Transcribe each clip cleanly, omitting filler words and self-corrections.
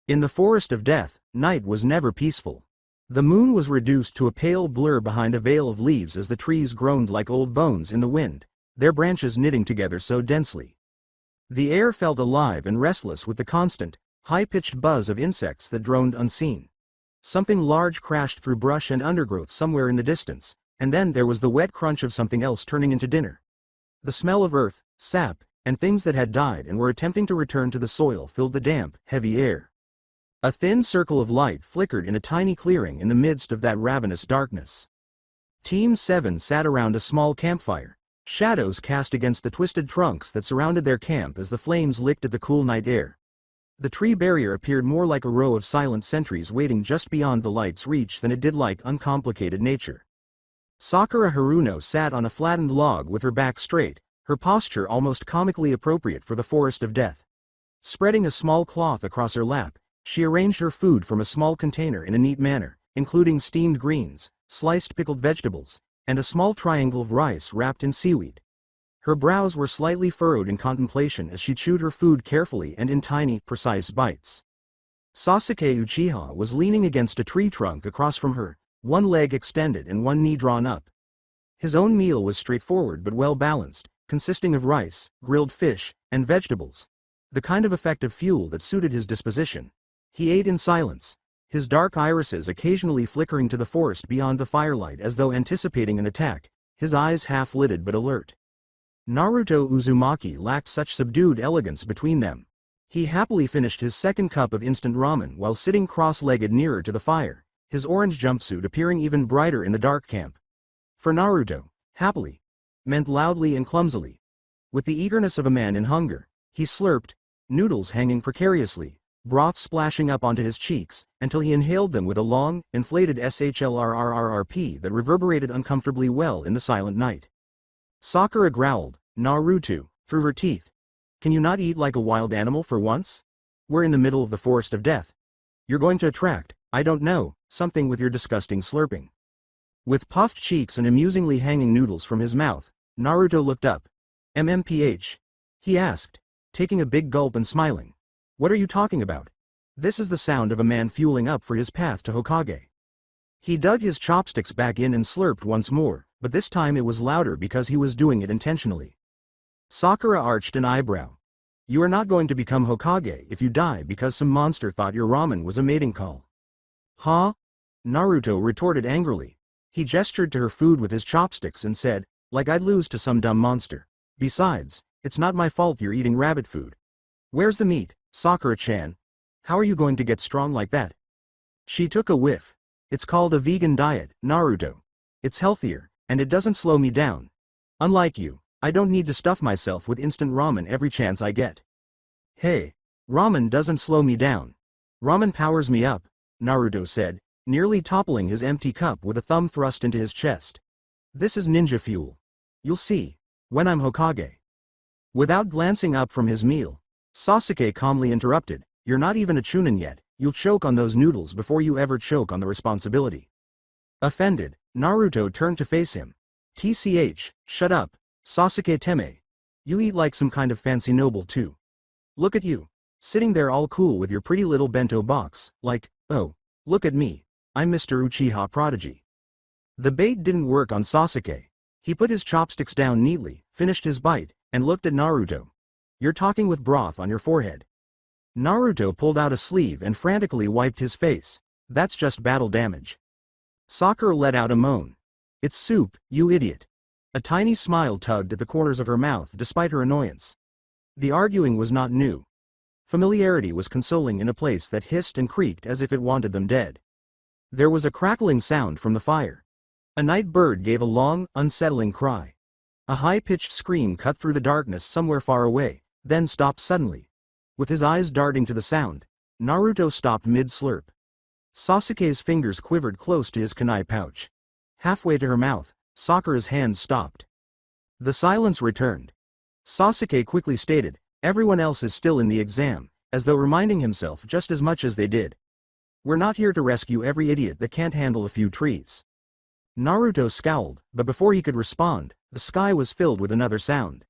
In the forest of death, night was never peaceful. The moon was reduced to a pale blur behind a veil of leaves as the trees groaned like old bones in the wind, their branches knitting together so densely. The air felt alive and restless with the constant, high-pitched buzz of insects that droned unseen. Something large crashed through brush and undergrowth somewhere in the distance, and then there was the wet crunch of something else turning into dinner. The smell of earth, sap, and things that had died and were attempting to return to the soil filled the damp, heavy air. A thin circle of light flickered in a tiny clearing in the midst of that ravenous darkness. Team 7 sat around a small campfire, shadows cast against the twisted trunks that surrounded their camp as the flames licked at the cool night air. The tree barrier appeared more like a row of silent sentries waiting just beyond the light's reach than it did like uncomplicated nature. Sakura Haruno sat on a flattened log with her back straight, her posture almost comically appropriate for the forest of death. Spreading a small cloth across her lap, she arranged her food from a small container in a neat manner, including steamed greens, sliced pickled vegetables, and a small triangle of rice wrapped in seaweed. Her brows were slightly furrowed in contemplation as she chewed her food carefully and in tiny, precise bites. Sasuke Uchiha was leaning against a tree trunk across from her, one leg extended and one knee drawn up. His own meal was straightforward but well balanced, consisting of rice, grilled fish, and vegetables, the kind of effective fuel that suited his disposition. He ate in silence, his dark irises occasionally flickering to the forest beyond the firelight as though anticipating an attack, his eyes half-lidded but alert. Naruto Uzumaki lacked such subdued elegance between them. He happily finished his second cup of instant ramen while sitting cross-legged nearer to the fire, his orange jumpsuit appearing even brighter in the dark camp. For Naruto, happily meant loudly and clumsily. With the eagerness of a man in hunger, he slurped, noodles hanging precariously, broth splashing up onto his cheeks, until he inhaled them with a long, inflated SHLRRRRP that reverberated uncomfortably well in the silent night. Sakura growled, "Naruto," through her teeth. "Can you not eat like a wild animal for once? We're in the middle of the forest of death. You're going to attract, I don't know, something with your disgusting slurping." With puffed cheeks and amusingly hanging noodles from his mouth, Naruto looked up. "MMPH?" he asked, taking a big gulp and smiling. "What are you talking about?" This is the sound of a man fueling up for his path to Hokage. He dug his chopsticks back in and slurped once more, but this time it was louder because he was doing it intentionally. Sakura arched an eyebrow. "You are not going to become Hokage if you die because some monster thought your ramen was a mating call." "Huh?" Naruto retorted angrily. He gestured to her food with his chopsticks and said, "Like I'd lose to some dumb monster. Besides, it's not my fault you're eating rabbit food. Where's the meat, Sakura-chan? How are you going to get strong like that?" She took a whiff. "It's called a vegan diet, Naruto. It's healthier, and it doesn't slow me down. Unlike you, I don't need to stuff myself with instant ramen every chance I get." "Hey, ramen doesn't slow me down. Ramen powers me up," Naruto said, nearly toppling his empty cup with a thumb thrust into his chest. "This is ninja fuel. You'll see, when I'm Hokage." Without glancing up from his meal, Sasuke calmly interrupted, "You're not even a chunin yet, you'll choke on those noodles before you ever choke on the responsibility." Offended, Naruto turned to face him. "TCH, shut up, Sasuke Teme. You eat like some kind of fancy noble too. Look at you, sitting there all cool with your pretty little bento box, like, oh, look at me, I'm Mr. Uchiha Prodigy." The bait didn't work on Sasuke. He put his chopsticks down neatly, finished his bite, and looked at Naruto. "You're talking with broth on your forehead." Naruto pulled out a sleeve and frantically wiped his face. "That's just battle damage." Sakura let out a moan. "It's soup, you idiot." A tiny smile tugged at the corners of her mouth despite her annoyance. The arguing was not new. Familiarity was consoling in a place that hissed and creaked as if it wanted them dead. There was a crackling sound from the fire. A night bird gave a long, unsettling cry. A high-pitched scream cut through the darkness somewhere far away, then stopped suddenly. With his eyes darting to the sound, Naruto stopped mid-slurp. Sasuke's fingers quivered close to his kunai pouch. Halfway to her mouth, Sakura's hand stopped. The silence returned. Sasuke quickly stated, "Everyone else is still in the exam," as though reminding himself just as much as they did. "We're not here to rescue every idiot that can't handle a few trees." Naruto scowled, but before he could respond, the sky was filled with another sound.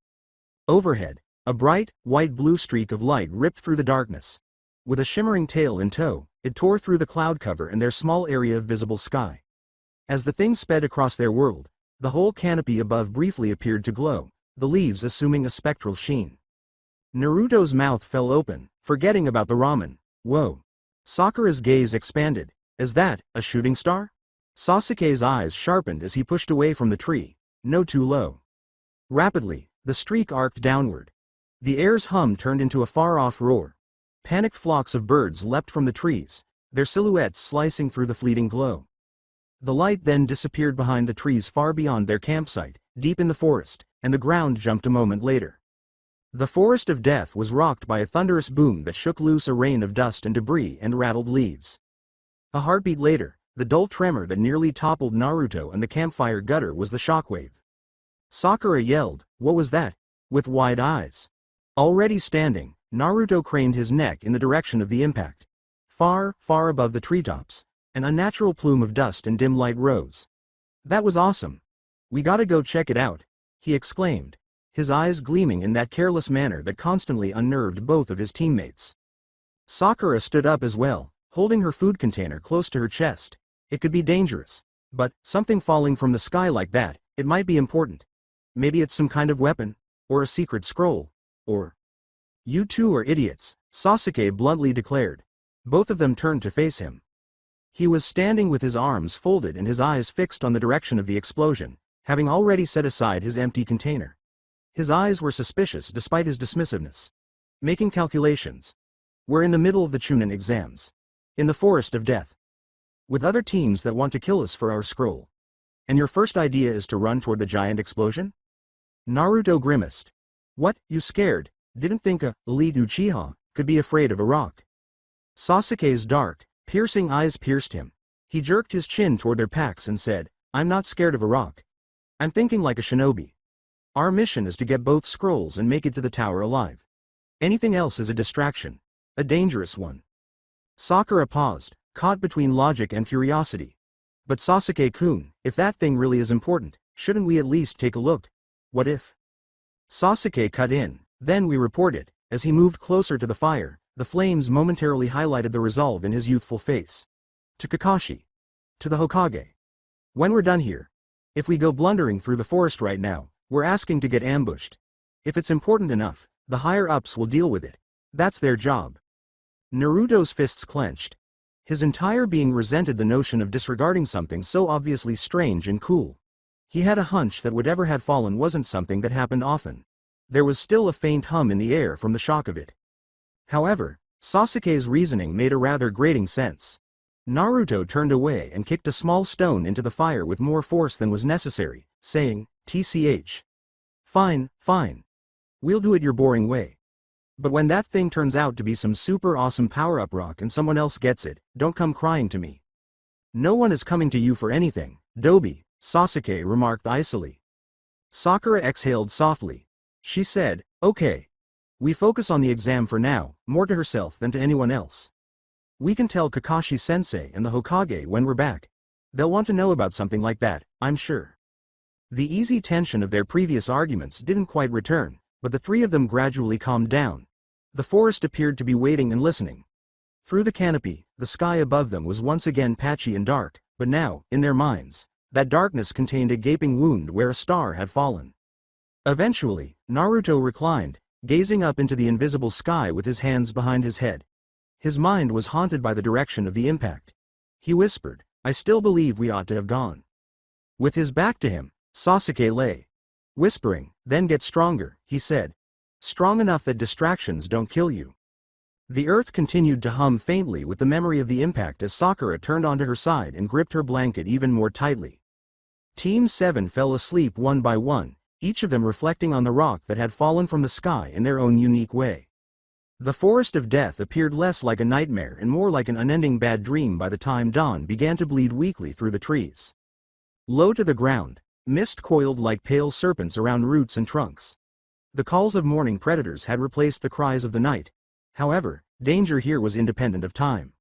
Overhead, a bright, white-blue streak of light ripped through the darkness. With a shimmering tail in tow, it tore through the cloud cover and their small area of visible sky. As the thing sped across their world, the whole canopy above briefly appeared to glow, the leaves assuming a spectral sheen. Naruto's mouth fell open, forgetting about the ramen. Whoa. Sakura's gaze expanded. Is that a shooting star? Sasuke's eyes sharpened as he pushed away from the tree. No, too low. Rapidly, the streak arced downward. The air's hum turned into a far-off roar. Panicked flocks of birds leapt from the trees, their silhouettes slicing through the fleeting glow. The light then disappeared behind the trees far beyond their campsite, deep in the forest, and the ground jumped a moment later. The forest of death was rocked by a thunderous boom that shook loose a rain of dust and debris and rattled leaves. A heartbeat later, the dull tremor that nearly toppled Naruto and the campfire gutter was the shockwave. Sakura yelled, "What was that?" with wide eyes. Already standing, Naruto craned his neck in the direction of the impact. Far, far above the treetops, an unnatural plume of dust and dim light rose. "That was awesome. We gotta go check it out," he exclaimed, his eyes gleaming in that careless manner that constantly unnerved both of his teammates. Sakura stood up as well, holding her food container close to her chest. It could be dangerous, but something falling from the sky like that, it might be important. Maybe it's some kind of weapon, or a secret scroll, or... "You two are idiots," Sasuke bluntly declared. Both of them turned to face him. He was standing with his arms folded and his eyes fixed on the direction of the explosion, having already set aside his empty container. His eyes were suspicious despite his dismissiveness. "Making calculations. We're in the middle of the Chunin exams. In the forest of death. With other teams that want to kill us for our scroll. And your first idea is to run toward the giant explosion?" Naruto grimaced. "What, you scared? Didn't think a elite Uchiha could be afraid of a rock?" Sasuke's dark, piercing eyes pierced him. He jerked his chin toward their packs and said, "I'm not scared of a rock. I'm thinking like a shinobi. Our mission is to get both scrolls and make it to the tower alive. Anything else is a distraction. A dangerous one." Sakura paused, caught between logic and curiosity. "But Sasuke-kun, if that thing really is important, shouldn't we at least take a look? What if?" Sasuke cut in. "Then we report it." As he moved closer to the fire, the flames momentarily highlighted the resolve in his youthful face. "To Kakashi. To the Hokage. When we're done here. If we go blundering through the forest right now, we're asking to get ambushed. If it's important enough, the higher-ups will deal with it. That's their job." Naruto's fists clenched. His entire being resented the notion of disregarding something so obviously strange and cool. He had a hunch that whatever had fallen wasn't something that happened often. There was still a faint hum in the air from the shock of it. However, Sasuke's reasoning made a rather grating sense. Naruto turned away and kicked a small stone into the fire with more force than was necessary, saying, "TCH. Fine, fine. We'll do it your boring way. But when that thing turns out to be some super awesome power-up rock and someone else gets it, don't come crying to me." "No one is coming to you for anything, Dobi," Sasuke remarked icily. Sakura exhaled softly. She said, "Okay. We focus on the exam for now," more to herself than to anyone else. "We can tell Kakashi-sensei and the Hokage when we're back. They'll want to know about something like that, I'm sure." The easy tension of their previous arguments didn't quite return, but the three of them gradually calmed down. The forest appeared to be waiting and listening. Through the canopy, the sky above them was once again patchy and dark, but now, in their minds, that darkness contained a gaping wound where a star had fallen. Eventually, Naruto reclined, gazing up into the invisible sky with his hands behind his head. His mind was haunted by the direction of the impact. He whispered, "I still believe we ought to have gone." With his back to him, Sasuke lay. Whispering, "Then get stronger," he said. "Strong enough that distractions don't kill you." The earth continued to hum faintly with the memory of the impact as Sakura turned onto her side and gripped her blanket even more tightly. Team 7 fell asleep one by one, each of them reflecting on the rock that had fallen from the sky in their own unique way. The forest of death appeared less like a nightmare and more like an unending bad dream by the time dawn began to bleed weakly through the trees. Low to the ground, mist coiled like pale serpents around roots and trunks. The calls of morning predators had replaced the cries of the night. However, danger here was independent of time.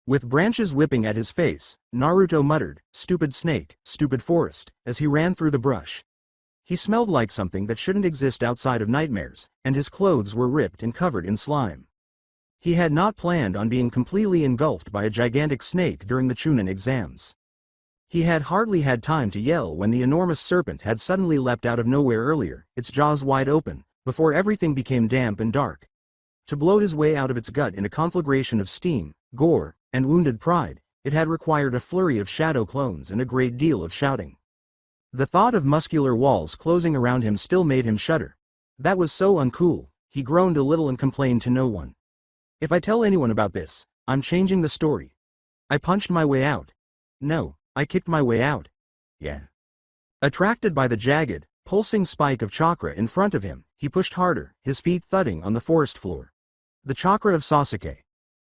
With branches whipping at his face, Naruto muttered, "Stupid snake, stupid forest," as he ran through the brush. He smelled like something that shouldn't exist outside of nightmares, and his clothes were ripped and covered in slime. He had not planned on being completely engulfed by a gigantic snake during the Chunin exams. He had hardly had time to yell when the enormous serpent had suddenly leapt out of nowhere earlier, its jaws wide open, before everything became damp and dark. To blow his way out of its gut in a conflagration of steam, gore, and wounded pride, it had required a flurry of shadow clones and a great deal of shouting. The thought of muscular walls closing around him still made him shudder. That was so uncool. He groaned a little and complained to no one. If I tell anyone about this, I'm changing the story. I punched my way out. No, I kicked my way out. Yeah. Attracted by the jagged, pulsing spike of chakra in front of him, he pushed harder, his feet thudding on the forest floor. The chakra of Sasuke.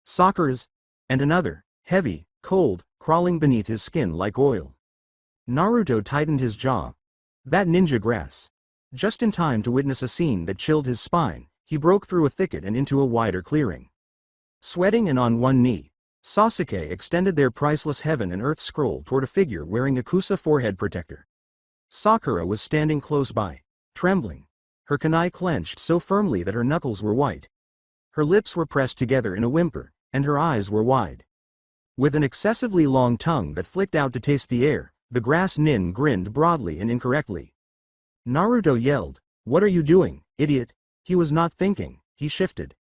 Sakura's, and another, heavy, cold, crawling beneath his skin like oil. Naruto tightened his jaw. That ninja grass. Just in time to witness a scene that chilled his spine, he broke through a thicket and into a wider clearing. Sweating and on one knee, Sasuke extended their priceless heaven and earth scroll toward a figure wearing a kusa forehead protector. Sakura was standing close by, trembling, her kunai clenched so firmly that her knuckles were white. Her lips were pressed together in a whimper, and her eyes were wide. With an excessively long tongue that flicked out to taste the air, the grass nin grinned broadly and incorrectly. Naruto yelled, "What are you doing, idiot?" He was not thinking, he shifted.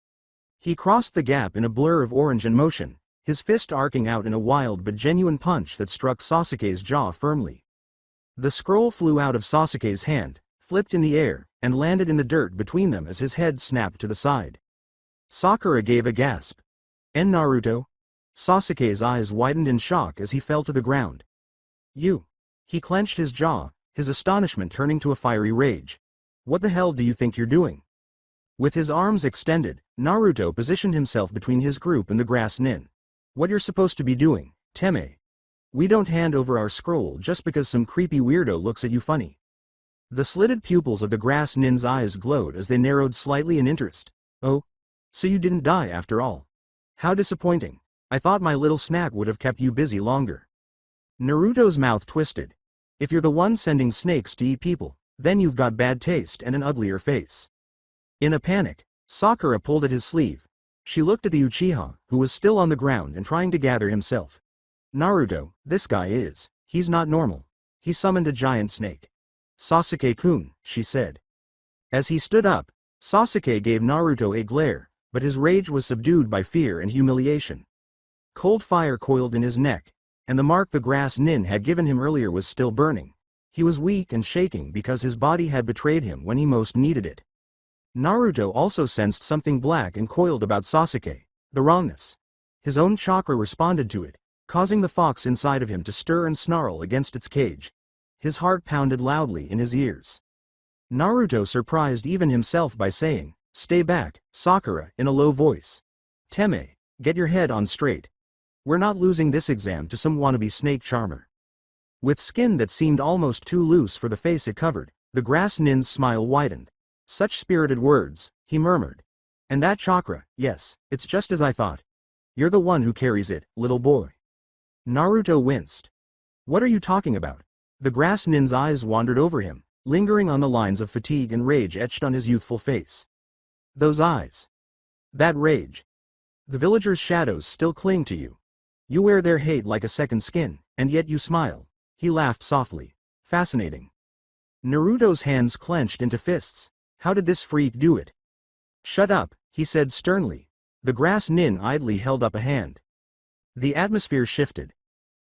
He crossed the gap in a blur of orange and motion, his fist arcing out in a wild but genuine punch that struck Sasuke's jaw firmly. The scroll flew out of Sasuke's hand, flipped in the air, and landed in the dirt between them as his head snapped to the side. Sakura gave a gasp. "And Naruto?" Sasuke's eyes widened in shock as he fell to the ground. "You." He clenched his jaw, his astonishment turning to a fiery rage. "What the hell do you think you're doing?" With his arms extended, Naruto positioned himself between his group and the grass nin. "What you're supposed to be doing, Teme. We don't hand over our scroll just because some creepy weirdo looks at you funny." The slitted pupils of the grass nin's eyes glowed as they narrowed slightly in interest. "Oh? So you didn't die after all. How disappointing. I thought my little snack would have kept you busy longer." Naruto's mouth twisted. "If you're the one sending snakes to eat people, then you've got bad taste and an uglier face." In a panic, Sakura pulled at his sleeve. She looked at the Uchiha, who was still on the ground and trying to gather himself. "Naruto, this guy he's not normal. He summoned a giant snake." "Sasuke-kun," she said. As he stood up, Sasuke gave Naruto a glare, but his rage was subdued by fear and humiliation. Cold fire coiled in his neck, and the mark the grass nin had given him earlier was still burning. He was weak and shaking because his body had betrayed him when he most needed it. Naruto also sensed something black and coiled about Sasuke, the wrongness. His own chakra responded to it, causing the fox inside of him to stir and snarl against its cage. His heart pounded loudly in his ears. Naruto surprised even himself by saying, "Stay back, Sakura," in a low voice. "Teme, get your head on straight. We're not losing this exam to some wannabe snake charmer." With skin that seemed almost too loose for the face it covered, the grass nin's smile widened. "Such spirited words," he murmured. "And that chakra, yes, it's just as I thought. You're the one who carries it, little boy." Naruto winced. "What are you talking about?" The grass nin's eyes wandered over him, lingering on the lines of fatigue and rage etched on his youthful face. "Those eyes. That rage. The villagers' shadows still cling to you. You wear their hate like a second skin, and yet you smile." He laughed softly. "Fascinating." Naruto's hands clenched into fists. How did this freak do it? "Shut up," he said sternly. The grass nin idly held up a hand. The atmosphere shifted.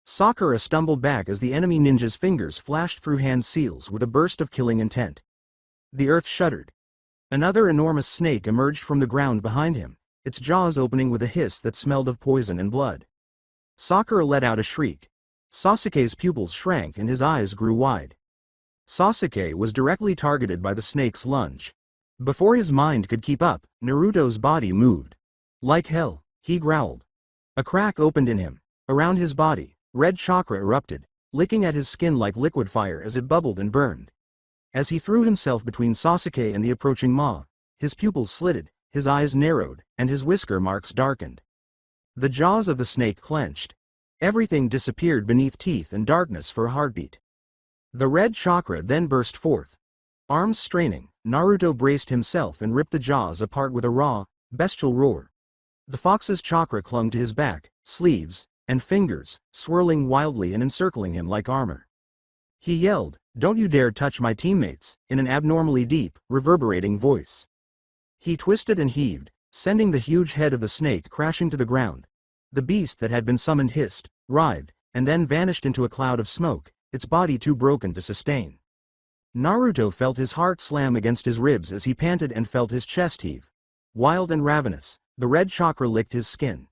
Sakura stumbled back as the enemy ninja's fingers flashed through hand seals with a burst of killing intent. The earth shuddered. Another enormous snake emerged from the ground behind him, its jaws opening with a hiss that smelled of poison and blood. Sakura let out a shriek. Sasuke's pupils shrank and his eyes grew wide. Sasuke was directly targeted by the snake's lunge. Before his mind could keep up, Naruto's body moved. "Like hell," he growled. A crack opened in him. Around his body, red chakra erupted, licking at his skin like liquid fire as it bubbled and burned. As he threw himself between Sasuke and the approaching maw, his pupils slitted, his eyes narrowed, and his whisker marks darkened. The jaws of the snake clenched. Everything disappeared beneath teeth and darkness for a heartbeat. The red chakra then burst forth. Arms straining, Naruto braced himself and ripped the jaws apart with a raw, bestial roar. The fox's chakra clung to his back, sleeves, and fingers, swirling wildly and encircling him like armor. He yelled, "Don't you dare touch my teammates," in an abnormally deep, reverberating voice. He twisted and heaved, sending the huge head of the snake crashing to the ground. The beast that had been summoned hissed, writhed, and then vanished into a cloud of smoke, its body too broken to sustain. Naruto felt his heart slam against his ribs as he panted and felt his chest heave. Wild and ravenous, the red chakra licked his skin.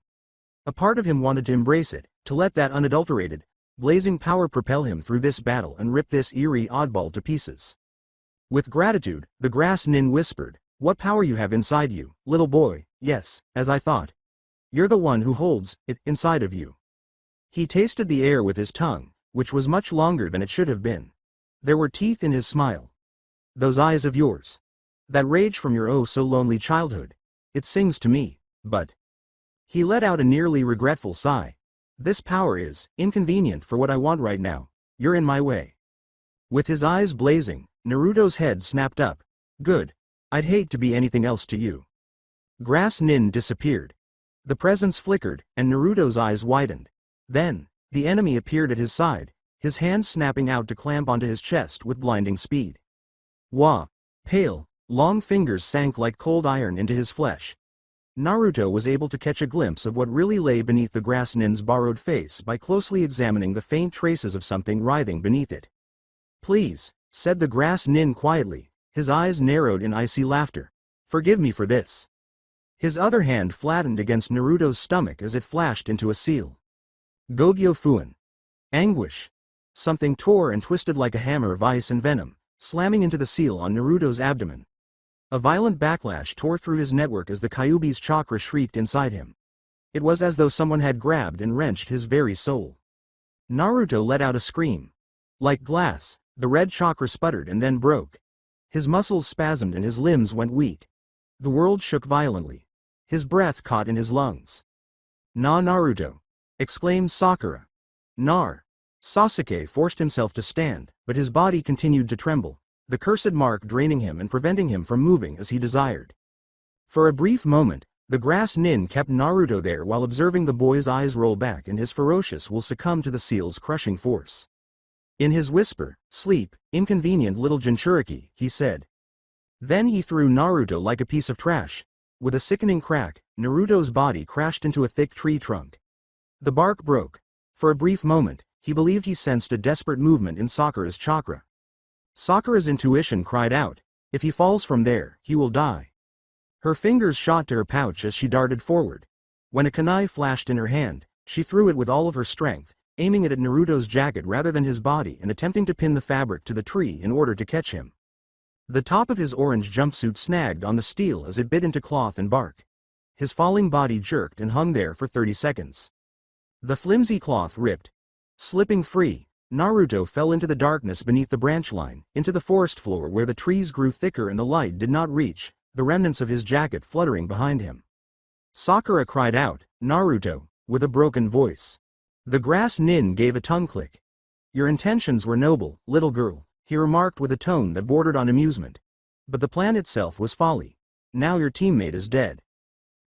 A part of him wanted to embrace it, to let that unadulterated, blazing power propel him through this battle and rip this eerie oddball to pieces. With gratitude, the grass nin whispered, "What power you have inside you, little boy." "Yes, as I thought. You're the one who holds it inside of you." He tasted the air with his tongue, which was much longer than it should have been. There were teeth in his smile. "Those eyes of yours. That rage from your oh so lonely childhood. It sings to me, but..." He let out a nearly regretful sigh. "This power is inconvenient for what I want right now. You're in my way." With his eyes blazing, Naruto's head snapped up. "Good. I'd hate to be anything else to you." Grass nin disappeared. The presence flickered, and Naruto's eyes widened. Then, the enemy appeared at his side, his hand snapping out to clamp onto his chest with blinding speed. Wah! Pale, long fingers sank like cold iron into his flesh. Naruto was able to catch a glimpse of what really lay beneath the grass nin's borrowed face by closely examining the faint traces of something writhing beneath it. "Please," said the grass nin quietly, his eyes narrowed in icy laughter. "Forgive me for this." His other hand flattened against Naruto's stomach as it flashed into a seal. Gogyo Fuin. Anguish. Something tore and twisted like a hammer of ice and venom, slamming into the seal on Naruto's abdomen. A violent backlash tore through his network as the Kyuubi's chakra shrieked inside him. It was as though someone had grabbed and wrenched his very soul. Naruto let out a scream. Like glass, the red chakra sputtered and then broke. His muscles spasmed and his limbs went weak. The world shook violently. His breath caught in his lungs. Naruto!" exclaimed Sakura. Sasuke forced himself to stand, but his body continued to tremble, the cursed mark draining him and preventing him from moving as he desired. For a brief moment, the grass nin kept Naruto there while observing the boy's eyes roll back and his ferocious will succumb to the seal's crushing force. In his whisper, "Sleep, inconvenient little Jinchuriki," he said. Then he threw Naruto like a piece of trash. With a sickening crack, Naruto's body crashed into a thick tree trunk. The bark broke. For a brief moment, he believed he sensed a desperate movement in Sakura's chakra. Sakura's intuition cried out, "If he falls from there, he will die." Her fingers shot to her pouch as she darted forward. When a kunai flashed in her hand, she threw it with all of her strength, aiming it at Naruto's jacket rather than his body and attempting to pin the fabric to the tree in order to catch him. The top of his orange jumpsuit snagged on the steel as it bit into cloth and bark. His falling body jerked and hung there for 30 seconds. The flimsy cloth ripped. Slipping free, Naruto fell into the darkness beneath the branch line, into the forest floor where the trees grew thicker and the light did not reach, the remnants of his jacket fluttering behind him. Sakura cried out, "Naruto," with a broken voice. The grass nin gave a tongue click. "Your intentions were noble, little girl," he remarked with a tone that bordered on amusement. "But the plan itself was folly. Now your teammate is dead."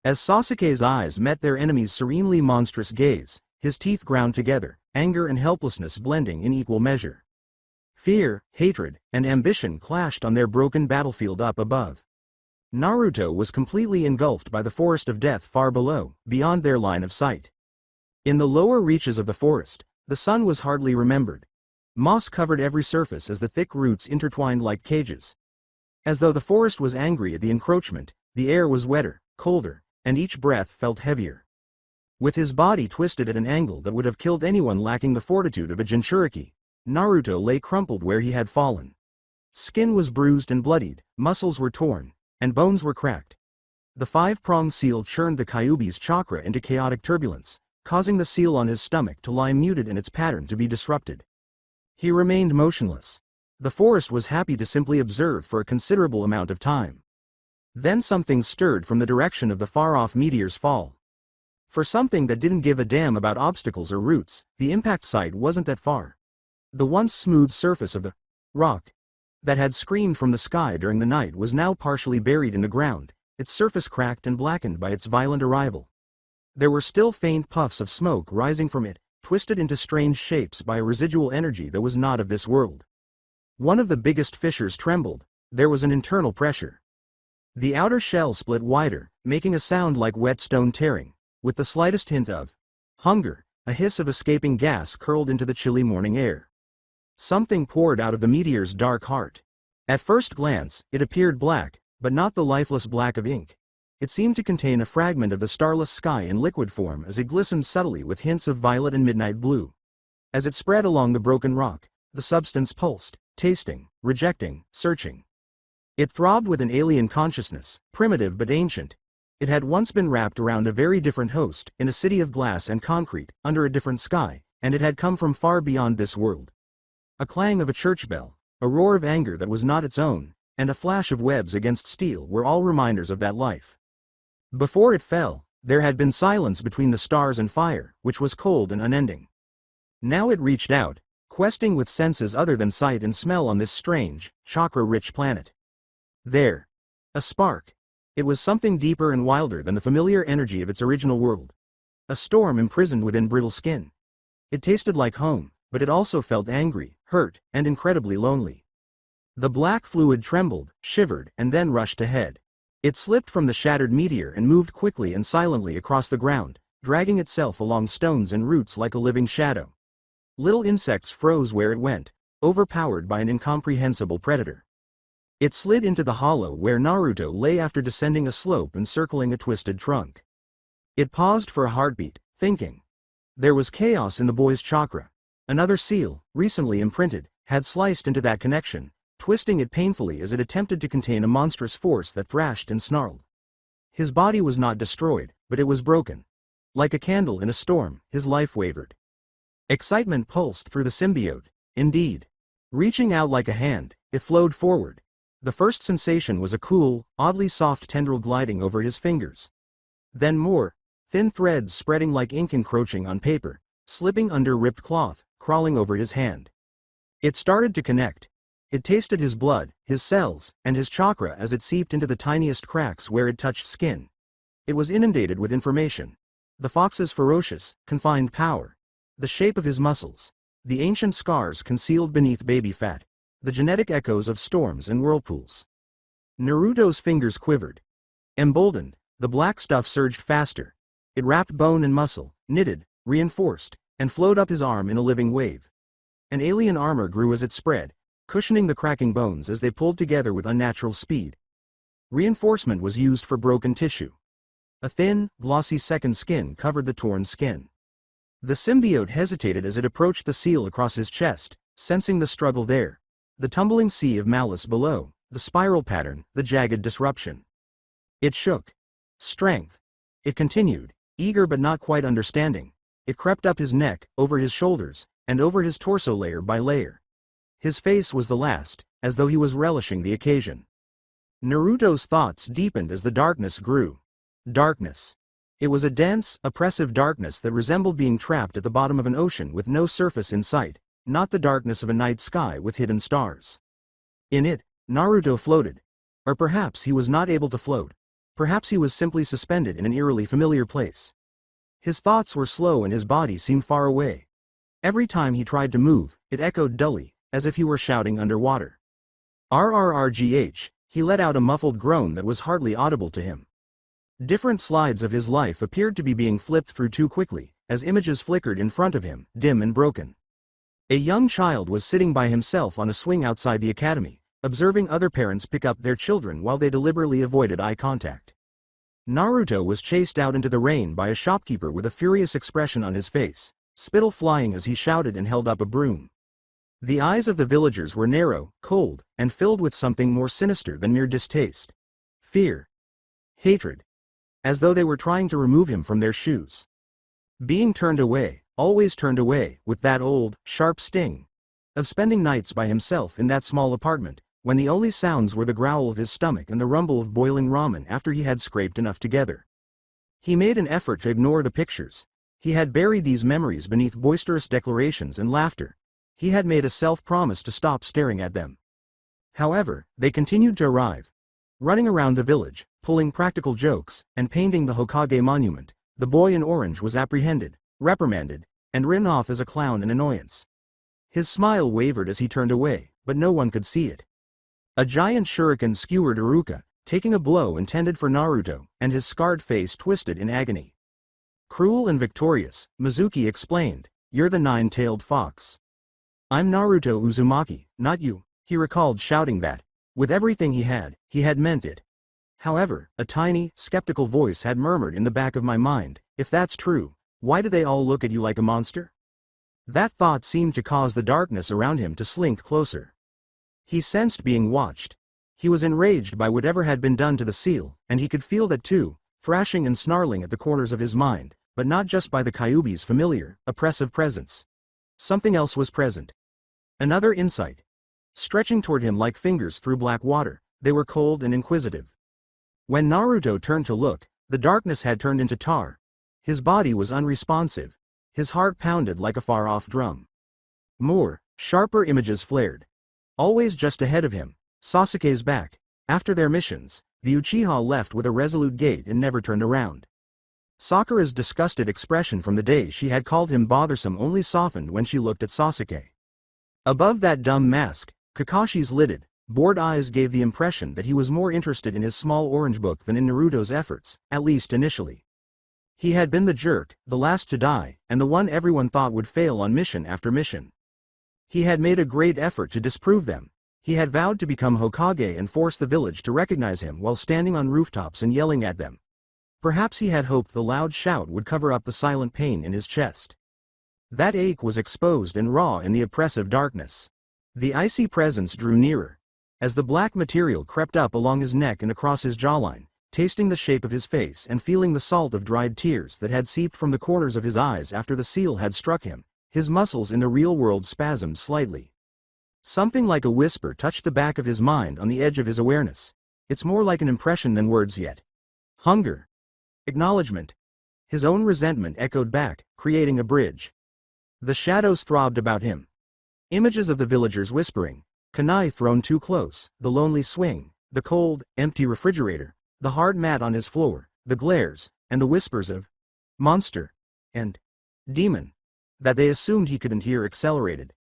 As Sasuke's eyes met their enemy's serenely monstrous gaze, his teeth ground together, anger and helplessness blending in equal measure. Fear, hatred, and ambition clashed on their broken battlefield up above. Naruto was completely engulfed by the forest of death far below, beyond their line of sight. In the lower reaches of the forest, the sun was hardly remembered. Moss covered every surface as the thick roots intertwined like cages. As though the forest was angry at the encroachment, the air was wetter, colder, and each breath felt heavier. With his body twisted at an angle that would have killed anyone lacking the fortitude of a Jinchuriki, Naruto lay crumpled where he had fallen. Skin was bruised and bloodied, muscles were torn, and bones were cracked. The five-pronged seal churned the Kyuubi's chakra into chaotic turbulence, causing the seal on his stomach to lie muted and its pattern to be disrupted. He remained motionless. The forest was happy to simply observe for a considerable amount of time. Then something stirred from the direction of the far-off meteor's fall. For something that didn't give a damn about obstacles or roots, the impact site wasn't that far. The once smooth surface of the rock that had screamed from the sky during the night was now partially buried in the ground, its surface cracked and blackened by its violent arrival. There were still faint puffs of smoke rising from it, twisted into strange shapes by a residual energy that was not of this world. One of the biggest fissures trembled. There was an internal pressure. The outer shell split wider, making a sound like wet stone tearing, with the slightest hint of hunger. A hiss of escaping gas curled into the chilly morning air. Something poured out of the meteor's dark heart. At first glance, it appeared black, but not the lifeless black of ink. It seemed to contain a fragment of the starless sky in liquid form as it glistened subtly with hints of violet and midnight blue. As it spread along the broken rock, the substance pulsed, tasting, rejecting, searching. It throbbed with an alien consciousness, primitive but ancient. It had once been wrapped around a very different host, in a city of glass and concrete, under a different sky, and it had come from far beyond this world. A clang of a church bell, a roar of anger that was not its own, and a flash of webs against steel were all reminders of that life. Before it fell, there had been silence between the stars and fire, which was cold and unending. Now it reached out, questing with senses other than sight and smell on this strange, chakra-rich planet. There. A spark. It was something deeper and wilder than the familiar energy of its original world. A storm imprisoned within brittle skin. It tasted like home, but it also felt angry, hurt, and incredibly lonely. The black fluid trembled, shivered, and then rushed ahead. It slipped from the shattered meteor and moved quickly and silently across the ground, dragging itself along stones and roots like a living shadow. Little insects froze where it went, overpowered by an incomprehensible predator. It slid into the hollow where Naruto lay after descending a slope and circling a twisted trunk. It paused for a heartbeat, thinking. There was chaos in the boy's chakra. Another seal, recently imprinted, had sliced into that connection, twisting it painfully as it attempted to contain a monstrous force that thrashed and snarled. His body was not destroyed, but it was broken. Like a candle in a storm, his life wavered. Excitement pulsed through the symbiote. Indeed. Reaching out like a hand, it flowed forward. The first sensation was a cool, oddly soft tendril gliding over his fingers. Then more, thin threads spreading like ink encroaching on paper, slipping under ripped cloth, crawling over his hand. It started to connect. It tasted his blood, his cells, and his chakra as it seeped into the tiniest cracks where it touched skin. It was inundated with information. The fox's ferocious, confined power. The shape of his muscles. The ancient scars concealed beneath baby fat. The genetic echoes of storms and whirlpools. Naruto's fingers quivered. Emboldened, the black stuff surged faster. It wrapped bone and muscle, knitted, reinforced, and flowed up his arm in a living wave. An alien armor grew as it spread, cushioning the cracking bones as they pulled together with unnatural speed. Reinforcement was used for broken tissue. A thin, glossy second skin covered the torn skin. The symbiote hesitated as it approached the seal across his chest, sensing the struggle there. The tumbling sea of malice below, the spiral pattern, the jagged disruption. It shook. Strength. It continued, eager but not quite understanding. It crept up his neck, over his shoulders, and over his torso layer by layer. His face was the last, as though he was relishing the occasion. Naruto's thoughts deepened as the darkness grew. Darkness. It was a dense, oppressive darkness that resembled being trapped at the bottom of an ocean with no surface in sight. Not the darkness of a night sky with hidden stars. In it, Naruto floated. Or perhaps he was not able to float. Perhaps he was simply suspended in an eerily familiar place. His thoughts were slow and his body seemed far away. Every time he tried to move, it echoed dully, as if he were shouting underwater. RRRGH, he let out a muffled groan that was hardly audible to him. Different slides of his life appeared to be being flipped through too quickly, as images flickered in front of him, dim and broken. A young child was sitting by himself on a swing outside the academy, observing other parents pick up their children while they deliberately avoided eye contact. Naruto was chased out into the rain by a shopkeeper with a furious expression on his face, spittle flying as he shouted and held up a broom. The eyes of the villagers were narrow, cold, and filled with something more sinister than mere distaste. Fear. Hatred. As though they were trying to remove him from their shoes. Being turned away, always turned away, with that old, sharp sting of spending nights by himself in that small apartment, when the only sounds were the growl of his stomach and the rumble of boiling ramen after he had scraped enough together. He made an effort to ignore the pictures. He had buried these memories beneath boisterous declarations and laughter. He had made a self-promise to stop staring at them. However, they continued to arrive. Running around the village, pulling practical jokes, and painting the Hokage monument, the boy in orange was apprehended, reprimanded, and written off as a clown and annoyance. His smile wavered as he turned away, but no one could see it. A giant shuriken skewered Iruka, taking a blow intended for Naruto, and his scarred face twisted in agony. Cruel and victorious, Mizuki explained, "You're the nine-tailed fox." "I'm Naruto Uzumaki, not you," he recalled shouting that. With everything he had meant it. However, a tiny, skeptical voice had murmured in the back of my mind, "If that's true, why do they all look at you like a monster?" That thought seemed to cause the darkness around him to slink closer. He sensed being watched. He was enraged by whatever had been done to the seal, and he could feel that too, thrashing and snarling at the corners of his mind, but not just by the Kyuubi's familiar, oppressive presence. Something else was present. Another insight. Stretching toward him like fingers through black water, they were cold and inquisitive. When Naruto turned to look, the darkness had turned into tar. His body was unresponsive. His heart pounded like a far-off drum. More, sharper images flared. Always just ahead of him, Sasuke's back. After their missions, the Uchiha left with a resolute gait and never turned around. Sakura's disgusted expression from the day she had called him bothersome only softened when she looked at Sasuke. Above that dumb mask, Kakashi's lidded, bored eyes gave the impression that he was more interested in his small orange book than in Naruto's efforts, at least initially. He had been the jerk, the last to die, and the one everyone thought would fail on mission after mission. He had made a great effort to disprove them. He had vowed to become Hokage and force the village to recognize him while standing on rooftops and yelling at them. Perhaps he had hoped the loud shout would cover up the silent pain in his chest. That ache was exposed and raw in the oppressive darkness. The icy presence drew nearer. As the black material crept up along his neck and across his jawline, tasting the shape of his face and feeling the salt of dried tears that had seeped from the corners of his eyes after the seal had struck him, his muscles in the real world spasmed slightly. Something like a whisper touched the back of his mind on the edge of his awareness. It's more like an impression than words yet. Hunger. Acknowledgement. His own resentment echoed back, creating a bridge. The shadows throbbed about him. Images of the villagers whispering, kunai thrown too close, the lonely swing, the cold, empty refrigerator, the hard mat on his floor, the glares, and the whispers of monster and demon that they assumed he couldn't hear accelerated.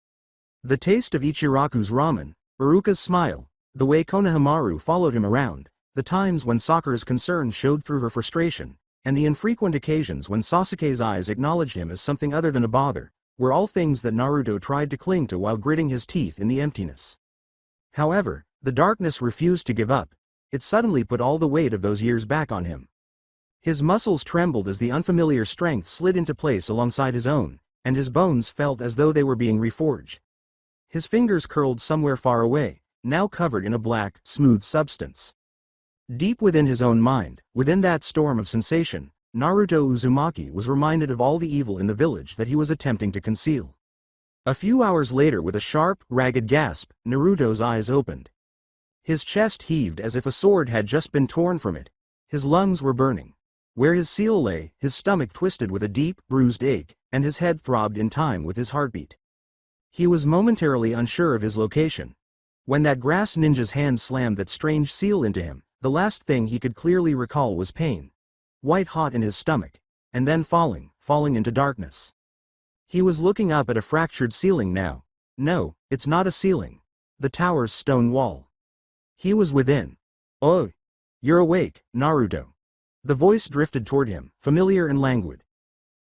The taste of Ichiraku's ramen, Iruka's smile, the way Konohamaru followed him around, the times when Sakura's concern showed through her frustration, and the infrequent occasions when Sasuke's eyes acknowledged him as something other than a bother, were all things that Naruto tried to cling to while gritting his teeth in the emptiness. However, the darkness refused to give up. It suddenly put all the weight of those years back on him. His muscles trembled as the unfamiliar strength slid into place alongside his own, and his bones felt as though they were being reforged. His fingers curled somewhere far away, now covered in a black, smooth substance. Deep within his own mind, within that storm of sensation, Naruto Uzumaki was reminded of all the evil in the village that he was attempting to conceal. A few hours later, with a sharp, ragged gasp, Naruto's eyes opened. His chest heaved as if a sword had just been torn from it. His lungs were burning. Where his seal lay, his stomach twisted with a deep, bruised ache, and his head throbbed in time with his heartbeat. He was momentarily unsure of his location. When that grass ninja's hand slammed that strange seal into him, the last thing he could clearly recall was pain. White hot in his stomach, and then falling into darkness. He was looking up at a fractured ceiling now. No, it's not a ceiling. The tower's stone wall. He was within. "Oh, you're awake, Naruto." The voice drifted toward him, familiar and languid.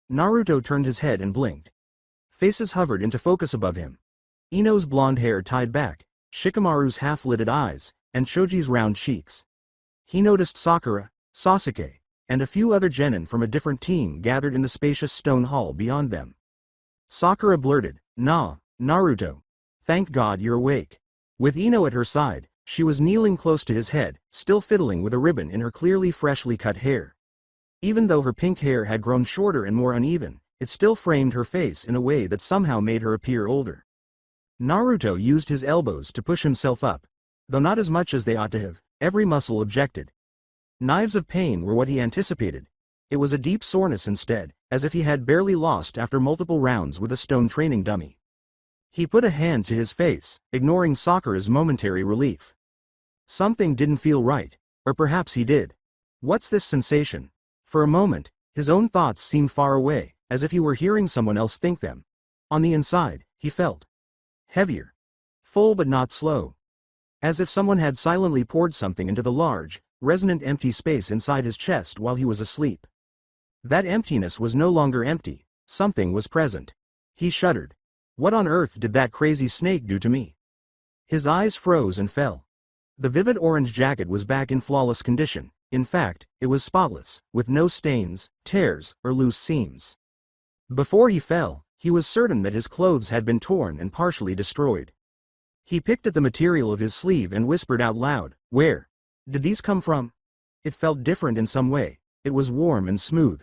Naruto turned his head and blinked. Faces hovered into focus above him. Ino's blonde hair tied back, Shikamaru's half-lidded eyes, and Choji's round cheeks. He noticed Sakura, Sasuke, and a few other genin from a different team gathered in the spacious stone hall beyond them. Sakura blurted, Naruto. Thank God you're awake." With Ino at her side, she was kneeling close to his head, still fiddling with a ribbon in her clearly freshly cut hair. Even though her pink hair had grown shorter and more uneven, it still framed her face in a way that somehow made her appear older. Naruto used his elbows to push himself up. Though not as much as they ought to have, every muscle objected. Knives of pain were what he anticipated. It was a deep soreness instead, as if he had barely lost after multiple rounds with a stone training dummy. He put a hand to his face, ignoring Sakura's momentary relief. Something didn't feel right. Or perhaps he did. What's this sensation? For a moment, his own thoughts seemed far away, as if he were hearing someone else think them. On the inside, he felt heavier. Full but not slow. As if someone had silently poured something into the large, resonant empty space inside his chest while he was asleep. That emptiness was no longer empty, something was present. He shuddered. What on earth did that crazy snake do to me? His eyes froze and fell. The vivid orange jacket was back in flawless condition. In fact, it was spotless, with no stains, tears, or loose seams. Before he fell, he was certain that his clothes had been torn and partially destroyed. He picked at the material of his sleeve and whispered out loud, "Where did these come from?" It felt different in some way. It was warm and smooth.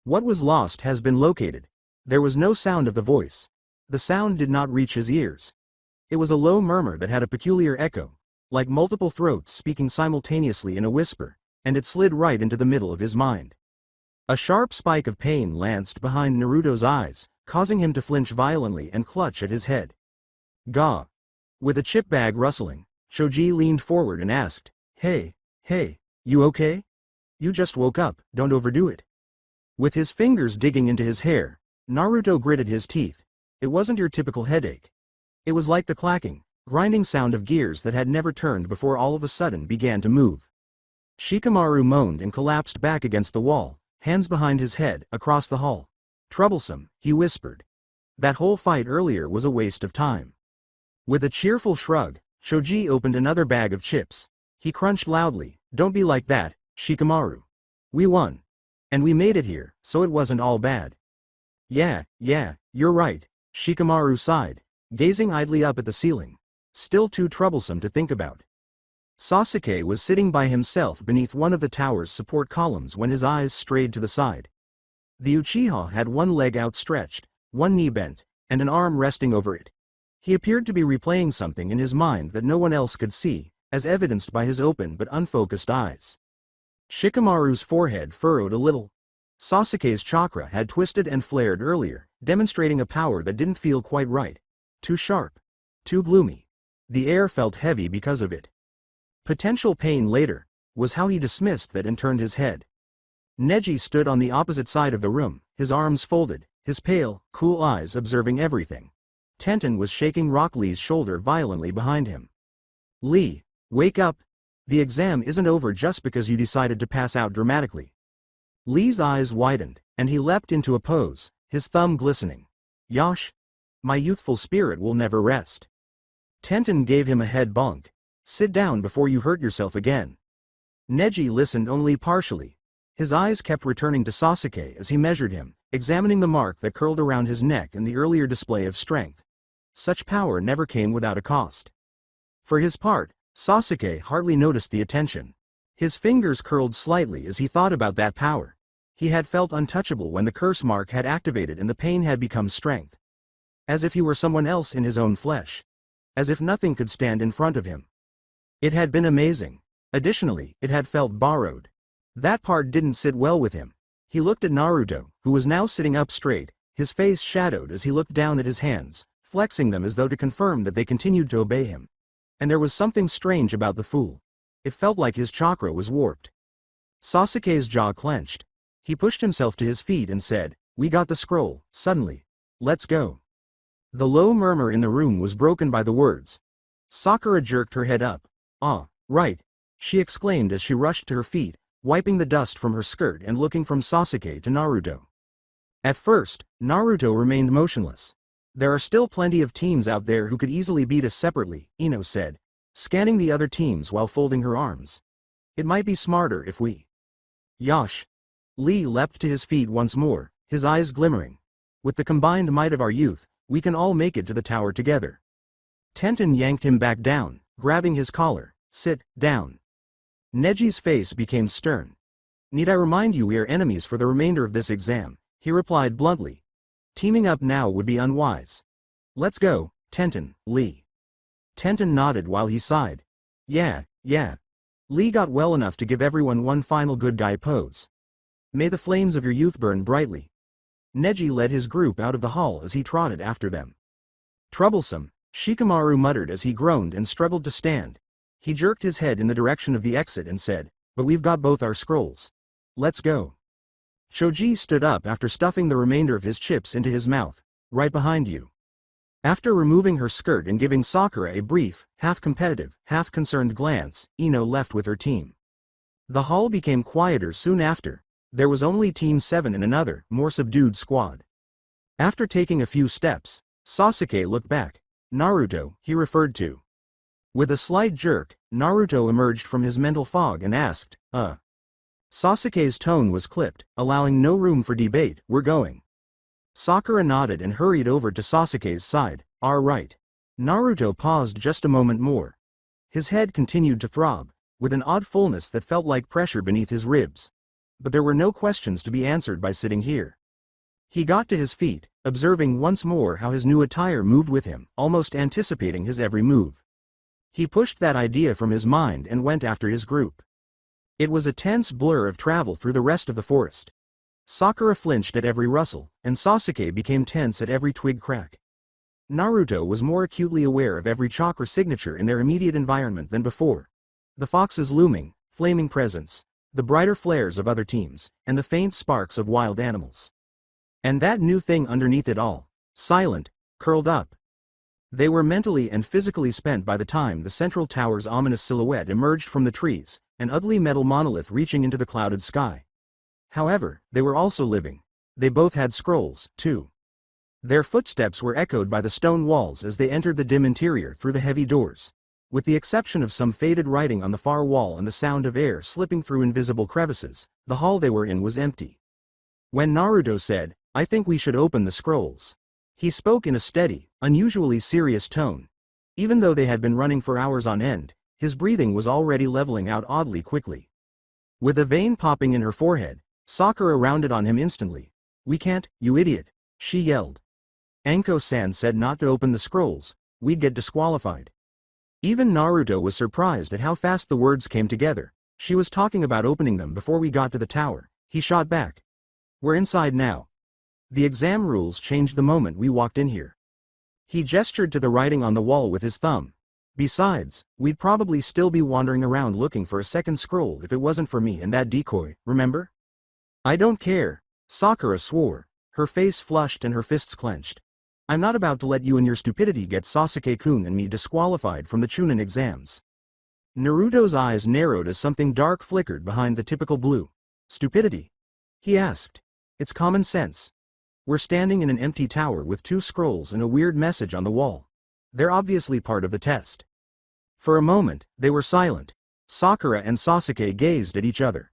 What was lost has been located. There was no sound of the voice. The sound did not reach his ears. It was a low murmur that had a peculiar echo, like multiple throats speaking simultaneously in a whisper, and it slid right into the middle of his mind. A sharp spike of pain lanced behind Naruto's eyes, causing him to flinch violently and clutch at his head. Gah! With a chip bag rustling, Choji leaned forward and asked, Hey, you okay? You just woke up, don't overdo it." With his fingers digging into his hair, Naruto gritted his teeth. It wasn't your typical headache. It was like the clacking, grinding sound of gears that had never turned before all of a sudden began to move. Shikamaru moaned and collapsed back against the wall, hands behind his head, across the hall. "Troublesome," he whispered. "That whole fight earlier was a waste of time." With a cheerful shrug, Choji opened another bag of chips. He crunched loudly, "Don't be like that, Shikamaru. We won. And we made it here, so it wasn't all bad." Yeah, you're right," Shikamaru sighed, gazing idly up at the ceiling. Still too troublesome to think about. Sasuke was sitting by himself beneath one of the tower's support columns when his eyes strayed to the side. The Uchiha had one leg outstretched, one knee bent, and an arm resting over it. He appeared to be replaying something in his mind that no one else could see, as evidenced by his open but unfocused eyes. Shikamaru's forehead furrowed a little. Sasuke's chakra had twisted and flared earlier, demonstrating a power that didn't feel quite right. Too sharp. Too gloomy. The air felt heavy because of it. Potential pain later, was how he dismissed that and turned his head. Neji stood on the opposite side of the room, his arms folded, his pale, cool eyes observing everything. Tenten was shaking Rock Lee's shoulder violently behind him. "Lee, wake up. The exam isn't over just because you decided to pass out dramatically." Lee's eyes widened, and he leapt into a pose, his thumb glistening. "Yosh. My youthful spirit will never rest." Tenten gave him a head bonk. "Sit down before you hurt yourself again." Neji listened only partially. His eyes kept returning to Sasuke as he measured him, examining the mark that curled around his neck and the earlier display of strength. Such power never came without a cost. For his part, Sasuke hardly noticed the attention. His fingers curled slightly as he thought about that power. He had felt untouchable when the curse mark had activated and the pain had become strength. As if he were someone else in his own flesh. As if nothing could stand in front of him. It had been amazing. Additionally, it had felt borrowed. That part didn't sit well with him. He looked at Naruto, who was now sitting up straight, his face shadowed as he looked down at his hands, flexing them as though to confirm that they continued to obey him. And there was something strange about the fool. It felt like his chakra was warped. Sasuke's jaw clenched. He pushed himself to his feet and said, "We got the scroll, suddenly. Let's go." The low murmur in the room was broken by the words. Sakura jerked her head up. "Ah, right," she exclaimed as she rushed to her feet, wiping the dust from her skirt and looking from Sasuke to Naruto. At first, Naruto remained motionless. "There are still plenty of teams out there who could easily beat us separately," Ino said, scanning the other teams while folding her arms. "It might be smarter if we—" Yosh. Lee leapt to his feet once more, his eyes glimmering. "With the combined might of our youth, we can all make it to the tower together." Tenten yanked him back down, grabbing his collar. "Sit down." Neji's face became stern. "Need I remind you we are enemies for the remainder of this exam?" he replied bluntly. "Teaming up now would be unwise. Let's go, Tenten, Lee." Tenten nodded while he sighed. Yeah. Lee got well enough to give everyone one final good guy pose. "May the flames of your youth burn brightly." Neji led his group out of the hall as he trotted after them. "Troublesome," Shikamaru muttered as he groaned and struggled to stand. He jerked his head in the direction of the exit and said, "But we've got both our scrolls. Let's go." Choji stood up after stuffing the remainder of his chips into his mouth. "Right behind you." After removing her skirt and giving Sakura a brief, half-competitive, half-concerned glance, Ino left with her team. The hall became quieter soon after. There was only Team 7 and another, more subdued squad. After taking a few steps, Sasuke looked back. "Naruto," he referred to. With a slight jerk, Naruto emerged from his mental fog and asked, Sasuke's tone was clipped, allowing no room for debate. "We're going." Sakura nodded and hurried over to Sasuke's side. "All right." Naruto paused just a moment more. His head continued to throb, with an odd fullness that felt like pressure beneath his ribs. But there were no questions to be answered by sitting here. He got to his feet, observing once more how his new attire moved with him, almost anticipating his every move. He pushed that idea from his mind and went after his group. It was a tense blur of travel through the rest of the forest. Sakura flinched at every rustle, and Sasuke became tense at every twig crack. Naruto was more acutely aware of every chakra signature in their immediate environment than before. The fox's looming, flaming presence, the brighter flares of other teams, and the faint sparks of wild animals. And that new thing underneath it all, silent, curled up. They were mentally and physically spent by the time the central tower's ominous silhouette emerged from the trees, an ugly metal monolith reaching into the clouded sky. However, they were also living. They both had scrolls, too. Their footsteps were echoed by the stone walls as they entered the dim interior through the heavy doors. With the exception of some faded writing on the far wall and the sound of air slipping through invisible crevices, the hall they were in was empty. When Naruto said, "I think we should open the scrolls," he spoke in a steady, unusually serious tone. Even though they had been running for hours on end, his breathing was already leveling out oddly quickly. With a vein popping in her forehead, Sakura rounded on him instantly. "We can't, you idiot," she yelled. "Anko-san said not to open the scrolls, we'd get disqualified." Even Naruto was surprised at how fast the words came together. "She was talking about opening them before we got to the tower," he shot back. "We're inside now. The exam rules changed the moment we walked in here." He gestured to the writing on the wall with his thumb. "Besides, we'd probably still be wandering around looking for a second scroll if it wasn't for me and that decoy, remember?" "I don't care," Sakura swore, her face flushed and her fists clenched. "I'm not about to let you and your stupidity get Sasuke-kun and me disqualified from the Chunin exams." Naruto's eyes narrowed as something dark flickered behind the typical blue. "Stupidity?" he asked. "It's common sense. We're standing in an empty tower with two scrolls and a weird message on the wall. They're obviously part of the test." For a moment, they were silent. Sakura and Sasuke gazed at each other.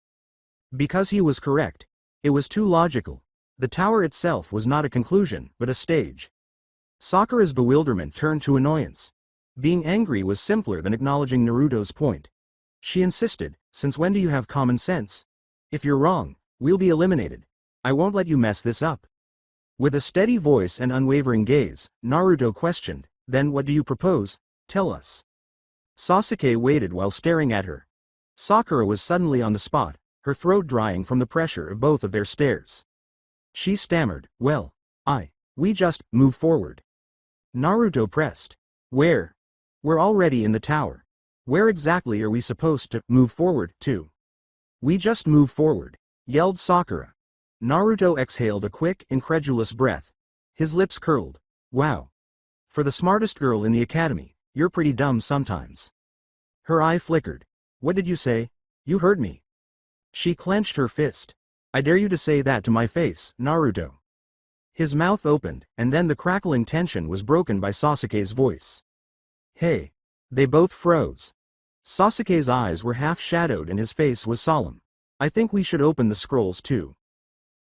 Because he was correct. It was too logical. The tower itself was not a conclusion, but a stage. Sakura's bewilderment turned to annoyance. Being angry was simpler than acknowledging Naruto's point. She insisted, "Since when do you have common sense? If you're wrong, we'll be eliminated. I won't let you mess this up." With a steady voice and unwavering gaze, Naruto questioned, "Then what do you propose? Tell us." Sasuke waited while staring at her. Sakura was suddenly on the spot, her throat drying from the pressure of both of their stares. She stammered, "Well, we just move forward." Naruto pressed. "Where? We're already in the tower. Where exactly are we supposed to move forward to?" "We just move forward," yelled Sakura. Naruto exhaled a quick, incredulous breath. His lips curled. "Wow. For the smartest girl in the academy, you're pretty dumb sometimes." Her eye flickered. "What did you say? You heard me." She clenched her fist. "I dare you to say that to my face, Naruto." His mouth opened, and then the crackling tension was broken by Sasuke's voice. "Hey." They both froze. Sasuke's eyes were half-shadowed and his face was solemn. "I think we should open the scrolls too."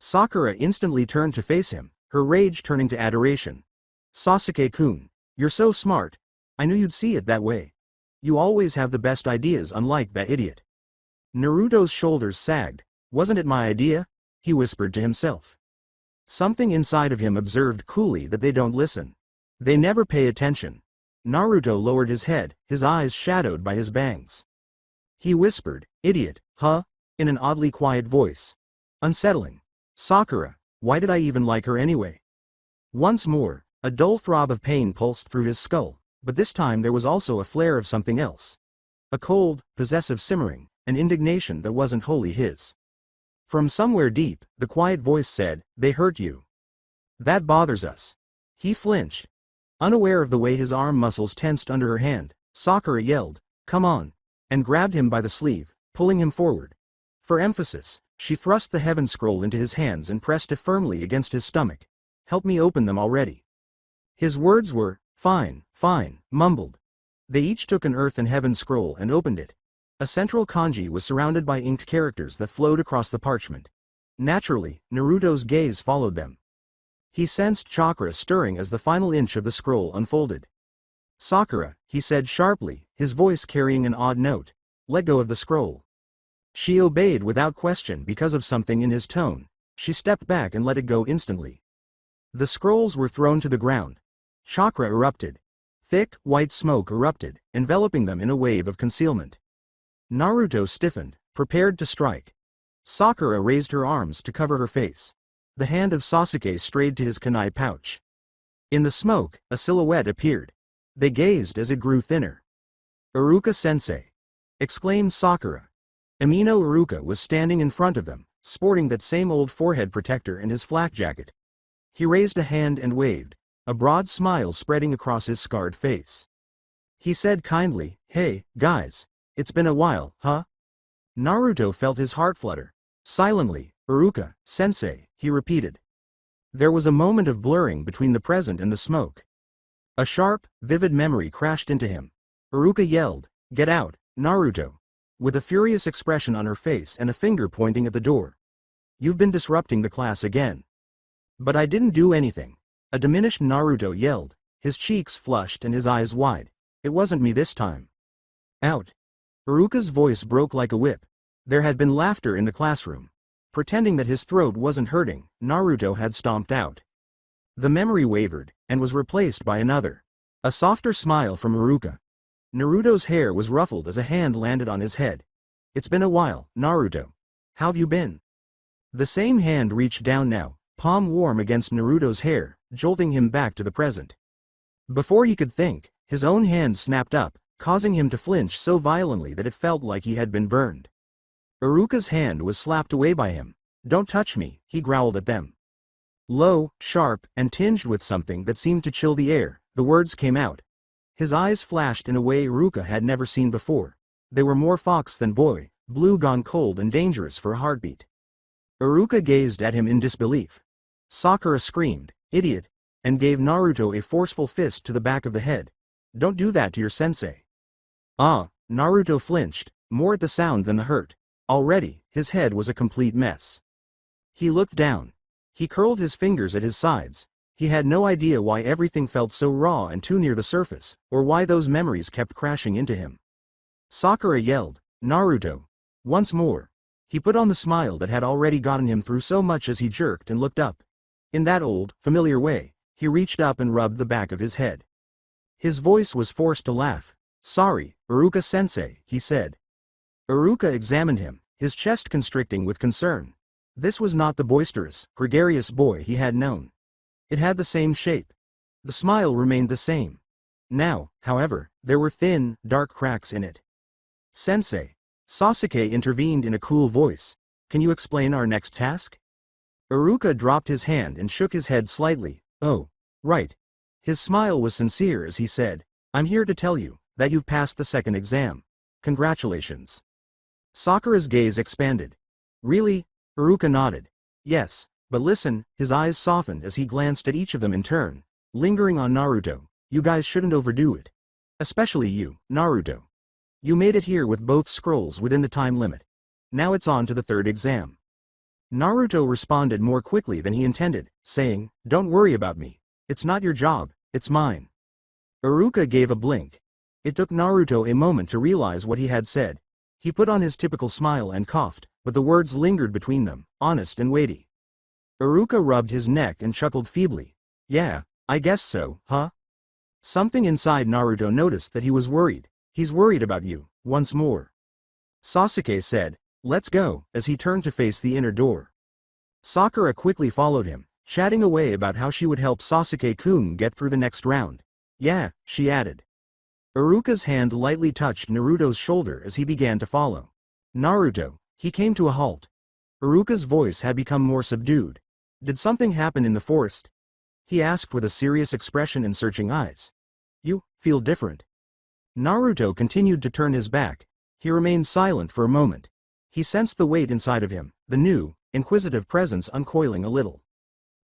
Sakura instantly turned to face him, her rage turning to adoration. "Sasuke-kun, you're so smart. I knew you'd see it that way. You always have the best ideas, unlike that idiot." Naruto's shoulders sagged. "Wasn't it my idea?" he whispered to himself. Something inside of him observed coolly that they don't listen. They never pay attention. Naruto lowered his head, his eyes shadowed by his bangs. He whispered, "Idiot, huh?" in an oddly quiet voice. Unsettling. "Sakura, why did I even like her anyway?" Once more, a dull throb of pain pulsed through his skull, but this time there was also a flare of something else. A cold, possessive simmering, an indignation that wasn't wholly his. From somewhere deep, the quiet voice said, "They hurt you. That bothers us." He flinched. Unaware of the way his arm muscles tensed under her hand, Sakura yelled, "Come on," and grabbed him by the sleeve, pulling him forward. For emphasis, she thrust the heaven scroll into his hands and pressed it firmly against his stomach. "Help me open them already." His words were, "Fine, fine," mumbled. They each took an earth and heaven scroll and opened it. A central kanji was surrounded by inked characters that flowed across the parchment. Naturally, Naruto's gaze followed them. He sensed chakra stirring as the final inch of the scroll unfolded. "Sakura," he said sharply, his voice carrying an odd note, "let go of the scroll." She obeyed without question because of something in his tone. She stepped back and let it go instantly. The scrolls were thrown to the ground. Chakra erupted. Thick, white smoke erupted, enveloping them in a wave of concealment. Naruto stiffened, prepared to strike. Sakura raised her arms to cover her face. The hand of Sasuke strayed to his kunai pouch. In the smoke, a silhouette appeared. They gazed as it grew thinner. "Iruka-sensei!" exclaimed Sakura. Amino Iruka was standing in front of them, sporting that same old forehead protector and his flak jacket. He raised a hand and waved, a broad smile spreading across his scarred face. He said kindly, "Hey, guys. It's been a while, huh?" Naruto felt his heart flutter. Silently, "Iruka-sensei," he repeated. There was a moment of blurring between the present and the smoke. A sharp, vivid memory crashed into him. Iruka yelled, "Get out, Naruto!" with a furious expression on her face and a finger pointing at the door. "You've been disrupting the class again." "But I didn't do anything," a diminished Naruto yelled, his cheeks flushed and his eyes wide. "It wasn't me this time." "Out!" Iruka's voice broke like a whip. There had been laughter in the classroom. Pretending that his throat wasn't hurting, Naruto had stomped out. The memory wavered, and was replaced by another. A softer smile from Iruka. Naruto's hair was ruffled as a hand landed on his head. "It's been a while, Naruto. How've you been?" The same hand reached down now, palm warm against Naruto's hair, jolting him back to the present. Before he could think, his own hand snapped up, causing him to flinch so violently that it felt like he had been burned. Iruka's hand was slapped away by him. "Don't touch me," he growled at them. Low, sharp, and tinged with something that seemed to chill the air, the words came out. His eyes flashed in a way Iruka had never seen before. They were more fox than boy, blue gone cold and dangerous for a heartbeat. Iruka gazed at him in disbelief. Sakura screamed, "Idiot!" and gave Naruto a forceful fist to the back of the head. "Don't do that to your sensei." "Ah!" Naruto flinched, more at the sound than the hurt. Already, his head was a complete mess. He looked down. He curled his fingers at his sides. He had no idea why everything felt so raw and too near the surface, or why those memories kept crashing into him. Sakura yelled, "Naruto!" Once more. He put on the smile that had already gotten him through so much as he jerked and looked up. In that old, familiar way, he reached up and rubbed the back of his head. His voice was forced to laugh. "Sorry, Iruka-sensei," he said. Iruka examined him, his chest constricting with concern. This was not the boisterous, gregarious boy he had known. It had the same shape. The smile remained the same. Now, however, there were thin, dark cracks in it. "Sensei," Sasuke intervened in a cool voice, "can you explain our next task?" Iruka dropped his hand and shook his head slightly. "Oh, right." His smile was sincere as he said, "I'm here to tell you that you've passed the second exam. Congratulations." Sakura's gaze expanded. "Really?" Iruka nodded. "Yes, but listen," his eyes softened as he glanced at each of them in turn, lingering on Naruto. "You guys shouldn't overdo it. Especially you, Naruto. You made it here with both scrolls within the time limit. Now it's on to the third exam." Naruto responded more quickly than he intended, saying, "Don't worry about me. It's not your job, it's mine." Iruka gave a blink. It took Naruto a moment to realize what he had said. He put on his typical smile and coughed, but the words lingered between them, honest and weighty. Iruka rubbed his neck and chuckled feebly. "Yeah, I guess so, huh?" Something inside Naruto noticed that he was worried. "He's worried about you, once more." Sasuke said, "Let's go," as he turned to face the inner door. Sakura quickly followed him, chatting away about how she would help Sasuke-kun get through the next round. "Yeah," she added. Iruka's hand lightly touched Naruto's shoulder as he began to follow. Naruto, he came to a halt. Iruka's voice had become more subdued. Did something happen in the forest? He asked with a serious expression and searching eyes. You feel different. Naruto continued to turn his back. He remained silent for a moment. He sensed the weight inside of him, the new, inquisitive presence uncoiling a little.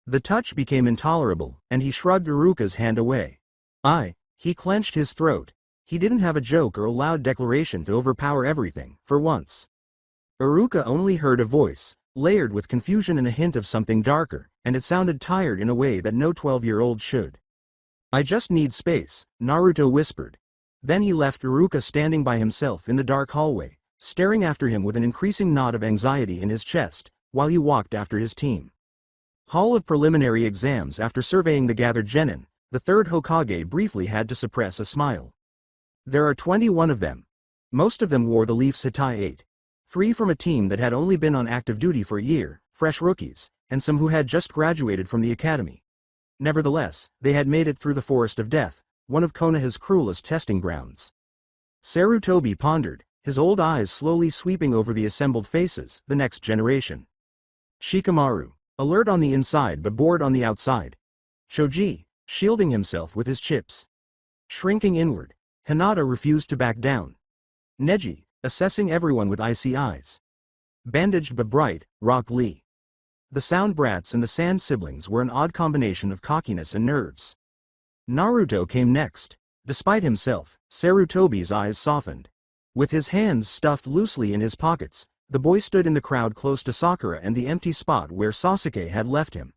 The touch became intolerable, and he shrugged Iruka's hand away. He clenched his throat. He didn't have a joke or a loud declaration to overpower everything, for once. Iruka only heard a voice, layered with confusion and a hint of something darker, and it sounded tired in a way that no 12-year-old should. I just need space, Naruto whispered. Then he left Iruka standing by himself in the dark hallway, staring after him with an increasing knot of anxiety in his chest, while he walked after his team. Hall of Preliminary Exams. After surveying the gathered genin, the third Hokage briefly had to suppress a smile. There are 21 of them. Most of them wore the Leafs Hitai 8. 3 from a team that had only been on active duty for a year, fresh rookies, and some who had just graduated from the academy. Nevertheless, they had made it through the Forest of Death, one of Konoha's cruelest testing grounds. Sarutobi pondered, his old eyes slowly sweeping over the assembled faces, the next generation. Shikamaru, alert on the inside but bored on the outside. Choji, shielding himself with his chips. Shrinking inward, Hinata refused to back down. Neji, assessing everyone with icy eyes. Bandaged but bright, Rock Lee. The Sound Brats and the Sand Siblings were an odd combination of cockiness and nerves. Naruto came next. Despite himself, Sarutobi's eyes softened. With his hands stuffed loosely in his pockets, the boy stood in the crowd close to Sakura and the empty spot where Sasuke had left him.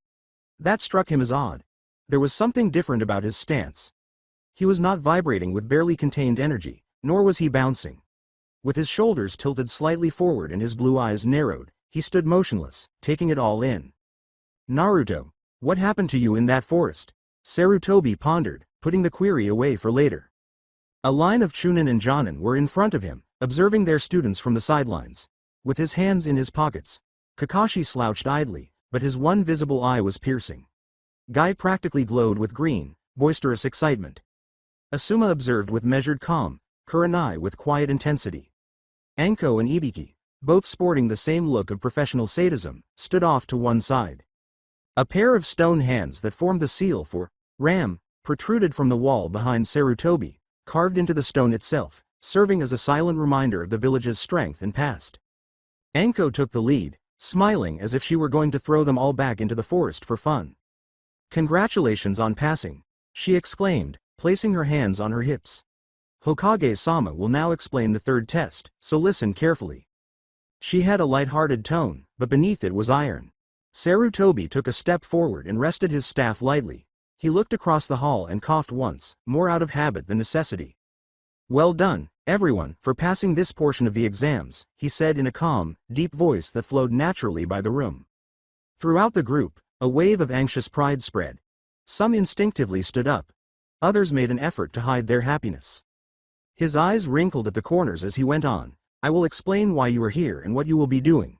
That struck him as odd. There was something different about his stance. He was not vibrating with barely contained energy, nor was he bouncing. With his shoulders tilted slightly forward and his blue eyes narrowed, he stood motionless, taking it all in. Naruto, what happened to you in that forest? Sarutobi pondered, putting the query away for later. A line of Chunin and Jonin were in front of him, observing their students from the sidelines. With his hands in his pockets, Kakashi slouched idly, but his one visible eye was piercing. Guy practically glowed with green, boisterous excitement. Asuma observed with measured calm, Kurenai with quiet intensity. Anko and Ibiki, both sporting the same look of professional sadism, stood off to one side. A pair of stone hands that formed the seal for Ram protruded from the wall behind Sarutobi, carved into the stone itself, serving as a silent reminder of the village's strength and past. Anko took the lead, smiling as if she were going to throw them all back into the forest for fun. Congratulations on passing, she exclaimed, placing her hands on her hips. Hokage-sama will now explain the third test, so listen carefully. She had a light-hearted tone, but beneath it was iron. Sarutobi took a step forward and rested his staff lightly. He looked across the hall and coughed once, more out of habit than necessity. Well done, everyone, for passing this portion of the exams, he said in a calm, deep voice that flowed naturally by the room. Throughout the group, a wave of anxious pride spread. Some instinctively stood up. Others made an effort to hide their happiness. His eyes wrinkled at the corners as he went on. I will explain why you are here and what you will be doing.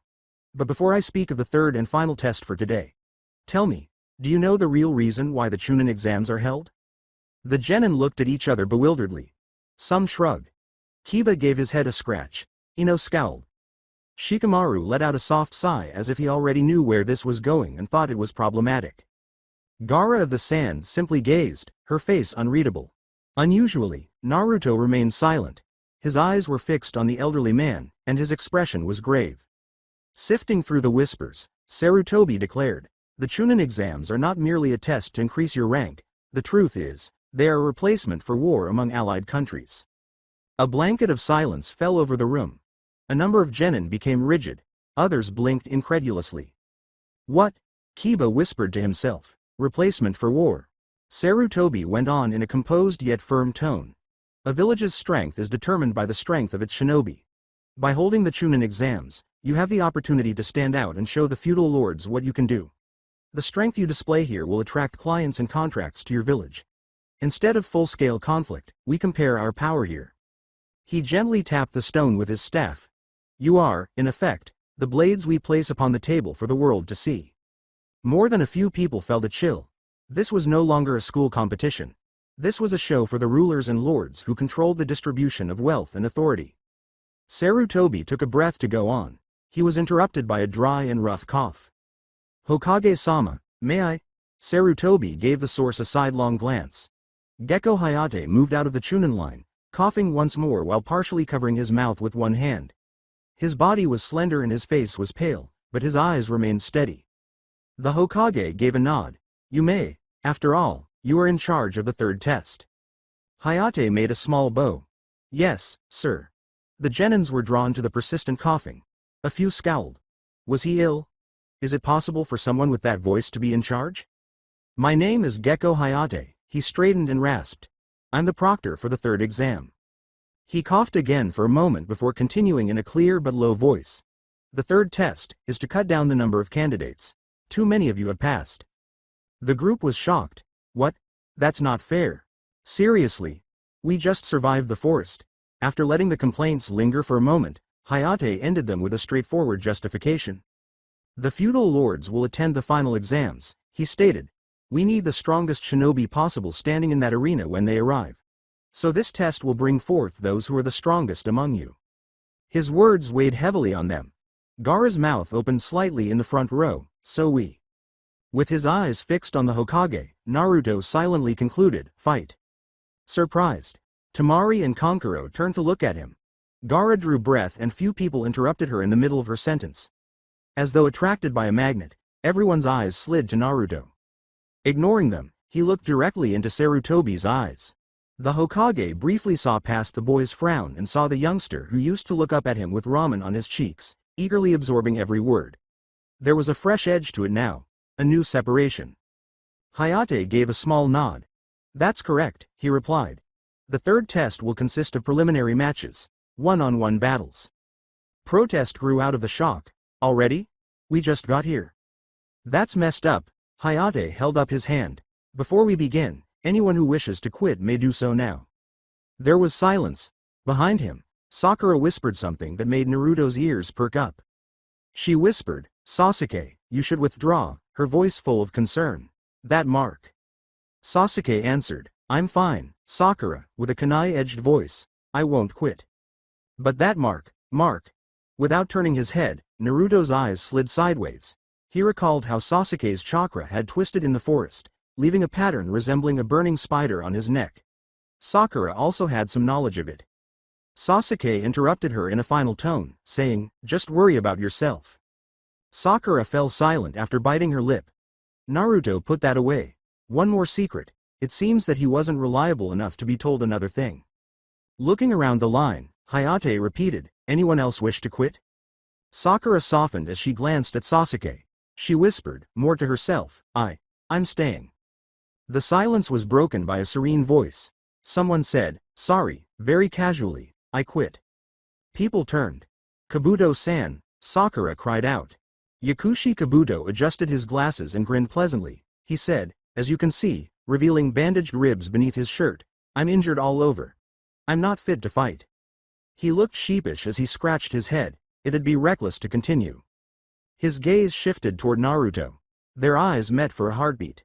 But before I speak of the third and final test for today, tell me, do you know the real reason why the Chunin exams are held? The genin looked at each other bewilderedly. Some shrugged. Kiba gave his head a scratch. Ino scowled. Shikamaru let out a soft sigh as if he already knew where this was going and thought it was problematic. Gaara of the Sand simply gazed, her face unreadable. Unusually, Naruto remained silent. His eyes were fixed on the elderly man, and his expression was grave. Sifting through the whispers, Sarutobi declared, the Chunin exams are not merely a test to increase your rank, the truth is, they are a replacement for war among allied countries. A blanket of silence fell over the room. A number of genin became rigid, others blinked incredulously. What? Kiba whispered to himself. Replacement for war. Sarutobi went on in a composed yet firm tone. A village's strength is determined by the strength of its shinobi. By holding the Chunin exams, you have the opportunity to stand out and show the feudal lords what you can do. The strength you display here will attract clients and contracts to your village. Instead of full-scale conflict, we compare our power here. He gently tapped the stone with his staff. You are, in effect, the blades we place upon the table for the world to see. More than a few people felt a chill. This was no longer a school competition. This was a show for the rulers and lords who controlled the distribution of wealth and authority. Sarutobi took a breath to go on. He was interrupted by a dry and rough cough. Hokage-sama, may I? Sarutobi gave the source a sidelong glance. Gecko Hayate moved out of the Chunin line, coughing once more while partially covering his mouth with one hand. His body was slender and his face was pale, but his eyes remained steady. The Hokage gave a nod. You may. After all, you are in charge of the third test. Hayate made a small bow. Yes, sir. The genins were drawn to the persistent coughing. A few scowled. Was he ill? Is it possible for someone with that voice to be in charge? My name is Gecko Hayate, he straightened and rasped. I'm the proctor for the third exam. He coughed again for a moment before continuing in a clear but low voice. The third test is to cut down the number of candidates. Too many of you have passed. The group was shocked. What? That's not fair. Seriously. We just survived the forest. After letting the complaints linger for a moment, Hayate ended them with a straightforward justification. The feudal lords will attend the final exams, he stated. We need the strongest shinobi possible standing in that arena when they arrive. So this test will bring forth those who are the strongest among you. His words weighed heavily on them. Gaara's mouth opened slightly in the front row, so we. With his eyes fixed on the Hokage, Naruto silently concluded, fight. Surprised. Temari and Kankuro turned to look at him. Gaara drew breath and few people interrupted her in the middle of her sentence. As though attracted by a magnet, everyone's eyes slid to Naruto. Ignoring them, he looked directly into Sarutobi's eyes. The Hokage briefly saw past the boy's frown and saw the youngster who used to look up at him with ramen on his cheeks, eagerly absorbing every word. There was a fresh edge to it now, a new separation. Hayate gave a small nod. That's correct, he replied. The third test will consist of preliminary matches, one-on-one battles. Protest grew out of the shock. Already? We just got here. That's messed up. Hayate held up his hand. Before we begin, anyone who wishes to quit may do so now. There was silence. Behind him, Sakura whispered something that made Naruto's ears perk up. She whispered, Sasuke, you should withdraw, her voice full of concern. That mark. Sasuke answered, I'm fine, Sakura, with a kunai-edged voice. I won't quit. But that mark. Without turning his head, Naruto's eyes slid sideways. He recalled how Sasuke's chakra had twisted in the forest, leaving a pattern resembling a burning spider on his neck. Sakura also had some knowledge of it. Sasuke interrupted her in a final tone, saying, just worry about yourself. Sakura fell silent after biting her lip. Naruto put that away. One more secret. It seems that he wasn't reliable enough to be told another thing. Looking around the line, Hayate repeated, anyone else wish to quit? Sakura softened as she glanced at Sasuke. She whispered, more to herself, I'm staying. The silence was broken by a serene voice. Someone said, sorry, very casually, I quit. People turned. Kabuto-san, Sakura cried out. Yakushi Kabuto adjusted his glasses and grinned pleasantly. He said, as you can see, revealing bandaged ribs beneath his shirt, I'm injured all over. I'm not fit to fight. He looked sheepish as he scratched his head. It'd be reckless to continue. His gaze shifted toward Naruto. Their eyes met for a heartbeat.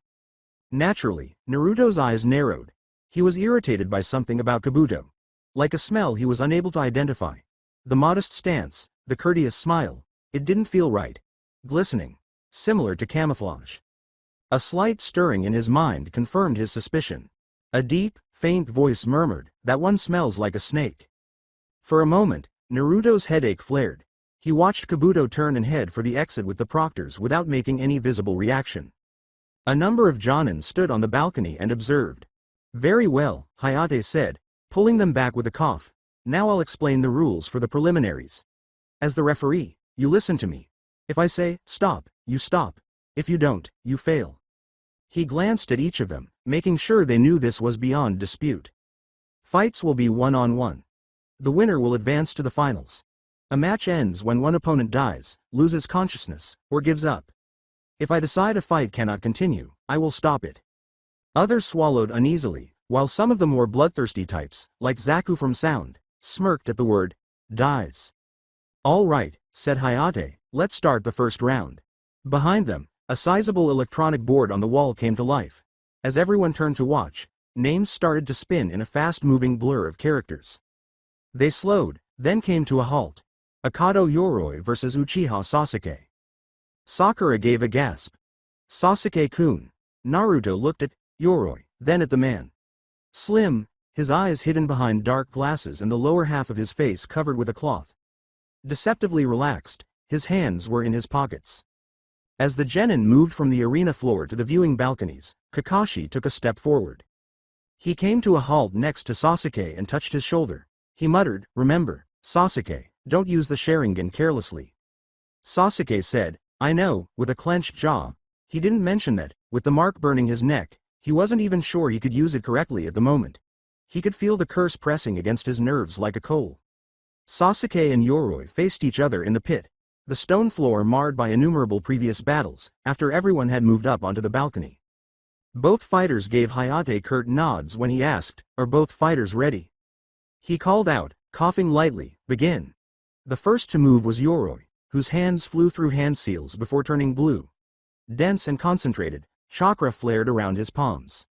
Naturally, Naruto's eyes narrowed. He was irritated by something about Kabuto. Like a smell he was unable to identify. The modest stance, the courteous smile, it didn't feel right. Glistening. Similar to camouflage. A slight stirring in his mind confirmed his suspicion. A deep, faint voice murmured, that one smells like a snake. For a moment, Naruto's headache flared. He watched Kabuto turn and head for the exit with the proctors without making any visible reaction. A number of Jonin stood on the balcony and observed. Very well, Hayate said, pulling them back with a cough. Now I'll explain the rules for the preliminaries. As the referee, you listen to me. If I say, stop, you stop. If you don't, you fail. He glanced at each of them, making sure they knew this was beyond dispute. Fights will be one-on-one. The winner will advance to the finals. A match ends when one opponent dies, loses consciousness, or gives up. If I decide a fight cannot continue, I will stop it. Others swallowed uneasily, while some of the more bloodthirsty types, like Zaku from Sound, smirked at the word, dies. All right, said Hayate, let's start the first round. Behind them, a sizable electronic board on the wall came to life. As everyone turned to watch, names started to spin in a fast-moving blur of characters. They slowed, then came to a halt. Akado Yoroi vs Uchiha Sasuke. Sakura gave a gasp. Sasuke-kun. Naruto looked at Yoroi, then at the man. Slim, his eyes hidden behind dark glasses and the lower half of his face covered with a cloth. Deceptively relaxed, his hands were in his pockets. As the genin moved from the arena floor to the viewing balconies, Kakashi took a step forward. He came to a halt next to Sasuke and touched his shoulder. He muttered, "Remember, Sasuke, don't use the Sharingan carelessly." Sasuke said, "I know," with a clenched jaw. He didn't mention that, with the mark burning his neck, he wasn't even sure he could use it correctly at the moment. He could feel the curse pressing against his nerves like a coal. Sasuke and Yoroi faced each other in the pit, the stone floor marred by innumerable previous battles, after everyone had moved up onto the balcony. Both fighters gave Hayate curt nods when he asked, "Are both fighters ready?" He called out, coughing lightly, "Begin." The first to move was Yoroi, whose hands flew through hand seals before turning blue. Dense and concentrated, chakra flared around his palms.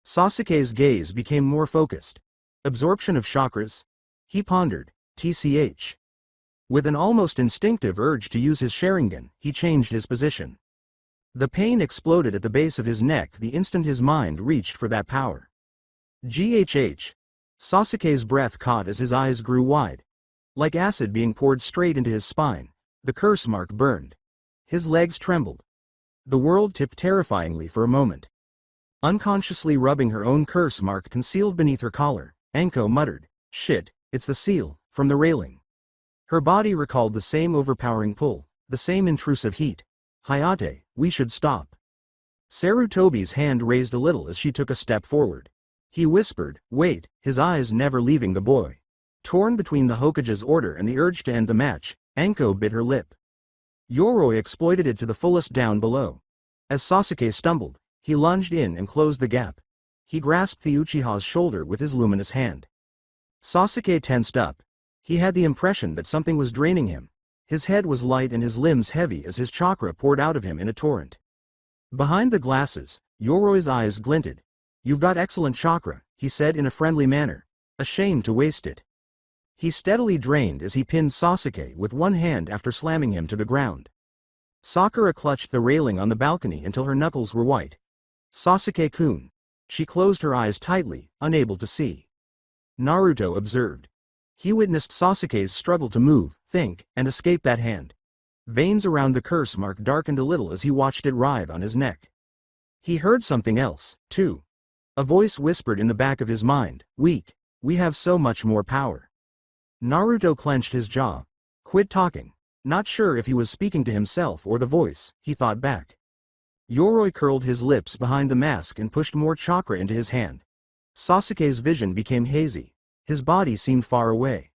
Sasuke's gaze became more focused. Absorption of chakras? He pondered, TCH. With an almost instinctive urge to use his Sharingan, he changed his position. The pain exploded at the base of his neck the instant his mind reached for that power. GHH. Sasuke's breath caught as his eyes grew wide. Like acid being poured straight into his spine, the curse mark burned. His legs trembled. The world tipped terrifyingly for a moment. Unconsciously rubbing her own curse mark concealed beneath her collar, Anko muttered, "Shit, it's the seal," from the railing. Her body recalled the same overpowering pull, the same intrusive heat. "Hayate, we should stop." Sarutobi's hand raised a little as she took a step forward. He whispered, "Wait," his eyes never leaving the boy. Torn between the Hokage's order and the urge to end the match, Anko bit her lip. Yoroi exploited it to the fullest down below. As Sasuke stumbled, he lunged in and closed the gap. He grasped the Uchiha's shoulder with his luminous hand. Sasuke tensed up. He had the impression that something was draining him. His head was light and his limbs heavy as his chakra poured out of him in a torrent. Behind the glasses, Yoroi's eyes glinted. "You've got excellent chakra," he said in a friendly manner, ashamed to waste it. He steadily drained as he pinned Sasuke with one hand after slamming him to the ground. Sakura clutched the railing on the balcony until her knuckles were white. "Sasuke-kun." She closed her eyes tightly, unable to see. Naruto observed. He witnessed Sasuke's struggle to move, think, and escape that hand. Veins around the curse mark darkened a little as he watched it writhe on his neck. He heard something else, too. A voice whispered in the back of his mind, "Weak. We have so much more power." Naruto clenched his jaw. Quit talking. Not sure if he was speaking to himself or the voice, he thought back. Yoroi curled his lips behind the mask and pushed more chakra into his hand. Sasuke's vision became hazy. His body seemed far away.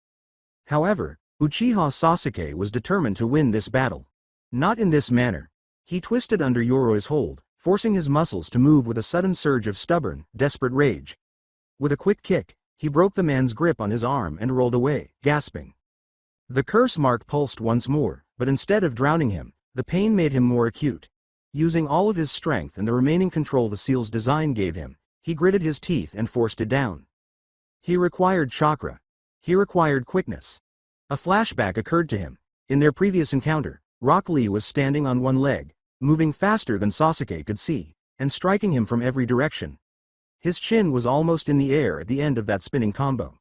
However, Uchiha Sasuke was determined to win this battle. Not in this manner. He twisted under Yoroi's hold, forcing his muscles to move with a sudden surge of stubborn, desperate rage. With a quick kick, he broke the man's grip on his arm and rolled away, gasping. The curse mark pulsed once more, but instead of drowning him, the pain made him more acute. Using all of his strength and the remaining control the seal's design gave him, he gritted his teeth and forced it down. He required chakra. He required quickness. A flashback occurred to him. In their previous encounter, Rock Lee was standing on one leg, moving faster than Sasuke could see, and striking him from every direction. His chin was almost in the air at the end of that spinning combo.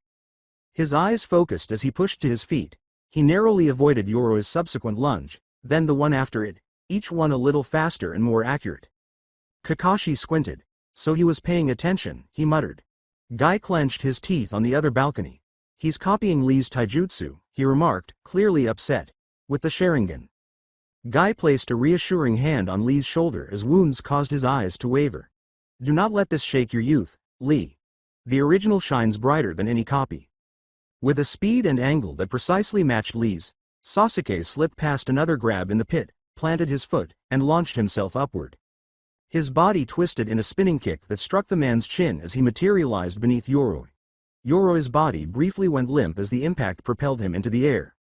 His eyes focused as he pushed to his feet. He narrowly avoided Yoroi's subsequent lunge, then the one after it, each one a little faster and more accurate. Kakashi squinted. So he was paying attention, he muttered. Guy clenched his teeth on the other balcony. "He's copying Lee's taijutsu," he remarked, clearly upset. "With the Sharingan." Guy placed a reassuring hand on Lee's shoulder as wounds caused his eyes to waver. "Do not let this shake your youth, Lee. The original shines brighter than any copy." With a speed and angle that precisely matched Lee's, Sasuke slipped past another grab in the pit, planted his foot, and launched himself upward. His body twisted in a spinning kick that struck the man's chin as he materialized beneath Yoroi. Yoroi's body briefly went limp as the impact propelled him into the air.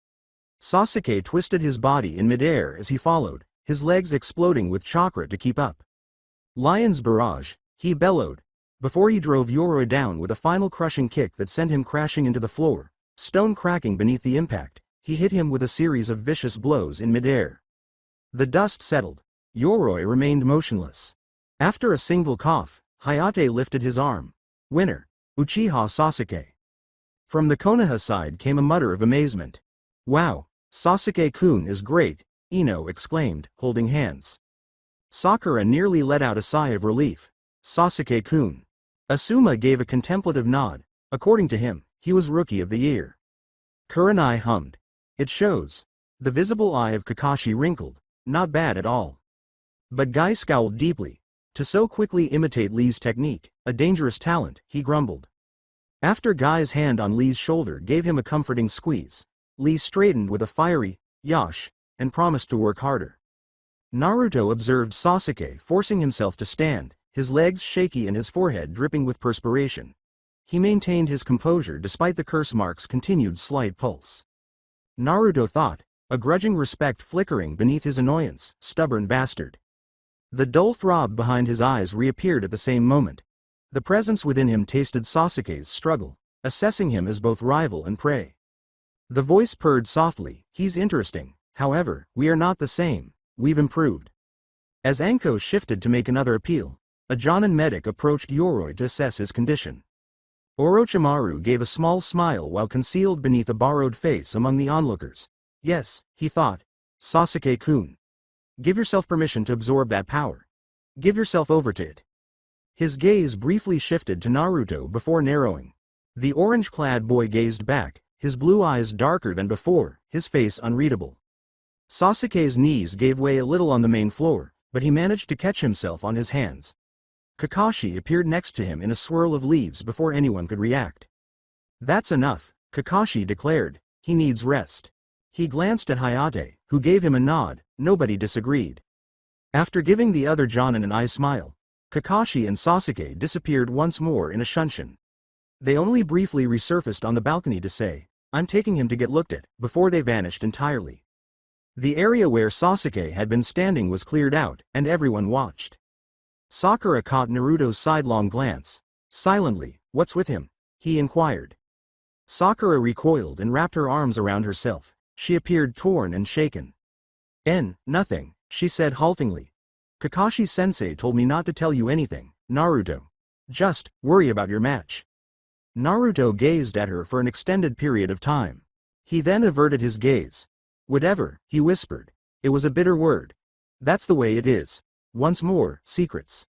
Sasuke twisted his body in midair as he followed, his legs exploding with chakra to keep up. "Lion's barrage," he bellowed. before he drove Yoroi down with a final crushing kick that sent him crashing into the floor, stone cracking beneath the impact. He hit him with a series of vicious blows in midair. The dust settled. Yoroi remained motionless. After a single cough, Hayate lifted his arm. Winner, Uchiha Sasuke. From the Konoha side came a mutter of amazement. Wow, Sasuke-kun is great, Ino exclaimed, holding hands. Sakura nearly let out a sigh of relief. Sasuke-kun. Asuma gave a contemplative nod. According to him, he was Rookie of the Year. Kurenai hummed. It shows. The visible eye of Kakashi wrinkled. Not bad at all. But Guy scowled deeply. To so quickly imitate Lee's technique, a dangerous talent, he grumbled. After Guy's hand on Lee's shoulder gave him a comforting squeeze, Lee straightened with a fiery, "Yosh," and promised to work harder. Naruto observed Sasuke forcing himself to stand, his legs shaky and his forehead dripping with perspiration. He maintained his composure despite the curse mark's continued slight pulse. Naruto thought, a grudging respect flickering beneath his annoyance, stubborn bastard. The dull throb behind his eyes reappeared at the same moment. The presence within him tasted Sasuke's struggle, assessing him as both rival and prey. The voice purred softly, he's interesting, however, we are not the same, we've improved. As Anko shifted to make another appeal, a Jonin medic approached Yoroi to assess his condition. Orochimaru gave a small smile while concealed beneath a borrowed face among the onlookers. Yes, he thought. Sasuke-kun. Give yourself permission to absorb that power. Give yourself over to it. His gaze briefly shifted to Naruto before narrowing. The orange-clad boy gazed back, his blue eyes darker than before, his face unreadable. Sasuke's knees gave way a little on the main floor, but he managed to catch himself on his hands. Kakashi appeared next to him in a swirl of leaves before anyone could react. That's enough, Kakashi declared, he needs rest. He glanced at Hayate, who gave him a nod, nobody disagreed. After giving the other Jonin an eye smile, Kakashi and Sasuke disappeared once more in a shunshin. They only briefly resurfaced on the balcony to say, I'm taking him to get looked at, before they vanished entirely. The area where Sasuke had been standing was cleared out, and everyone watched. Sakura caught Naruto's sidelong glance. Silently, what's with him? He inquired. Sakura recoiled and wrapped her arms around herself. She appeared torn and shaken. Nothing, she said haltingly. Kakashi-sensei told me not to tell you anything, Naruto. Just, worry about your match. Naruto gazed at her for an extended period of time. He then averted his gaze. Whatever, he whispered. It was a bitter word. That's the way it is. Once more, secrets.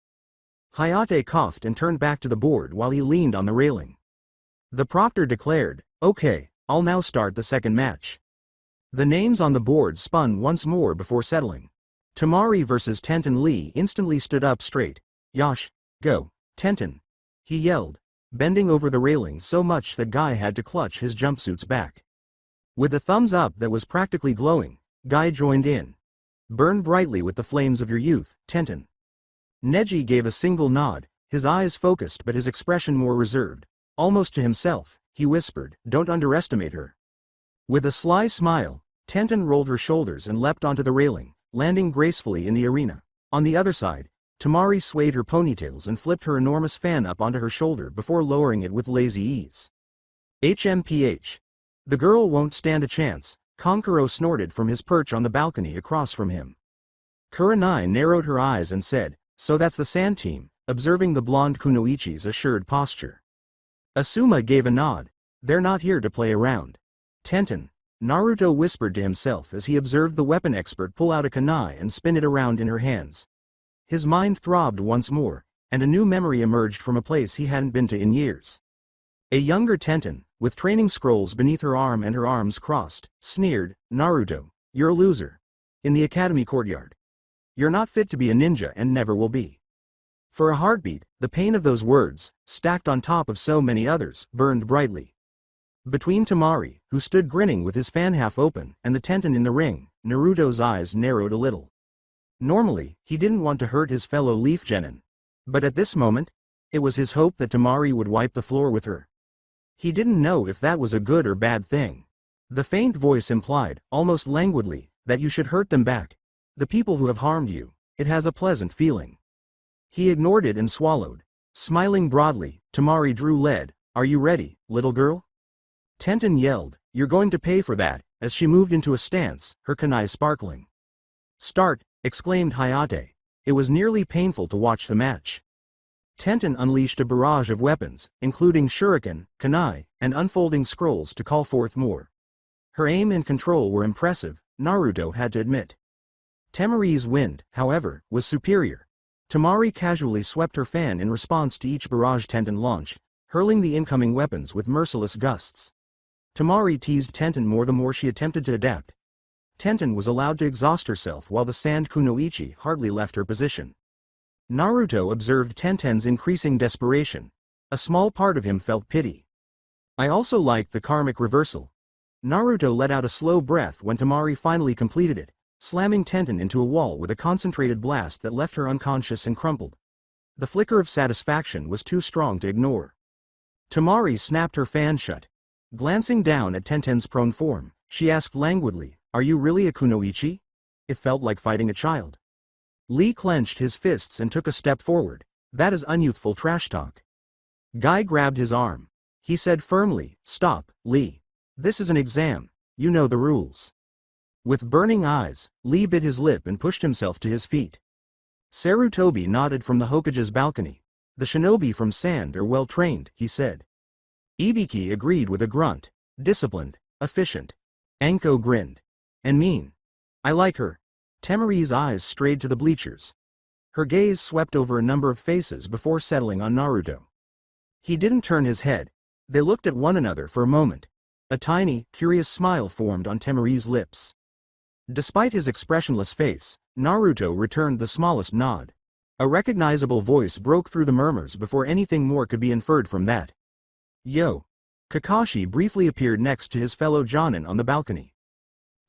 Hayate coughed and turned back to the board while he leaned on the railing. The proctor declared, okay, I'll now start the second match. The names on the board spun once more before settling. Temari versus Tenten. Lee instantly stood up straight. Yosh, go, Tenten. He yelled, bending over the railing so much that Guy had to clutch his jumpsuit's back. With a thumbs up that was practically glowing, Guy joined in. Burn brightly with the flames of your youth, Tenten. Neji gave a single nod, his eyes focused but his expression more reserved. Almost to himself, he whispered, don't underestimate her. With a sly smile, Tenten rolled her shoulders and leapt onto the railing, landing gracefully in the arena. On the other side, Temari swayed her ponytails and flipped her enormous fan up onto her shoulder before lowering it with lazy ease. HMPH. The girl won't stand a chance, Kankuro snorted from his perch on the balcony across from him. Kurenai narrowed her eyes and said, so that's the sand team, observing the blonde Kunoichi's assured posture. Asuma gave a nod. They're not here to play around. Tenten, Naruto whispered to himself as he observed the weapon expert pull out a kunai and spin it around in her hands. His mind throbbed once more, and a new memory emerged from a place he hadn't been to in years. A younger Tenten, with training scrolls beneath her arm and her arms crossed, sneered, Naruto, you're a loser. In the academy courtyard. You're not fit to be a ninja and never will be. For a heartbeat, the pain of those words, stacked on top of so many others, burned brightly. Between Temari, who stood grinning with his fan half open, and the Tenten in the ring, Naruto's eyes narrowed a little. Normally, he didn't want to hurt his fellow Leaf Genin. But at this moment, it was his hope that Temari would wipe the floor with her. He didn't know if that was a good or bad thing. The faint voice implied, almost languidly, that you should hurt them back. The people who have harmed you, it has a pleasant feeling. He ignored it and swallowed. Smiling broadly, Temari drew lead. Are you ready, little girl? Tenten yelled, you're going to pay for that, as she moved into a stance, her kunai sparkling. Start, exclaimed Hayate. It was nearly painful to watch the match. Tenten unleashed a barrage of weapons, including shuriken, kunai, and unfolding scrolls to call forth more. Her aim and control were impressive, Naruto had to admit. Temari's wind, however, was superior. Temari casually swept her fan in response to each barrage Tenten launched, hurling the incoming weapons with merciless gusts. Temari teased Tenten more the more she attempted to adapt. Tenten was allowed to exhaust herself while the sand kunoichi hardly left her position. Naruto observed Tenten's increasing desperation. A small part of him felt pity. I also liked the karmic reversal. Naruto let out a slow breath when Temari finally completed it, slamming Tenten into a wall with a concentrated blast that left her unconscious and crumpled. The flicker of satisfaction was too strong to ignore. Temari snapped her fan shut. Glancing down at Tenten's prone form, she asked languidly, are you really a kunoichi? It felt like fighting a child. Lee clenched his fists and took a step forward. That is unyouthful trash talk. Guy grabbed his arm. He said firmly, stop, Lee. This is an exam. You know the rules. With burning eyes, Lee bit his lip and pushed himself to his feet. Sarutobi nodded from the Hokage's balcony. The shinobi from Sand are well trained, he said. Ibiki agreed with a grunt. Disciplined, efficient. Anko grinned. And mean. I like her. Temari's eyes strayed to the bleachers. Her gaze swept over a number of faces before settling on Naruto. He didn't turn his head. They looked at one another for a moment. A tiny, curious smile formed on Temari's lips. Despite his expressionless face, Naruto returned the smallest nod. A recognizable voice broke through the murmurs before anything more could be inferred from that. Yo! Kakashi briefly appeared next to his fellow Jonin on the balcony.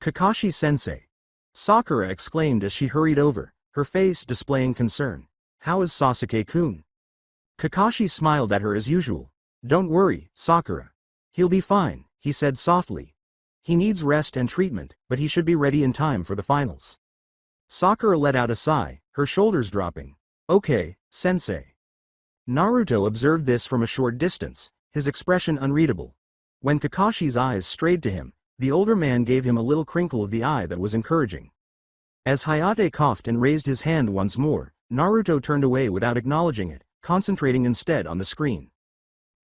Kakashi-sensei! Sakura exclaimed as she hurried over, her face displaying concern. How is Sasuke-kun? Kakashi smiled at her as usual. Don't worry, Sakura. He'll be fine, he said softly. He needs rest and treatment, but he should be ready in time for the finals. Sakura let out a sigh, her shoulders dropping. Okay, sensei. Naruto observed this from a short distance, his expression unreadable. When Kakashi's eyes strayed to him, the older man gave him a little crinkle of the eye that was encouraging. As Hayate coughed and raised his hand once more, Naruto turned away without acknowledging it, concentrating instead on the screen.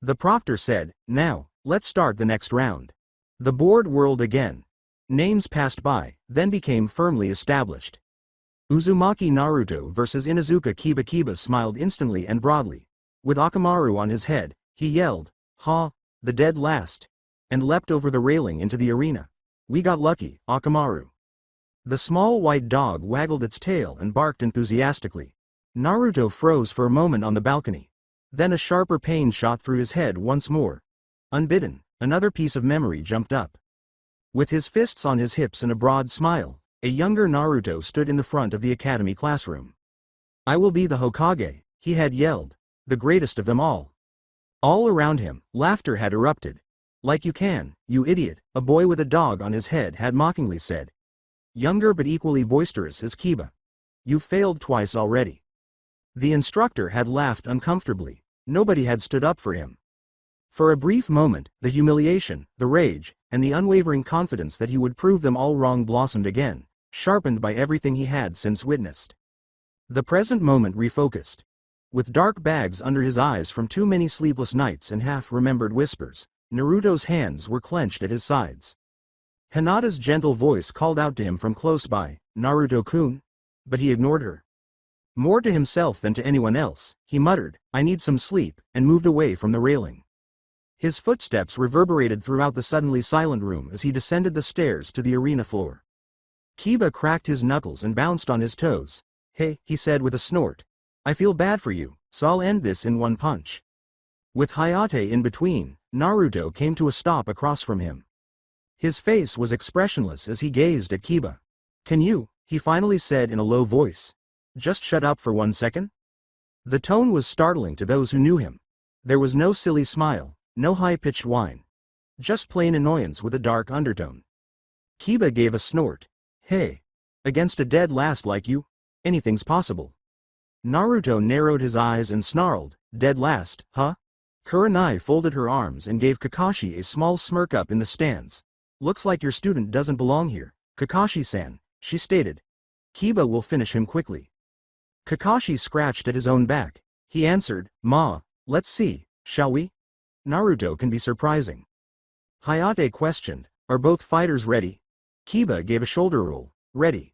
The proctor said, now, let's start the next round. The board whirled again. Names passed by, then became firmly established. Uzumaki Naruto versus Inuzuka Kiba. Kiba smiled instantly and broadly. With Akamaru on his head, he yelled, ha, the dead last, and leapt over the railing into the arena. We got lucky, Akamaru. The small white dog waggled its tail and barked enthusiastically. Naruto froze for a moment on the balcony. Then a sharper pain shot through his head once more. Unbidden, another piece of memory jumped up. With his fists on his hips and a broad smile, a younger Naruto stood in the front of the academy classroom. I will be the Hokage, he had yelled, the greatest of them all. All around him, laughter had erupted. Like you can, you idiot, a boy with a dog on his head had mockingly said. Younger but equally boisterous as Kiba. You've failed twice already. The instructor had laughed uncomfortably. Nobody had stood up for him. For a brief moment, the humiliation, the rage, and the unwavering confidence that he would prove them all wrong blossomed again, sharpened by everything he had since witnessed. The present moment refocused. With dark bags under his eyes from too many sleepless nights and half-remembered whispers, Naruto's hands were clenched at his sides. Hinata's gentle voice called out to him from close by, Naruto-kun? But he ignored her. More to himself than to anyone else, he muttered, I need some sleep, and moved away from the railing. His footsteps reverberated throughout the suddenly silent room as he descended the stairs to the arena floor. Kiba cracked his knuckles and bounced on his toes. Hey, he said with a snort. I feel bad for you, so I'll end this in one punch. With Hayate in between, Naruto came to a stop across from him. His face was expressionless as he gazed at Kiba. Can you, he finally said in a low voice, just shut up for 1 second? The tone was startling to those who knew him. There was no silly smile, no high-pitched whine. Just plain annoyance with a dark undertone. Kiba gave a snort. Hey. Against a dead last like you? Anything's possible. Naruto narrowed his eyes and snarled, Dead last, huh? Kurenai folded her arms and gave Kakashi a small smirk up in the stands. Looks like your student doesn't belong here, Kakashi-san, she stated. Kiba will finish him quickly. Kakashi scratched at his own back. He answered, Ma, let's see, shall we? Naruto can be surprising. Hayate questioned, are both fighters ready? Kiba gave a shoulder roll, ready.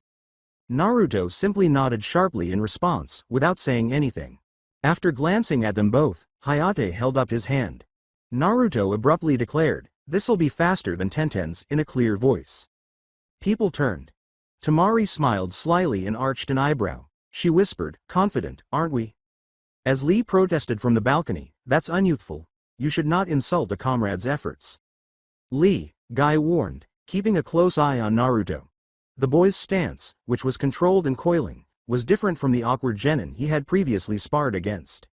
Naruto simply nodded sharply in response, without saying anything. After glancing at them both, Hayate held up his hand. Naruto abruptly declared, this'll be faster than Tenten's, in a clear voice. People turned. Temari smiled slyly and arched an eyebrow. She whispered, confident, aren't we? As Lee protested from the balcony, that's unyouthful. You should not insult a comrade's efforts. Lee, Guy warned, keeping a close eye on Naruto. The boy's stance, which was controlled and coiling, was different from the awkward genin he had previously sparred against.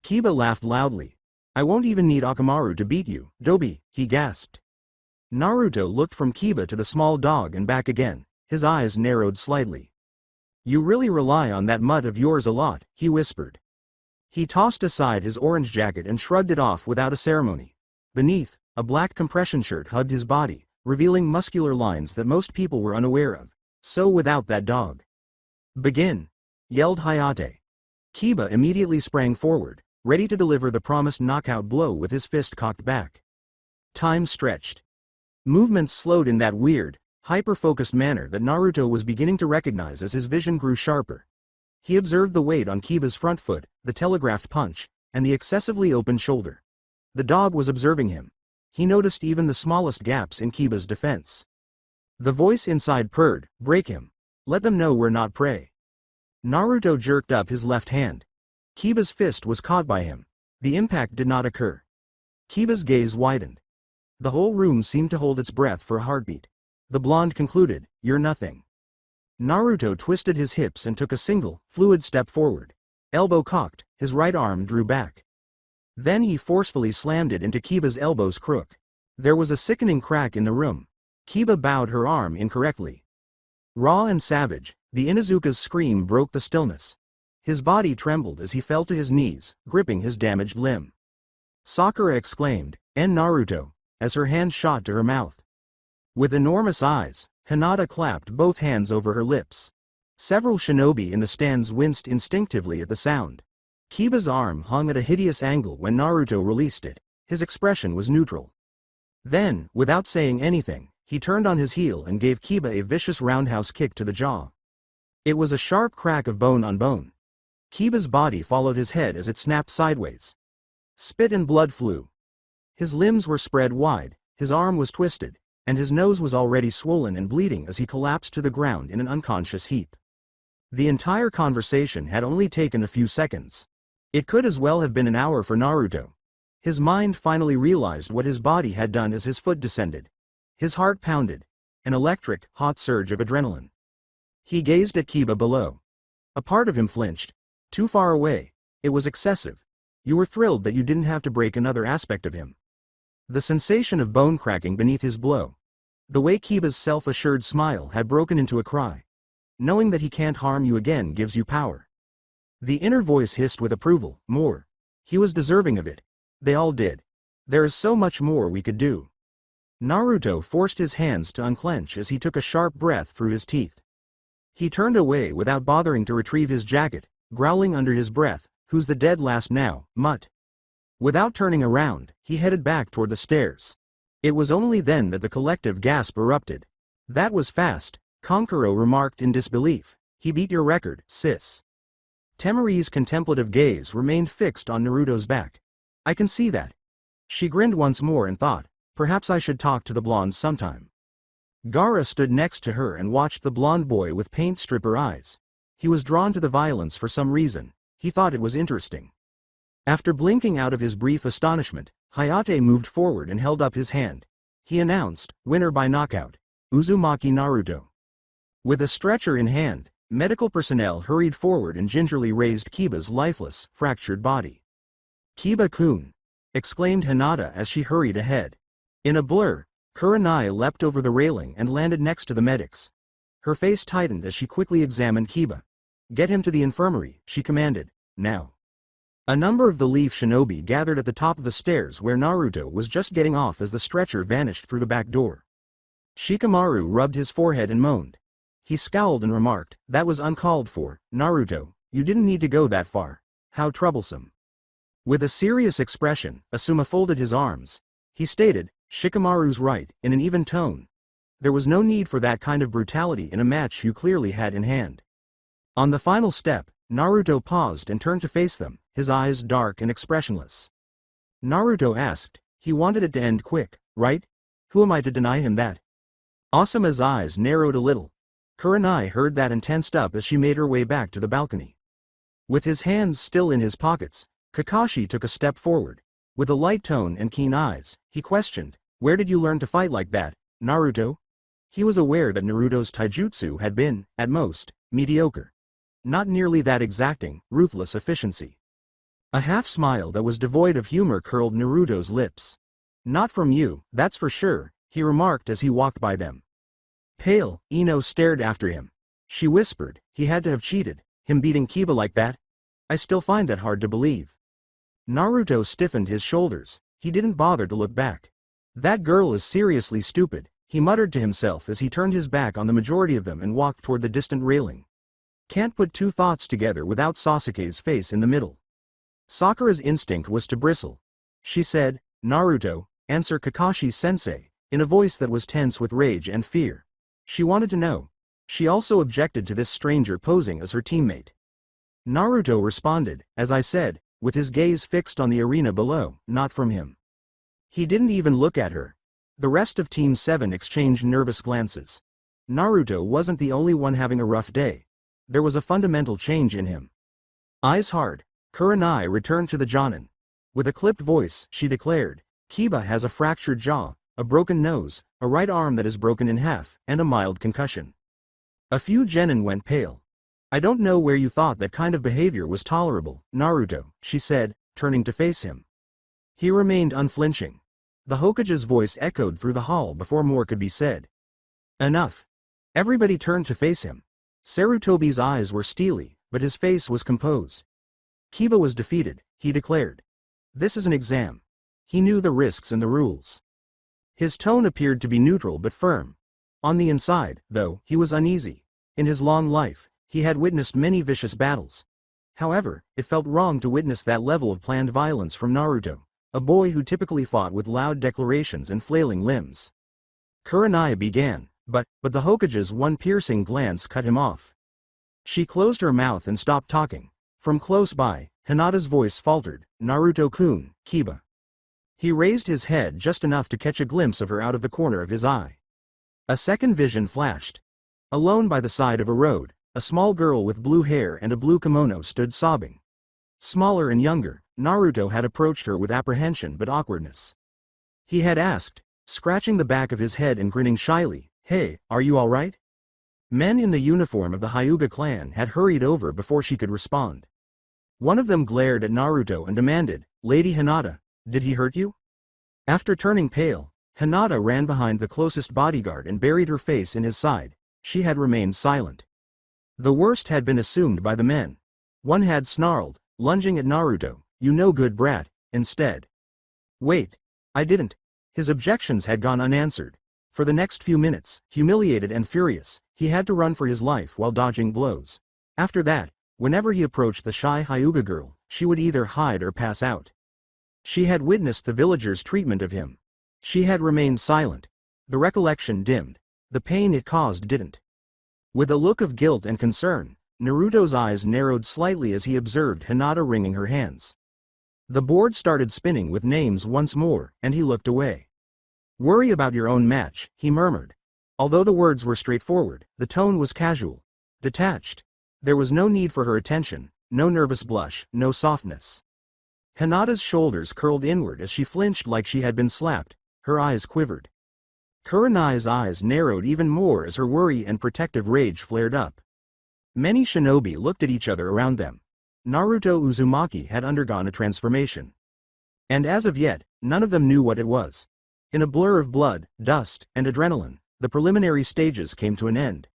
Kiba laughed loudly. I won't even need Akamaru to beat you, Dobi, he gasped. Naruto looked from Kiba to the small dog and back again, his eyes narrowed slightly. You really rely on that mutt of yours a lot, he whispered. He tossed aside his orange jacket and shrugged it off without a ceremony. Beneath, a black compression shirt hugged his body, revealing muscular lines that most people were unaware of. So without that dog. Begin, yelled Hayate. Kiba immediately sprang forward, ready to deliver the promised knockout blow with his fist cocked back. Time stretched. Movements slowed in that weird, hyper-focused manner that Naruto was beginning to recognize as his vision grew sharper. He observed the weight on Kiba's front foot, the telegraphed punch, and the excessively open shoulder. The dog was observing him. He noticed even the smallest gaps in Kiba's defense. The voice inside purred, break him. Let them know we're not prey. Naruto jerked up his left hand. Kiba's fist was caught by him. The impact did not occur. Kiba's gaze widened. The whole room seemed to hold its breath for a heartbeat. The blonde concluded, you're nothing. Naruto twisted his hips and took a single, fluid step forward. Elbow cocked, his right arm drew back. Then he forcefully slammed it into Kiba's elbow's crook. There was a sickening crack in the room. Kiba bowed her arm incorrectly. Raw and savage, the Inuzuka's scream broke the stillness. His body trembled as he fell to his knees, gripping his damaged limb. Sakura exclaimed, "En Naruto," as her hand shot to her mouth. With enormous eyes, Hinata clapped both hands over her lips. Several shinobi in the stands winced instinctively at the sound. Kiba's arm hung at a hideous angle when Naruto released it. His expression was neutral. Then, without saying anything, he turned on his heel and gave Kiba a vicious roundhouse kick to the jaw. It was a sharp crack of bone on bone. Kiba's body followed his head as it snapped sideways. Spit and blood flew. His limbs were spread wide, his arm was twisted, and his nose was already swollen and bleeding as he collapsed to the ground in an unconscious heap. The entire conversation had only taken a few seconds. It could as well have been an hour for Naruto. His mind finally realized what his body had done as his foot descended. His heart pounded, an electric, hot surge of adrenaline. He gazed at Kiba below. A part of him flinched. Too far away. It was excessive. You were thrilled that you didn't have to break another aspect of him. The sensation of bone cracking beneath his blow. The way Kiba's self-assured smile had broken into a cry. Knowing that he can't harm you again gives you power. The inner voice hissed with approval, more. He was deserving of it. They all did. There is so much more we could do. Naruto forced his hands to unclench as he took a sharp breath through his teeth. He turned away without bothering to retrieve his jacket, growling under his breath, "Who's the dead last now, mutt?" Without turning around, he headed back toward the stairs. It was only then that the collective gasp erupted. "That was fast," Konkuro remarked in disbelief. "He beat your record, sis." Temari's contemplative gaze remained fixed on Naruto's back. "I can see that." She grinned once more and thought, perhaps I should talk to the blonde sometime. Gaara stood next to her and watched the blonde boy with paint stripper eyes. He was drawn to the violence for some reason. He thought it was interesting. After blinking out of his brief astonishment, Hayate moved forward and held up his hand. He announced, "Winner by knockout, Uzumaki Naruto." With a stretcher in hand, medical personnel hurried forward and gingerly raised Kiba's lifeless, fractured body. "Kiba-kun!" exclaimed Hinata as she hurried ahead. In a blur, Kurenai leapt over the railing and landed next to the medics. Her face tightened as she quickly examined Kiba. "Get him to the infirmary," she commanded. "Now." A number of the Leaf Shinobi gathered at the top of the stairs where Naruto was just getting off as the stretcher vanished through the back door. Shikamaru rubbed his forehead and moaned. He scowled and remarked, "That was uncalled for, Naruto, you didn't need to go that far. How troublesome." With a serious expression, Asuma folded his arms. He stated, "Shikamaru's right," in an even tone. There was no need for that kind of brutality in a match you clearly had in hand. On the final step, Naruto paused and turned to face them, his eyes dark and expressionless. Naruto asked, "He wanted it to end quick, right? Who am I to deny him that?" Asuma's eyes narrowed a little. Kurenai heard that and tensed up as she made her way back to the balcony. With his hands still in his pockets, Kakashi took a step forward. With a light tone and keen eyes, he questioned, "Where did you learn to fight like that, Naruto?" He was aware that Naruto's taijutsu had been, at most, mediocre. Not nearly that exacting, ruthless efficiency. A half-smile that was devoid of humor curled Naruto's lips. "Not from you, that's for sure," he remarked as he walked by them. Pale, Ino stared after him. She whispered, "He had to have cheated, him beating Kiba like that? I still find that hard to believe." Naruto stiffened his shoulders. He didn't bother to look back. "That girl is seriously stupid," he muttered to himself as he turned his back on the majority of them and walked toward the distant railing. Can't put two thoughts together without Sasuke's face in the middle. Sakura's instinct was to bristle. She said, "Naruto, answer Kakashi-sensei," in a voice that was tense with rage and fear. She wanted to know. She also objected to this stranger posing as her teammate. Naruto responded, "As I said," with his gaze fixed on the arena below, not from him. He didn't even look at her. The rest of Team 7 exchanged nervous glances. Naruto wasn't the only one having a rough day. There was a fundamental change in him. Eyes hard, Kurenai returned to the Jonin. With a clipped voice, she declared, "Kiba has a fractured jaw, a broken nose, a right arm that is broken in half, and a mild concussion." A few genin went pale. "I don't know where you thought that kind of behavior was tolerable, Naruto," she said, turning to face him. He remained unflinching. The Hokage's voice echoed through the hall before more could be said. "Enough." Everybody turned to face him. Sarutobi's eyes were steely, but his face was composed. Kiba was defeated, he declared. This is an exam. He knew the risks and the rules. His tone appeared to be neutral but firm. On the inside, though, he was uneasy. In his long life, he had witnessed many vicious battles. However, it felt wrong to witness that level of planned violence from Naruto, a boy who typically fought with loud declarations and flailing limbs. Kurenai began, but the Hokage's one piercing glance cut him off. She closed her mouth and stopped talking. From close by, Hinata's voice faltered, "Naruto-kun, Kiba." He raised his head just enough to catch a glimpse of her out of the corner of his eye. A second vision flashed. Alone by the side of a road, a small girl with blue hair and a blue kimono stood sobbing. Smaller and younger, Naruto had approached her with apprehension but awkwardness. He had asked, scratching the back of his head and grinning shyly, "Hey, are you alright?" Men in the uniform of the Hyuga clan had hurried over before she could respond. One of them glared at Naruto and demanded, "Lady Hinata, did he hurt you?" After turning pale, Hinata ran behind the closest bodyguard and buried her face in his side. She had remained silent. The worst had been assumed by the men. One had snarled, lunging at Naruto, "You no good brat," instead. "Wait. I didn't." His objections had gone unanswered. For the next few minutes, humiliated and furious, he had to run for his life while dodging blows. After that, whenever he approached the shy Hyuga girl, she would either hide or pass out. She had witnessed the villagers' treatment of him. She had remained silent. The recollection dimmed. The pain it caused didn't. With a look of guilt and concern, Naruto's eyes narrowed slightly as he observed Hinata wringing her hands. The board started spinning with names once more, and he looked away. "Worry about your own match," he murmured. Although the words were straightforward, the tone was casual, detached. There was no need for her attention, no nervous blush, no softness. Hinata's shoulders curled inward as she flinched like she had been slapped, her eyes quivered. Kurenai's eyes narrowed even more as her worry and protective rage flared up. Many shinobi looked at each other around them. Naruto Uzumaki had undergone a transformation. And as of yet, none of them knew what it was. In a blur of blood, dust, and adrenaline, the preliminary stages came to an end.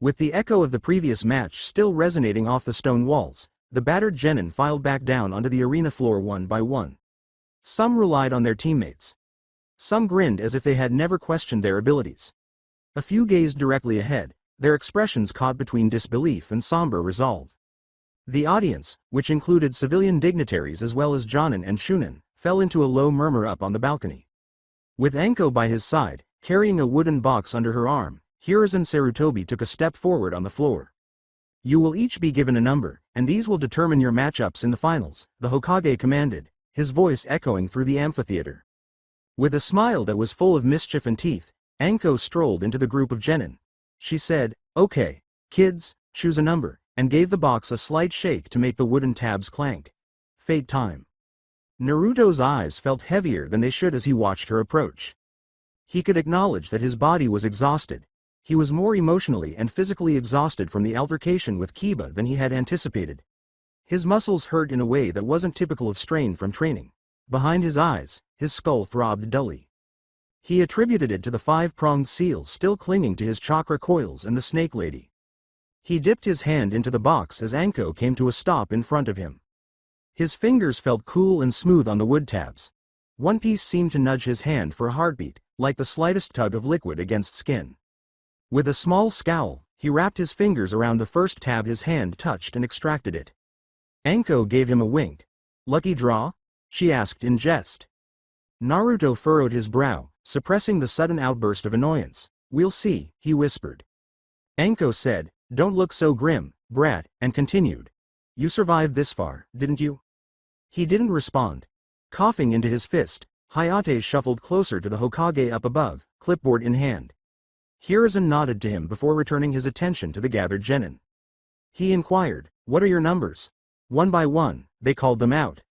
With the echo of the previous match still resonating off the stone walls, the battered genin filed back down onto the arena floor one by one. Some relied on their teammates. Some grinned as if they had never questioned their abilities. A few gazed directly ahead, their expressions caught between disbelief and somber resolve. The audience, which included civilian dignitaries as well as Jonin and Shunin, fell into a low murmur up on the balcony. With Anko by his side, carrying a wooden box under her arm, Hiruzen Sarutobi took a step forward on the floor. "You will each be given a number, and these will determine your matchups in the finals," the Hokage commanded, his voice echoing through the amphitheater. With a smile that was full of mischief and teeth, Anko strolled into the group of genin. She said, "Okay, kids, choose a number," and gave the box a slight shake to make the wooden tabs clank. Fate time. Naruto's eyes felt heavier than they should as he watched her approach. He could acknowledge that his body was exhausted. He was more emotionally and physically exhausted from the altercation with Kiba than he had anticipated. His muscles hurt in a way that wasn't typical of strain from training. Behind his eyes, his skull throbbed dully. He attributed it to the five-pronged seal still clinging to his chakra coils and the snake lady. He dipped his hand into the box as Anko came to a stop in front of him. His fingers felt cool and smooth on the wood tabs. One piece seemed to nudge his hand for a heartbeat, like the slightest tug of liquid against skin. With a small scowl, he wrapped his fingers around the first tab his hand touched and extracted it. Anko gave him a wink. "Lucky draw?" she asked in jest. Naruto furrowed his brow, suppressing the sudden outburst of annoyance. "We'll see," he whispered. Anko said, "Don't look so grim, brat," and continued. "You survived this far, didn't you?" He didn't respond. Coughing into his fist, Hayate shuffled closer to the Hokage up above, clipboard in hand. Hiruzen nodded to him before returning his attention to the gathered genin. He inquired, "What are your numbers?" One by one, they called them out.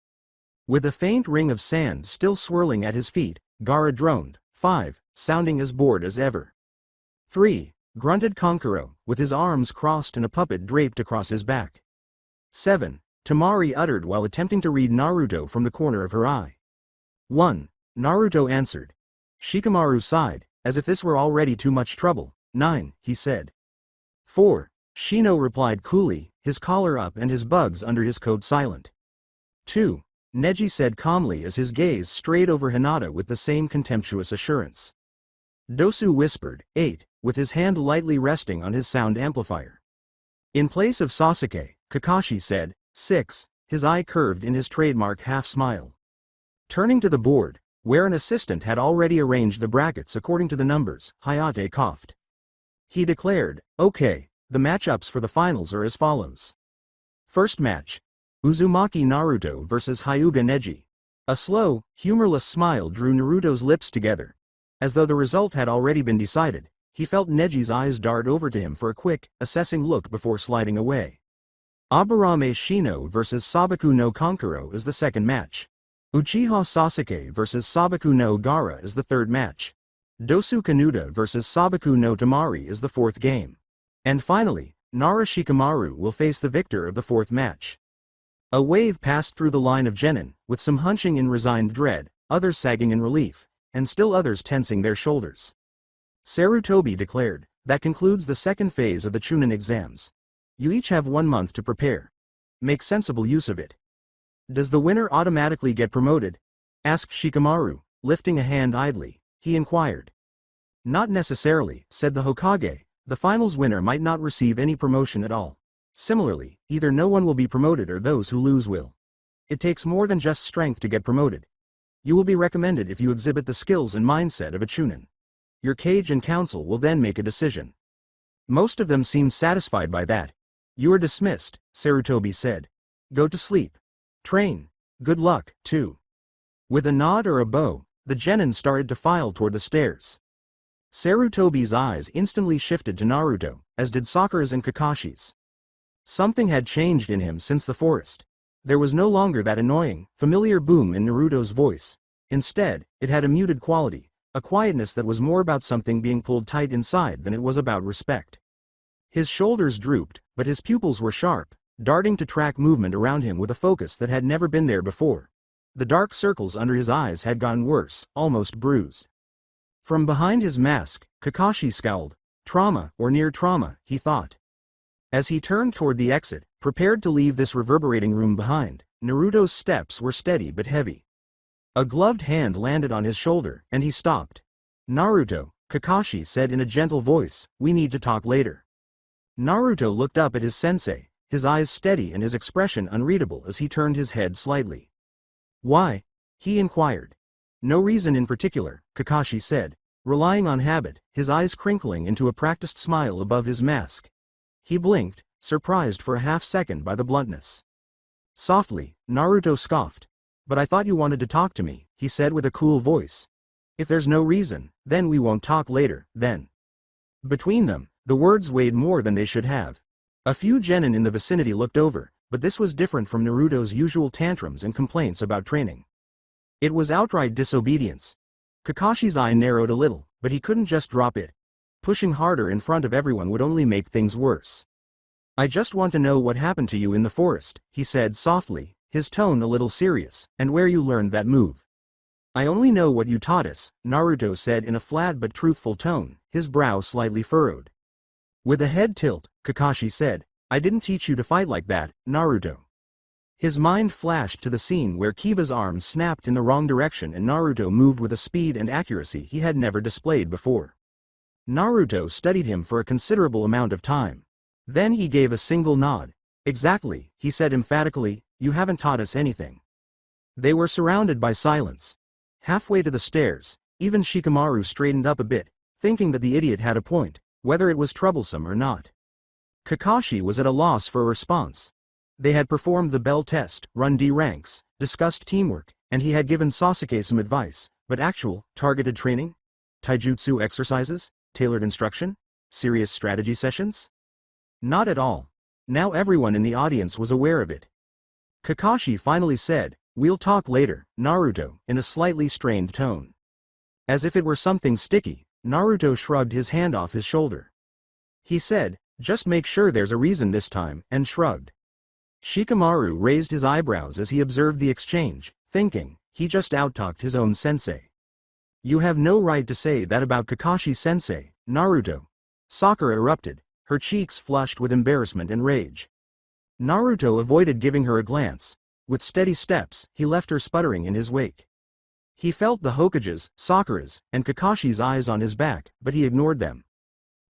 With a faint ring of sand still swirling at his feet, Gaara droned, 5, sounding as bored as ever. 3, grunted Kankuro, with his arms crossed and a puppet draped across his back. 7, Tamari uttered while attempting to read Naruto from the corner of her eye. 1, Naruto answered. Shikamaru sighed, as if this were already too much trouble. 9, he said. 4, Shino replied coolly, his collar up and his bugs under his coat silent. 2, Neji said calmly as his gaze strayed over Hinata with the same contemptuous assurance. Dosu whispered, 8, with his hand lightly resting on his sound amplifier. In place of Sasuke, Kakashi said, 6, his eye curved in his trademark half-smile. Turning to the board, where an assistant had already arranged the brackets according to the numbers, Hayate coughed. He declared, "Okay, the matchups for the finals are as follows. First match. Uzumaki Naruto vs Hyuga Neji." A slow, humorless smile drew Naruto's lips together. As though the result had already been decided, he felt Neji's eyes dart over to him for a quick, assessing look before sliding away. Aburame Shino vs Sabaku no Kankuro is the second match. Uchiha Sasuke vs Sabaku no Gaara is the third match. Dosu Kanuta vs Sabaku no Tamari is the fourth game. And finally, Nara Shikamaru will face the victor of the fourth match. A wave passed through the line of genin, with some hunching in resigned dread, others sagging in relief, and still others tensing their shoulders. Sarutobi declared, "That concludes the second phase of the Chunin exams. You each have 1 month to prepare. Make sensible use of it." "Does the winner automatically get promoted?" asked Shikamaru, lifting a hand idly. He inquired. "Not necessarily," said the Hokage. "The finals winner might not receive any promotion at all. Similarly, either no one will be promoted or those who lose will. It takes more than just strength to get promoted. You will be recommended if you exhibit the skills and mindset of a Chunin. Your cage and council will then make a decision." Most of them seemed satisfied by that. "You are dismissed," Sarutobi said. "Go to sleep. Train. Good luck, too." With a nod or a bow, the genin started to file toward the stairs. Sarutobi's eyes instantly shifted to Naruto, as did Sakura's and Kakashi's. Something had changed in him since the forest. There was no longer that annoying, familiar boom in Naruto's voice. Instead, it had a muted quality, a quietness that was more about something being pulled tight inside than it was about respect. His shoulders drooped, but his pupils were sharp, darting to track movement around him with a focus that had never been there before. The dark circles under his eyes had gotten worse, almost bruised. From behind his mask, Kakashi scowled. Trauma or near trauma, he thought. As he turned toward the exit, prepared to leave this reverberating room behind, Naruto's steps were steady but heavy. A gloved hand landed on his shoulder, and he stopped. "Naruto," Kakashi said in a gentle voice, "we need to talk later." Naruto looked up at his sensei, his eyes steady and his expression unreadable as he turned his head slightly. "Why?" he inquired. "No reason in particular," Kakashi said, relying on habit, his eyes crinkling into a practiced smile above his mask. He blinked, surprised for a half-second by the bluntness. Softly, Naruto scoffed. "But I thought you wanted to talk to me," he said with a cool voice. "If there's no reason, then we won't talk later, then." Between them, the words weighed more than they should have. A few genin in the vicinity looked over, but this was different from Naruto's usual tantrums and complaints about training. It was outright disobedience. Kakashi's eye narrowed a little, but he couldn't just drop it. Pushing harder in front of everyone would only make things worse. "I just want to know what happened to you in the forest," he said softly, his tone a little serious, "and where you learned that move." "I only know what you taught us," Naruto said in a flat but truthful tone, his brow slightly furrowed. With a head tilt, Kakashi said, "I didn't teach you to fight like that, Naruto." His mind flashed to the scene where Kiba's arm snapped in the wrong direction and Naruto moved with a speed and accuracy he had never displayed before. Naruto studied him for a considerable amount of time. Then he gave a single nod. "Exactly," he said emphatically, "you haven't taught us anything." They were surrounded by silence. Halfway to the stairs, even Shikamaru straightened up a bit, thinking that the idiot had a point, whether it was troublesome or not. Kakashi was at a loss for a response. They had performed the bell test, run D ranks, discussed teamwork, and he had given Sasuke some advice, but actual, targeted training? Taijutsu exercises? Tailored instruction? Serious strategy sessions? Not at all. Now everyone in the audience was aware of it. Kakashi finally said, "We'll talk later, Naruto," in a slightly strained tone. As if it were something sticky, Naruto shrugged his hand off his shoulder. He said, "Just make sure there's a reason this time," and shrugged. Shikamaru raised his eyebrows as he observed the exchange, thinking, he just out-talked his own sensei. "You have no right to say that about Kakashi-sensei, Naruto." Sakura erupted, her cheeks flushed with embarrassment and rage. Naruto avoided giving her a glance. With steady steps, he left her sputtering in his wake. He felt the Hokage's, Sakura's, and Kakashi's eyes on his back, but he ignored them.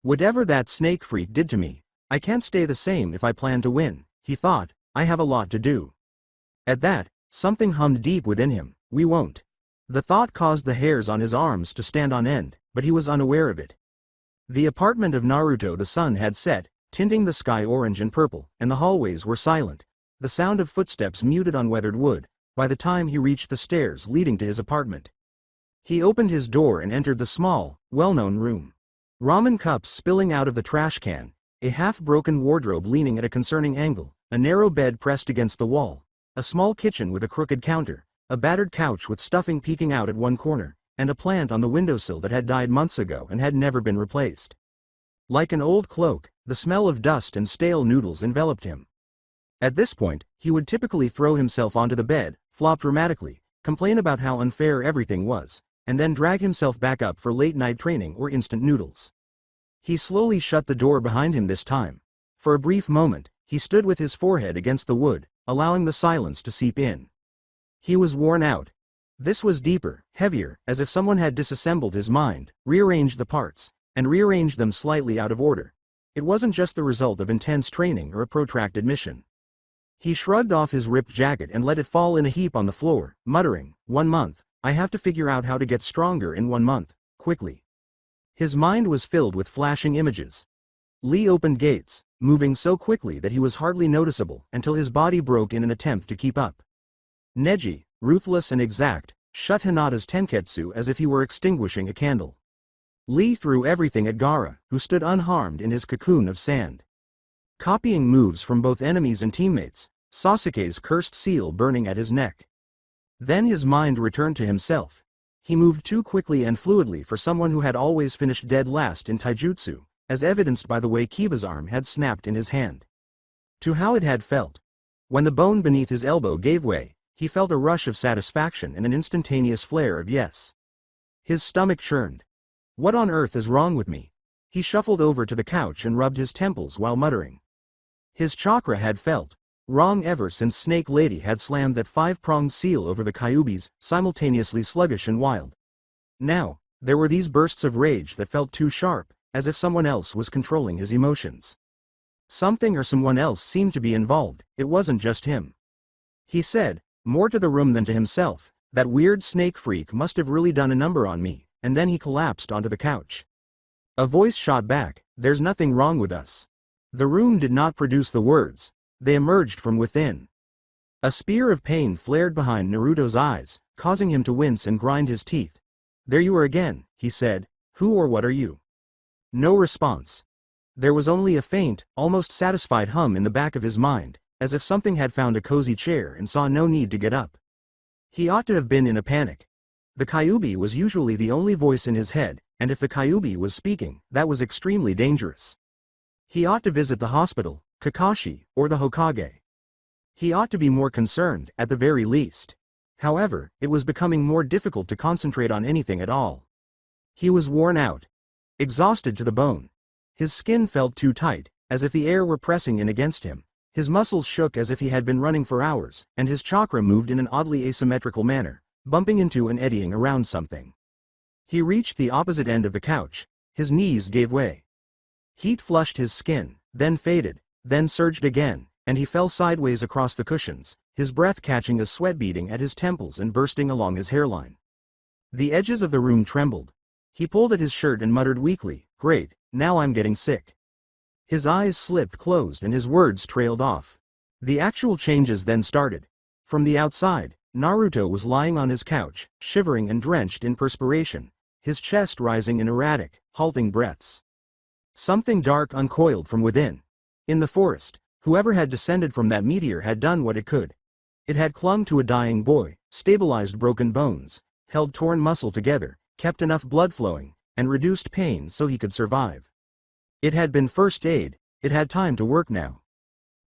"Whatever that snake freak did to me, I can't stay the same if I plan to win," he thought. "I have a lot to do." At that, something hummed deep within him. "We won't." The thought caused the hairs on his arms to stand on end, but he was unaware of it. The apartment of Naruto, the sun had set, tinting the sky orange and purple, and the hallways were silent, the sound of footsteps muted on weathered wood, by the time he reached the stairs leading to his apartment. He opened his door and entered the small, well-known room. Ramen cups spilling out of the trash can, a half-broken wardrobe leaning at a concerning angle, a narrow bed pressed against the wall, a small kitchen with a crooked counter, a battered couch with stuffing peeking out at one corner, and a plant on the windowsill that had died months ago and had never been replaced. Like an old cloak, the smell of dust and stale noodles enveloped him. At this point, he would typically throw himself onto the bed, flop dramatically, complain about how unfair everything was, and then drag himself back up for late-night training or instant noodles. He slowly shut the door behind him this time. For a brief moment, he stood with his forehead against the wood, allowing the silence to seep in. He was worn out. This was deeper, heavier, as if someone had disassembled his mind, rearranged the parts, and rearranged them slightly out of order. It wasn't just the result of intense training or a protracted mission. He shrugged off his ripped jacket and let it fall in a heap on the floor, muttering, "1 month, I have to figure out how to get stronger in 1 month, quickly." His mind was filled with flashing images. Lee opened gates, moving so quickly that he was hardly noticeable until his body broke in an attempt to keep up. Neji, ruthless and exact, shut Hinata's tenketsu as if he were extinguishing a candle. Lee threw everything at Gaara, who stood unharmed in his cocoon of sand. Copying moves from both enemies and teammates, Sasuke's cursed seal burning at his neck. Then his mind returned to himself. He moved too quickly and fluidly for someone who had always finished dead last in taijutsu, as evidenced by the way Kiba's arm had snapped in his hand. To how it had felt. When the bone beneath his elbow gave way, he felt a rush of satisfaction and an instantaneous flare of yes. His stomach churned. "What on earth is wrong with me?" He shuffled over to the couch and rubbed his temples while muttering. His chakra had felt wrong ever since Snake Lady had slammed that 5-pronged seal over the Kyuubi's, simultaneously sluggish and wild. Now, there were these bursts of rage that felt too sharp, as if someone else was controlling his emotions. Something or someone else seemed to be involved, it wasn't just him. He said, more to the room than to himself, that weird snake freak must have really done a number on me, and then he collapsed onto the couch. A voice shot back, there's nothing wrong with us. The room did not produce the words, they emerged from within. A spear of pain flared behind Naruto's eyes, causing him to wince and grind his teeth. There you are again, he said, who or what are you? No response. There was only a faint, almost satisfied hum in the back of his mind, as if something had found a cozy chair and saw no need to get up. He ought to have been in a panic. The Kyuubi was usually the only voice in his head, and if the Kyuubi was speaking, that was extremely dangerous. He ought to visit the hospital, Kakashi, or the Hokage. He ought to be more concerned, at the very least. However, it was becoming more difficult to concentrate on anything at all. He was worn out. Exhausted to the bone. His skin felt too tight, as if the air were pressing in against him. His muscles shook as if he had been running for hours, and his chakra moved in an oddly asymmetrical manner, bumping into and eddying around something. He reached the opposite end of the couch. His knees gave way. Heat flushed his skin, then faded, then surged again, and he fell sideways across the cushions, his breath catching as sweat beating at his temples and bursting along his hairline. The edges of the room trembled. He pulled at his shirt and muttered weakly, "Great, now I'm getting sick." His eyes slipped closed and his words trailed off. The actual changes then started. From the outside, Naruto was lying on his couch, shivering and drenched in perspiration, his chest rising in erratic, halting breaths. Something dark uncoiled from within. In the forest, whoever had descended from that meteor had done what it could. It had clung to a dying boy, stabilized broken bones, held torn muscle together, kept enough blood flowing, and reduced pain so he could survive. It had been first aid, it had time to work now.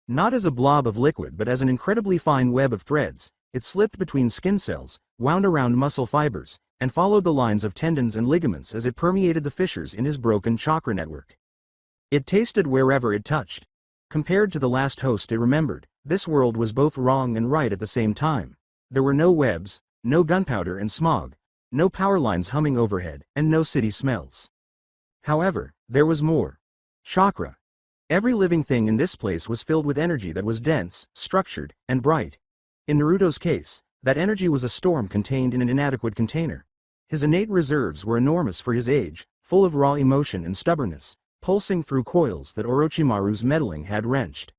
Not as a blob of liquid but as an incredibly fine web of threads, it slipped between skin cells, wound around muscle fibers, and followed the lines of tendons and ligaments as it permeated the fissures in his broken chakra network. It tasted wherever it touched. Compared to the last host it remembered, this world was both wrong and right at the same time. There were no webs, no gunpowder and smog, no power lines humming overhead, and no city smells. However, there was more. Chakra. Every living thing in this place was filled with energy that was dense, structured, and bright. In Naruto's case, that energy was a storm contained in an inadequate container. His innate reserves were enormous for his age, full of raw emotion and stubbornness, pulsing through coils that Orochimaru's meddling had wrenched.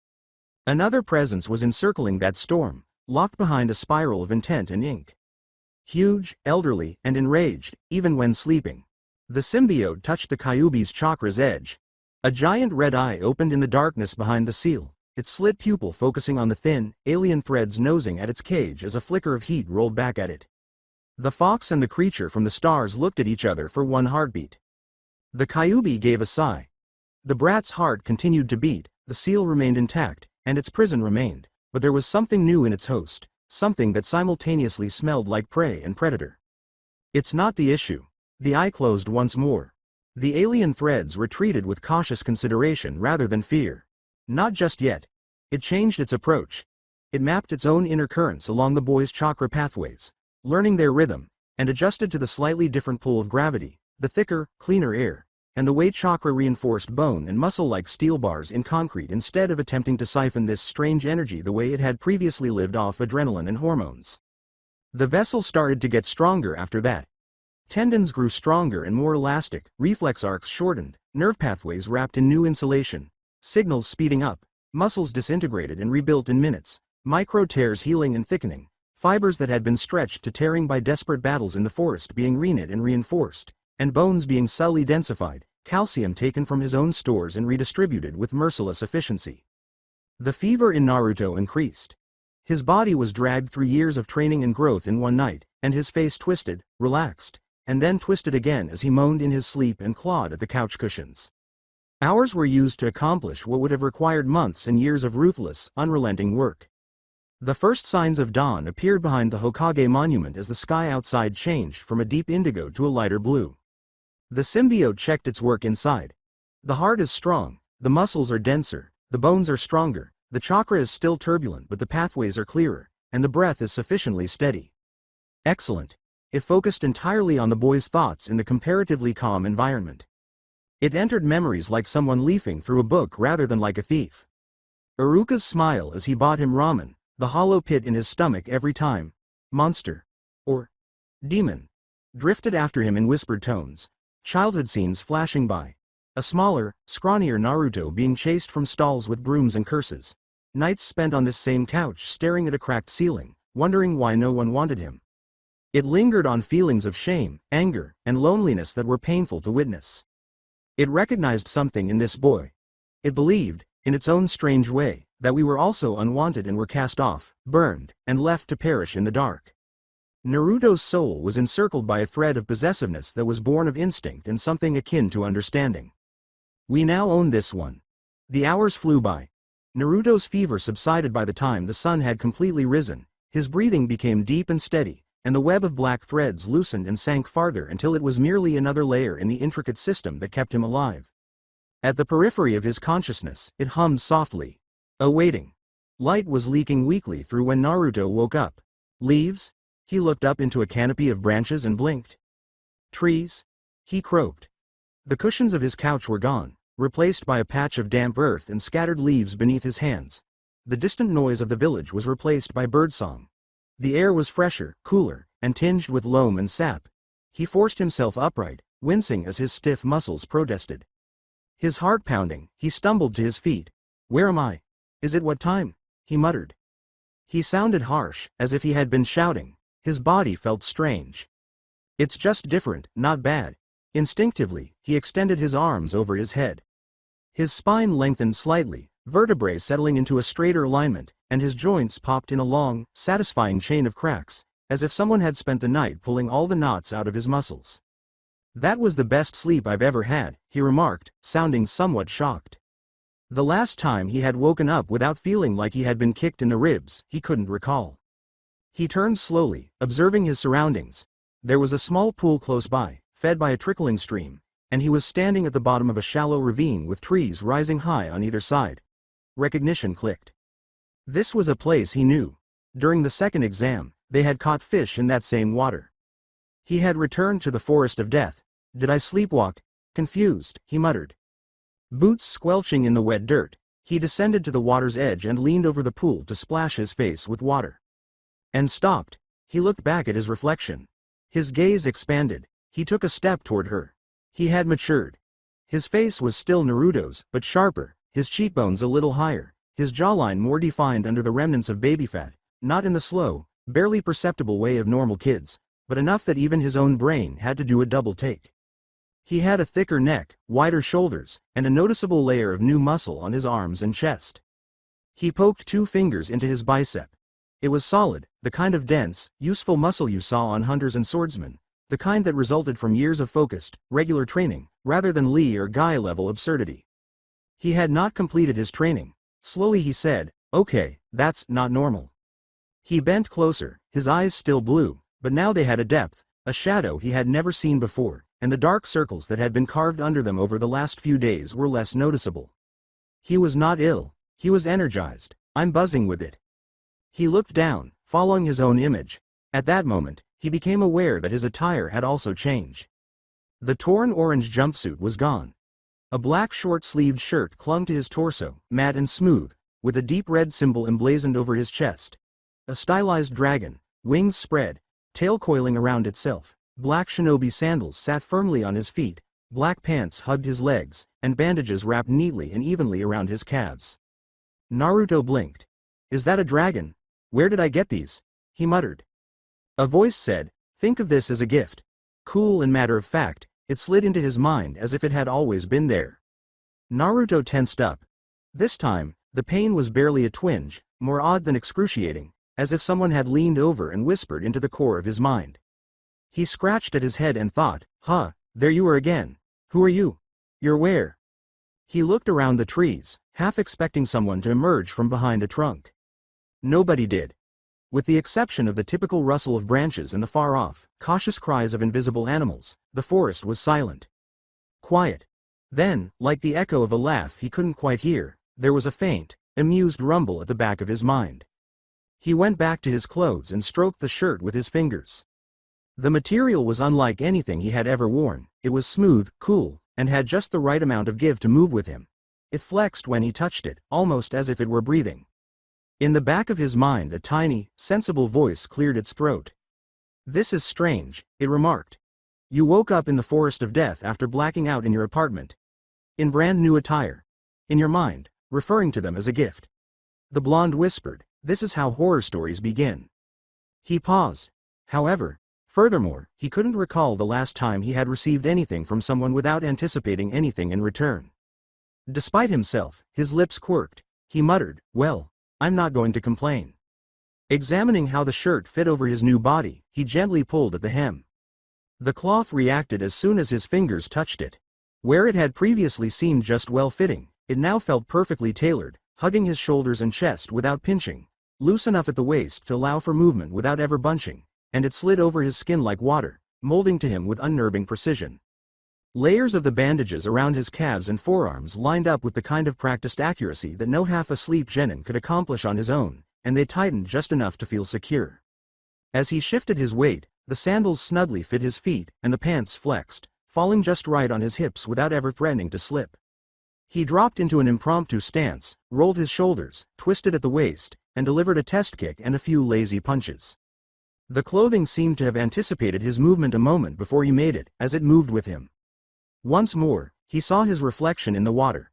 Another presence was encircling that storm, locked behind a spiral of intent and ink. Huge, elderly, and enraged, even when sleeping. The symbiote touched the Kyuubi's chakra's edge. A giant red eye opened in the darkness behind the seal, its slit pupil focusing on the thin, alien threads nosing at its cage as a flicker of heat rolled back at it. The fox and the creature from the stars looked at each other for one heartbeat. The Kyuubi gave a sigh. The brat's heart continued to beat, the seal remained intact, and its prison remained, but there was something new in its host, something that simultaneously smelled like prey and predator. It's not the issue. The eye closed once more. The alien threads retreated with cautious consideration rather than fear. Not just yet. It changed its approach. It mapped its own inner currents along the boy's chakra pathways, learning their rhythm, and adjusted to the slightly different pull of gravity, the thicker, cleaner air, and the way chakra reinforced bone and muscle like steel bars in concrete instead of attempting to siphon this strange energy the way it had previously lived off adrenaline and hormones. The vessel started to get stronger after that. Tendons grew stronger and more elastic, reflex arcs shortened, nerve pathways wrapped in new insulation, signals speeding up, muscles disintegrated and rebuilt in minutes, micro tears healing and thickening, fibers that had been stretched to tearing by desperate battles in the forest being reknit and reinforced, and bones being subtly densified, calcium taken from his own stores and redistributed with merciless efficiency. The fever in Naruto increased. His body was dragged through years of training and growth in one night, and his face twisted, relaxed, and then twisted again as he moaned in his sleep and clawed at the couch cushions. Hours were used to accomplish what would have required months and years of ruthless, unrelenting work. The first signs of dawn appeared behind the Hokage monument as the sky outside changed from a deep indigo to a lighter blue. The symbiote checked its work inside. The heart is strong, the muscles are denser, The bones are stronger, the chakra is still turbulent but the pathways are clearer, and the breath is sufficiently steady. Excellent. It focused entirely on the boy's thoughts in the comparatively calm environment. It entered memories like someone leafing through a book rather than like a thief. Iruka's smile as he bought him ramen, the hollow pit in his stomach every time, monster, or demon, drifted after him in whispered tones, childhood scenes flashing by. A smaller, scrawnier Naruto being chased from stalls with brooms and curses. Nights spent on this same couch staring at a cracked ceiling, wondering why no one wanted him. It lingered on feelings of shame, anger, and loneliness that were painful to witness. It recognized something in this boy. It believed, in its own strange way, that we were also unwanted and were cast off, burned, and left to perish in the dark. Naruto's soul was encircled by a thread of possessiveness that was born of instinct and something akin to understanding. We now own this one. The hours flew by. Naruto's fever subsided by the time the sun had completely risen, his breathing became deep and steady, and the web of black threads loosened and sank farther until it was merely another layer in the intricate system that kept him alive. At the periphery of his consciousness, it hummed softly. Awaiting. Light was leaking weakly through when Naruto woke up. Leaves? He looked up into a canopy of branches and blinked. Trees? He croaked. The cushions of his couch were gone, replaced by a patch of damp earth and scattered leaves beneath his hands. The distant noise of the village was replaced by birdsong. The air was fresher, cooler, and tinged with loam and sap. He forced himself upright, wincing as his stiff muscles protested. His heart pounding, he stumbled to his feet. Where am I? Is it what time? He muttered. He sounded harsh, as if he had been shouting. His body felt strange. It's just different, not bad. Instinctively, he extended his arms over his head. His spine lengthened slightly, vertebrae settling into a straighter alignment, and his joints popped in a long, satisfying chain of cracks, as if someone had spent the night pulling all the knots out of his muscles. That was the best sleep I've ever had, he remarked, sounding somewhat shocked. The last time he had woken up without feeling like he had been kicked in the ribs, he couldn't recall. He turned slowly, observing his surroundings. There was a small pool close by, fed by a trickling stream, and he was standing at the bottom of a shallow ravine with trees rising high on either side. Recognition clicked. This was a place he knew. During the second exam, they had caught fish in that same water. He had returned to the forest of death. Did I sleepwalk? Confused, he muttered. Boots squelching in the wet dirt, he descended to the water's edge and leaned over the pool to splash his face with water. And stopped. He looked back at his reflection. His gaze expanded. He took a step toward her. He had matured. His face was still Naruto's, but sharper, his cheekbones a little higher, his jawline more defined under the remnants of baby fat, not in the slow, barely perceptible way of normal kids, but enough that even his own brain had to do a double take. He had a thicker neck, wider shoulders, and a noticeable layer of new muscle on his arms and chest. He poked 2 fingers into his bicep. It was solid, the kind of dense, useful muscle you saw on hunters and swordsmen, the kind that resulted from years of focused, regular training, rather than Lee or Guy level absurdity. He had not completed his training. Slowly he said, "Okay, that's not normal." He bent closer, his eyes still blue, but now they had a depth, a shadow he had never seen before, and the dark circles that had been carved under them over the last few days were less noticeable. He was not ill, he was energized. I'm buzzing with it. He looked down, following his own image. At that moment, he became aware that his attire had also changed. The torn orange jumpsuit was gone. A black short-sleeved shirt clung to his torso, matte and smooth, with a deep red symbol emblazoned over his chest. A stylized dragon, wings spread, tail coiling around itself. Black shinobi sandals sat firmly on his feet, black pants hugged his legs, and bandages wrapped neatly and evenly around his calves. Naruto blinked. Is that a dragon? Where did I get these? He muttered. A voice said, think of this as a gift. Cool and matter of fact, it slid into his mind as if it had always been there. Naruto tensed up. This time, the pain was barely a twinge, more odd than excruciating, as if someone had leaned over and whispered into the core of his mind. He scratched at his head and thought, huh, there you are again. Who are you? You're where? He looked around the trees, half expecting someone to emerge from behind a trunk. Nobody did. With the exception of the typical rustle of branches and the far-off, cautious cries of invisible animals, the forest was silent. Quiet. Then, like the echo of a laugh he couldn't quite hear, There was a faint, amused rumble at the back of his mind. He went back to his clothes and stroked the shirt with his fingers. The material was unlike anything he had ever worn. It was smooth, cool, and had just the right amount of give to move with him. It flexed when he touched it, almost as if it were breathing. In the back of his mind, a tiny, sensible voice cleared its throat. "This is strange," it remarked. "You woke up in the forest of death after blacking out in your apartment. In brand new attire. In your mind, referring to them as a gift." The blonde whispered, "This is how horror stories begin." He paused. However, furthermore, he couldn't recall the last time he had received anything from someone without anticipating anything in return. Despite himself, his lips quirked. He muttered, "Well, I'm not going to complain." Examining how the shirt fit over his new body, he gently pulled at the hem. The cloth reacted as soon as his fingers touched it. Where it had previously seemed just well-fitting, it now felt perfectly tailored, hugging his shoulders and chest without pinching, loose enough at the waist to allow for movement without ever bunching, and it slid over his skin like water, molding to him with unnerving precision. Layers of the bandages around his calves and forearms lined up with the kind of practiced accuracy that no half-asleep genin could accomplish on his own, and they tightened just enough to feel secure. As he shifted his weight, the sandals snugly fit his feet, and the pants flexed, falling just right on his hips without ever threatening to slip. He dropped into an impromptu stance, rolled his shoulders, twisted at the waist, and delivered a test kick and a few lazy punches. The clothing seemed to have anticipated his movement a moment before he made it, as it moved with him. Once more, he saw his reflection in the water.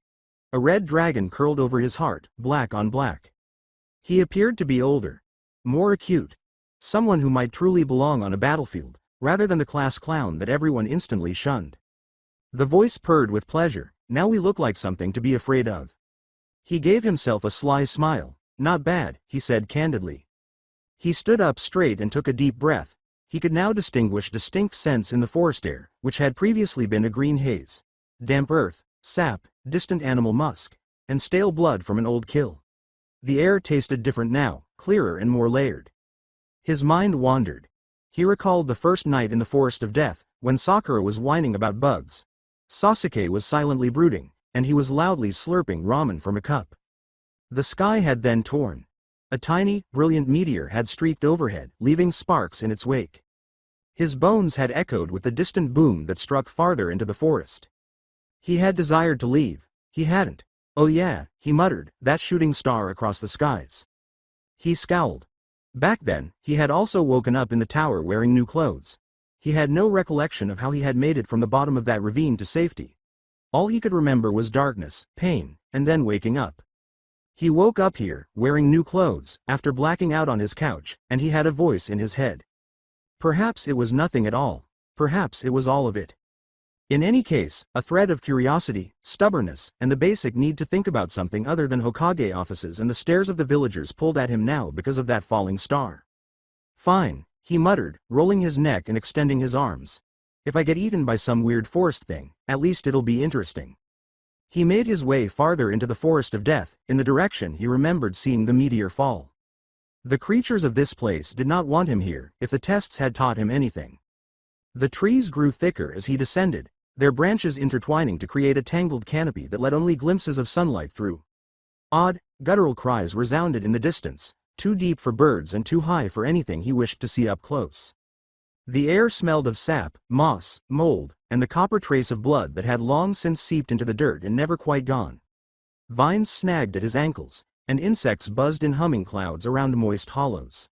A red dragon curled over his heart, black on black. He appeared to be older, more acute, someone who might truly belong on a battlefield, rather than the class clown that everyone instantly shunned. The voice purred with pleasure. "Now we look like something to be afraid of." He gave himself a sly smile. "Not bad," he said candidly. He stood up straight and took a deep breath. He could now distinguish distinct scents in the forest air, which had previously been a green haze. Damp earth, sap, distant animal musk, and stale blood from an old kill. The air tasted different now, clearer and more layered. His mind wandered. He recalled the first night in the forest of death, when Sakura was whining about bugs. Sasuke was silently brooding, and he was loudly slurping ramen from a cup. The sky had then torn. A tiny, brilliant meteor had streaked overhead, leaving sparks in its wake. His bones had echoed with the distant boom that struck farther into the forest. He had desired to leave. He hadn't. "Oh yeah," he muttered, "that shooting star across the skies." He scowled. Back then, he had also woken up in the tower wearing new clothes. He had no recollection of how he had made it from the bottom of that ravine to safety. All he could remember was darkness, pain, and then waking up. He woke up here, wearing new clothes, after blacking out on his couch, and he had a voice in his head. Perhaps it was nothing at all. Perhaps it was all of it. In any case, a thread of curiosity, stubbornness, and the basic need to think about something other than Hokage offices and the stares of the villagers pulled at him now because of that falling star. "Fine," he muttered, rolling his neck and extending his arms. "If I get eaten by some weird forest thing, at least it'll be interesting." He made his way farther into the forest of death, in the direction he remembered seeing the meteor fall. The creatures of this place did not want him here, if the tests had taught him anything. The trees grew thicker as he descended, their branches intertwining to create a tangled canopy that let only glimpses of sunlight through. Odd, guttural cries resounded in the distance, too deep for birds and too high for anything he wished to see up close. The air smelled of sap, moss, mold, and the copper trace of blood that had long since seeped into the dirt and never quite gone. Vines snagged at his ankles, and insects buzzed in humming clouds around moist hollows.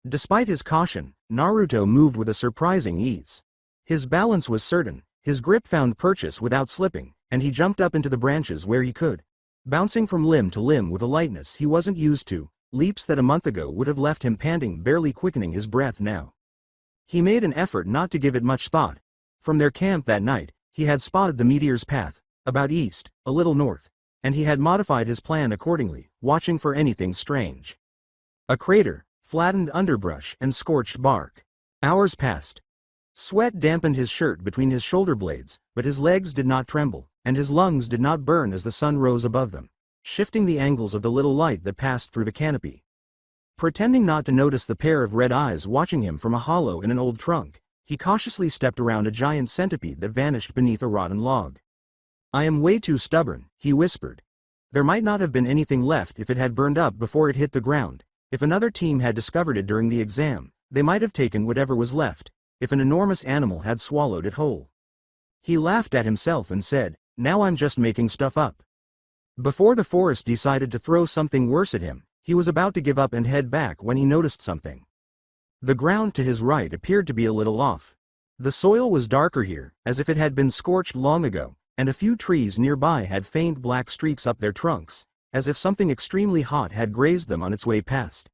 Despite his caution, Naruto moved with a surprising ease. His balance was certain, his grip found purchase without slipping, and he jumped up into the branches where he could, bouncing from limb to limb with a lightness he wasn't used to, leaps that a month ago would have left him panting, barely quickening his breath now. He made an effort not to give it much thought. From their camp that night, he had spotted the meteor's path, about east, a little north, and he had modified his plan accordingly, watching for anything strange. A crater, flattened underbrush, and scorched bark. Hours passed. Sweat dampened his shirt between his shoulder blades, but his legs did not tremble, and his lungs did not burn as the sun rose above them, shifting the angles of the little light that passed through the canopy. Pretending not to notice the pair of red eyes watching him from a hollow in an old trunk, he cautiously stepped around a giant centipede that vanished beneath a rotten log. "I am way too stubborn," he whispered. There might not have been anything left if it had burned up before it hit the ground. If another team had discovered it during the exam, they might have taken whatever was left, if an enormous animal had swallowed it whole. He laughed at himself and said, "Now I'm just making stuff up." Before the forest decided to throw something worse at him, he was about to give up and head back when he noticed something. The ground to his right appeared to be a little off. The soil was darker here, as if it had been scorched long ago, and a few trees nearby had faint black streaks up their trunks, as if something extremely hot had grazed them on its way past.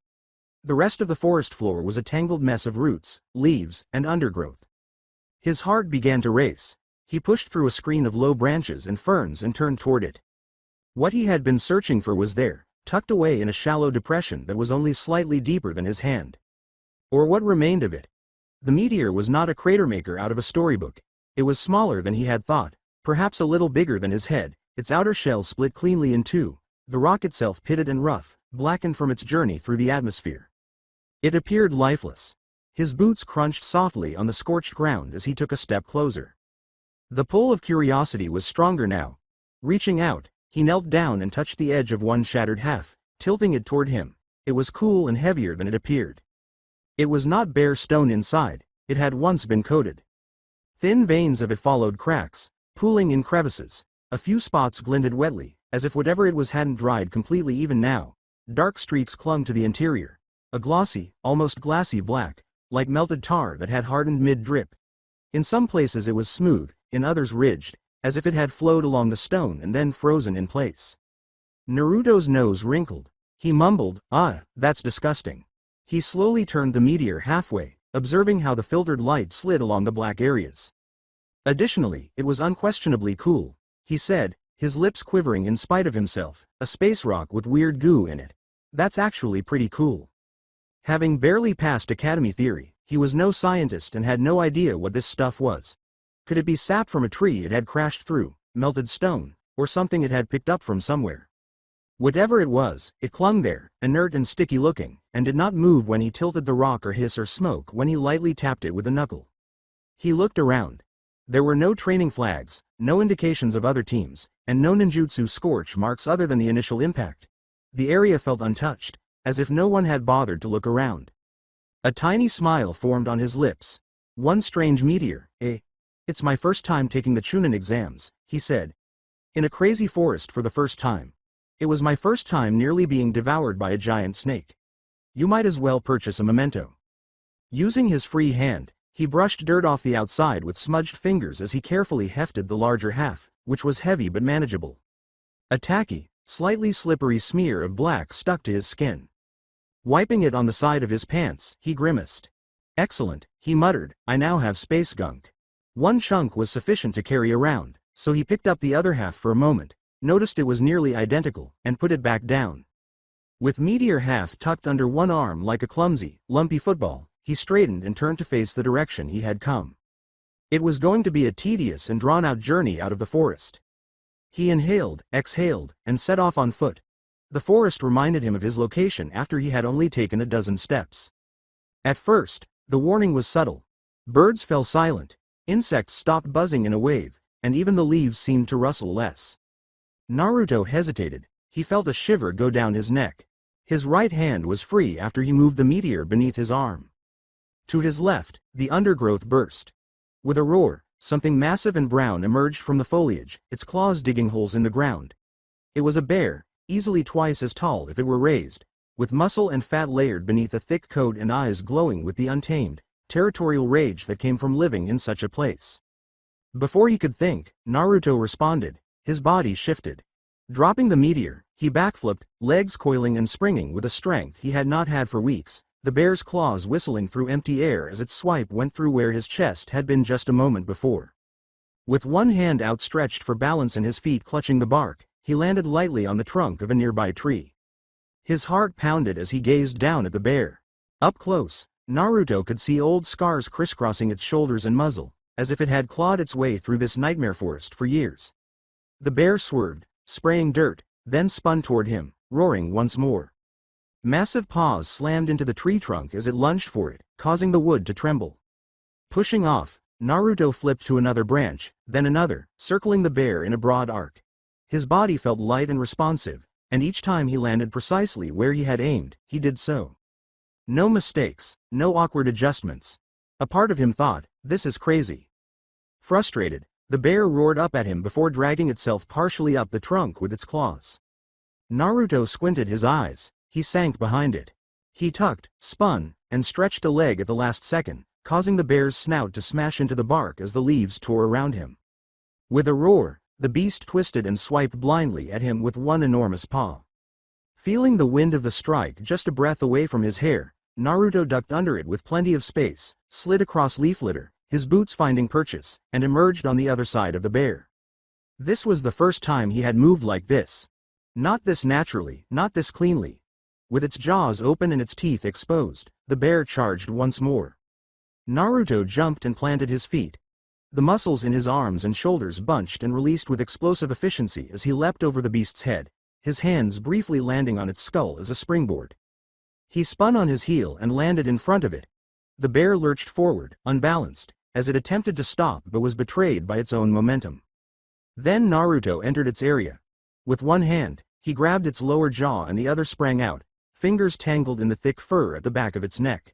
The rest of the forest floor was a tangled mess of roots, leaves, and undergrowth. His heart began to race. He pushed through a screen of low branches and ferns and turned toward it. What he had been searching for was there, tucked away in a shallow depression that was only slightly deeper than his hand. Or what remained of it. The meteor was not a crater maker out of a storybook. It was smaller than he had thought, perhaps a little bigger than his head, its outer shell split cleanly in two, the rock itself pitted and rough, blackened from its journey through the atmosphere. It appeared lifeless. His boots crunched softly on the scorched ground as he took a step closer. The pull of curiosity was stronger now. Reaching out, he knelt down and touched the edge of one shattered half, tilting it toward him. It was cool and heavier than it appeared. It was not bare stone inside, it had once been coated. Thin veins of it followed cracks, pooling in crevices. A few spots glinted wetly, as if whatever it was hadn't dried completely even now. Dark streaks clung to the interior. A glossy, almost glassy black, like melted tar that had hardened mid-drip. In some places it was smooth, in others ridged, as if it had flowed along the stone and then frozen in place. Naruto's nose wrinkled. He mumbled, "Ah, that's disgusting." He slowly turned the meteor halfway, observing how the filtered light slid along the black areas. Additionally, it was unquestionably cool, he said, his lips quivering in spite of himself. "A space rock with weird goo in it. That's actually pretty cool." Having barely passed academy theory, he was no scientist and had no idea what this stuff was. Could it be sap from a tree it had crashed through, melted stone, or something it had picked up from somewhere? Whatever it was, it clung there, inert and sticky looking, and did not move when he tilted the rock or hiss or smoke when he lightly tapped it with a knuckle. He looked around. There were no training flags, no indications of other teams, and no ninjutsu scorch marks other than the initial impact. The area felt untouched, as if no one had bothered to look around. A tiny smile formed on his lips. "One strange meteor, eh? It's my first time taking the Chunin exams," he said. "In a crazy forest for the first time. It was my first time nearly being devoured by a giant snake. You might as well purchase a memento." Using his free hand, he brushed dirt off the outside with smudged fingers as he carefully hefted the larger half, which was heavy but manageable. A tacky, slightly slippery smear of black stuck to his skin. Wiping it on the side of his pants, he grimaced. "Excellent," he muttered, "I now have space gunk." One chunk was sufficient to carry around, so he picked up the other half for a moment, noticed it was nearly identical, and put it back down. With meteor half tucked under one arm like a clumsy, lumpy football, he straightened and turned to face the direction he had come. It was going to be a tedious and drawn-out journey out of the forest. He inhaled, exhaled, and set off on foot. The forest reminded him of his location after he had only taken a dozen steps. At first, the warning was subtle. Birds fell silent, insects stopped buzzing in a wave, and even the leaves seemed to rustle less. Naruto hesitated. He felt a shiver go down his neck. His right hand was free after he moved the meteor beneath his arm. To his left, the undergrowth burst. With a roar, something massive and brown emerged from the foliage, its claws digging holes in the ground. It was a bear, easily twice as tall if it were raised, with muscle and fat layered beneath a thick coat and eyes glowing with the untamed, territorial rage that came from living in such a place. Before he could think, Naruto responded. His body shifted. Dropping the meteor, he backflipped, legs coiling and springing with a strength he had not had for weeks, the bear's claws whistling through empty air as its swipe went through where his chest had been just a moment before. With one hand outstretched for balance and his feet clutching the bark, he landed lightly on the trunk of a nearby tree. His heart pounded as he gazed down at the bear. Up close, Naruto could see old scars crisscrossing its shoulders and muzzle, as if it had clawed its way through this nightmare forest for years. The bear swerved, spraying dirt, then spun toward him, roaring once more. Massive paws slammed into the tree trunk as it lunged for it, causing the wood to tremble. Pushing off, Naruto flipped to another branch, then another, circling the bear in a broad arc. His body felt light and responsive, and each time he landed precisely where he had aimed, he did so. No mistakes, no awkward adjustments. A part of him thought, this is crazy. Frustrated, the bear roared up at him before dragging itself partially up the trunk with its claws. Naruto squinted his eyes. He sank behind it. He tucked, spun, and stretched a leg at the last second, causing the bear's snout to smash into the bark as the leaves tore around him. With a roar, the beast twisted and swiped blindly at him with one enormous paw. Feeling the wind of the strike just a breath away from his hair, Naruto ducked under it with plenty of space, slid across leaf litter, his boots finding purchase, and emerged on the other side of the bear. This was the first time he had moved like this. Not this naturally, not this cleanly. With its jaws open and its teeth exposed, the bear charged once more. Naruto jumped and planted his feet. The muscles in his arms and shoulders bunched and released with explosive efficiency as he leapt over the beast's head, his hands briefly landing on its skull as a springboard. He spun on his heel and landed in front of it. The bear lurched forward, unbalanced, as it attempted to stop but was betrayed by its own momentum. Then Naruto entered its area. With one hand, he grabbed its lower jaw and the other sprang out, fingers tangled in the thick fur at the back of its neck.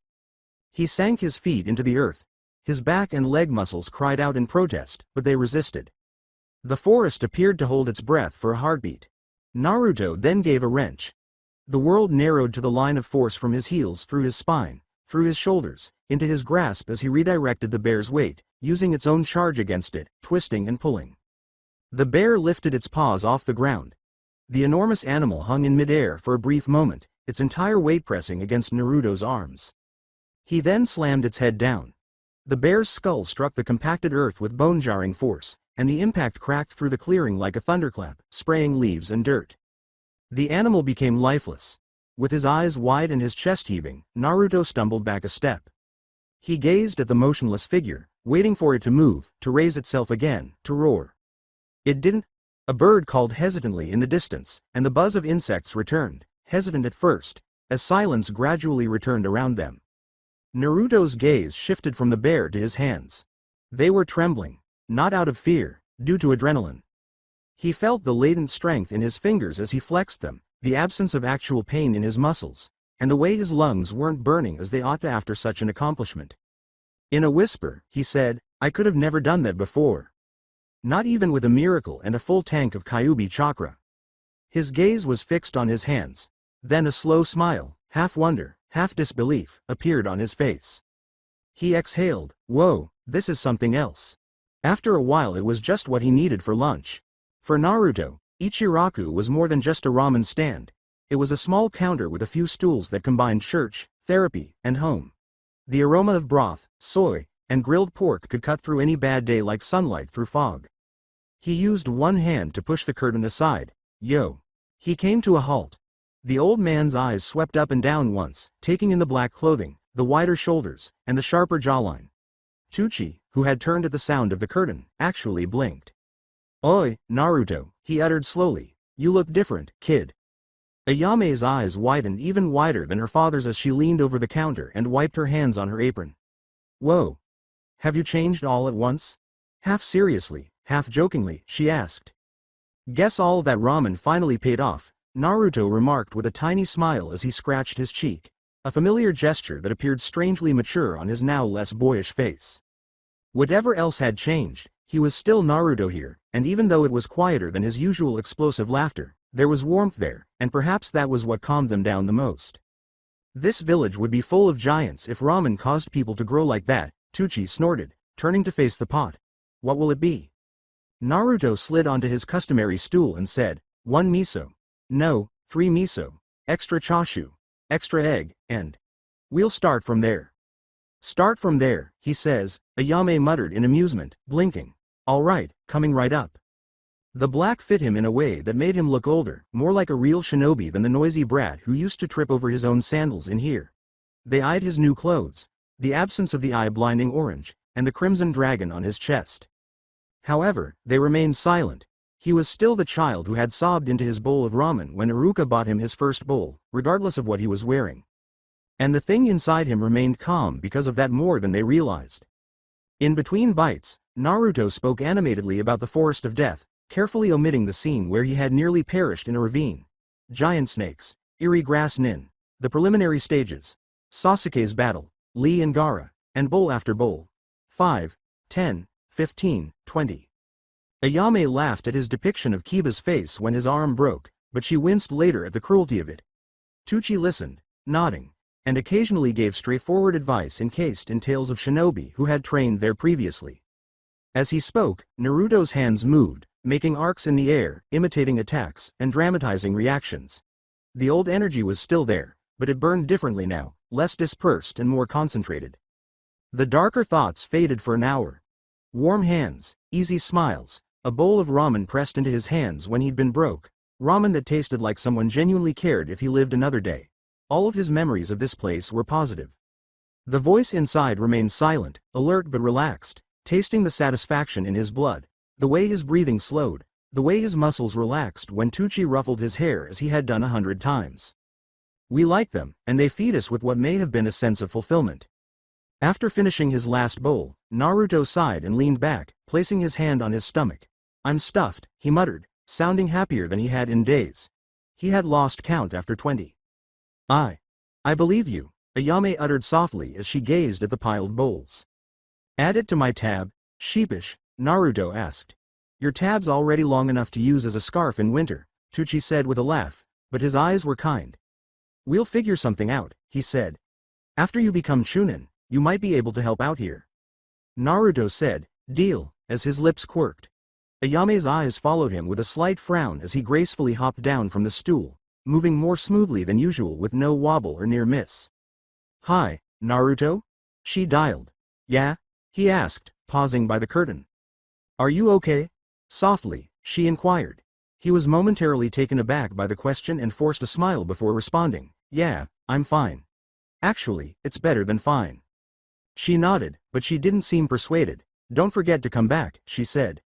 He sank his feet into the earth. His back and leg muscles cried out in protest, but they resisted. The forest appeared to hold its breath for a heartbeat. Naruto then gave a wrench. The world narrowed to the line of force from his heels through his spine, through his shoulders, into his grasp as he redirected the bear's weight, using its own charge against it, twisting and pulling. The bear lifted its paws off the ground. The enormous animal hung in midair for a brief moment, its entire weight pressing against Naruto's arms. He then slammed its head down. The bear's skull struck the compacted earth with bone-jarring force, and the impact cracked through the clearing like a thunderclap, spraying leaves and dirt. The animal became lifeless. With his eyes wide and his chest heaving, Naruto stumbled back a step. He gazed at the motionless figure, waiting for it to move, to raise itself again, to roar. It didn't. A bird called hesitantly in the distance, and the buzz of insects returned, hesitant at first, as silence gradually returned around them. Naruto's gaze shifted from the bear to his hands. They were trembling, not out of fear, due to adrenaline. He felt the latent strength in his fingers as he flexed them, the absence of actual pain in his muscles, and the way his lungs weren't burning as they ought to after such an accomplishment. In a whisper, he said, "I could have never done that before. Not even with a miracle and a full tank of Kyuubi chakra." His gaze was fixed on his hands. Then a slow smile, half wonder, half disbelief, appeared on his face. He exhaled, "Whoa, this is something else." After a while it was just what he needed for lunch. For Naruto, Ichiraku was more than just a ramen stand. It was a small counter with a few stools that combined church, therapy, and home. The aroma of broth, soy, and grilled pork could cut through any bad day like sunlight through fog. He used one hand to push the curtain aside. "Yo." He came to a halt. The old man's eyes swept up and down once, taking in the black clothing, the wider shoulders, and the sharper jawline. Tucci, who had turned at the sound of the curtain, actually blinked. "Oi, Naruto," he uttered slowly, "you look different, kid." Ayame's eyes widened even wider than her father's as she leaned over the counter and wiped her hands on her apron. "Whoa. Have you changed all at once?" Half seriously, half jokingly, she asked. "Guess all that ramen finally paid off," Naruto remarked with a tiny smile as he scratched his cheek, a familiar gesture that appeared strangely mature on his now less boyish face. Whatever else had changed, he was still Naruto here, and even though it was quieter than his usual explosive laughter, there was warmth there, and perhaps that was what calmed them down the most. This village would be full of giants if ramen caused people to grow like that, Tucci snorted, turning to face the pot. "What will it be?" Naruto slid onto his customary stool and said, "1 miso. No, 3 miso. Extra chashu. Extra egg, and we'll start from there." "Start from there," he says, Ayame muttered in amusement, blinking. "All right, coming right up." The black fit him in a way that made him look older, more like a real shinobi than the noisy brat who used to trip over his own sandals in here. They eyed his new clothes, the absence of the eye-blinding orange, and the crimson dragon on his chest. However, they remained silent. He was still the child who had sobbed into his bowl of ramen when Iruka bought him his first bowl, regardless of what he was wearing. And the thing inside him remained calm because of that more than they realized. In between bites, Naruto spoke animatedly about the Forest of Death, carefully omitting the scene where he had nearly perished in a ravine. Giant snakes, eerie grass nin, the preliminary stages, Sasuke's battle, Lee and Gaara, and bowl after bowl. 5, 10, 15, 20. Ayame laughed at his depiction of Kiba's face when his arm broke, but she winced later at the cruelty of it. Tucci listened, nodding, and occasionally gave straightforward advice encased in tales of shinobi who had trained there previously. As he spoke, Naruto's hands moved, making arcs in the air, imitating attacks, and dramatizing reactions. The old energy was still there, but it burned differently now, less dispersed and more concentrated. The darker thoughts faded for an hour. Warm hands, easy smiles, a bowl of ramen pressed into his hands when he'd been broke, ramen that tasted like someone genuinely cared if he lived another day. All of his memories of this place were positive. The voice inside remained silent, alert but relaxed, tasting the satisfaction in his blood, the way his breathing slowed, the way his muscles relaxed when Tucci ruffled his hair as he had done 100 times. We like them, and they feed us with what may have been a sense of fulfillment. After finishing his last bowl, Naruto sighed and leaned back, placing his hand on his stomach. I'm stuffed, he muttered, sounding happier than he had in days. He had lost count after 20. I believe you, Ayame uttered softly as she gazed at the piled bowls. Add it to my tab, sheepish, Naruto asked. Your tab's already long enough to use as a scarf in winter, Tucci said with a laugh, but his eyes were kind. We'll figure something out, he said. After you become Chunin, you might be able to help out here. Naruto said, deal, as his lips quirked. Ayame's eyes followed him with a slight frown as he gracefully hopped down from the stool, moving more smoothly than usual with no wobble or near miss. Hi, Naruto? She dialed. Yeah? He asked, pausing by the curtain. Are you okay? Softly, she inquired. He was momentarily taken aback by the question and forced a smile before responding. Yeah, I'm fine. Actually, it's better than fine. She nodded, but she didn't seem persuaded. Don't forget to come back, she said.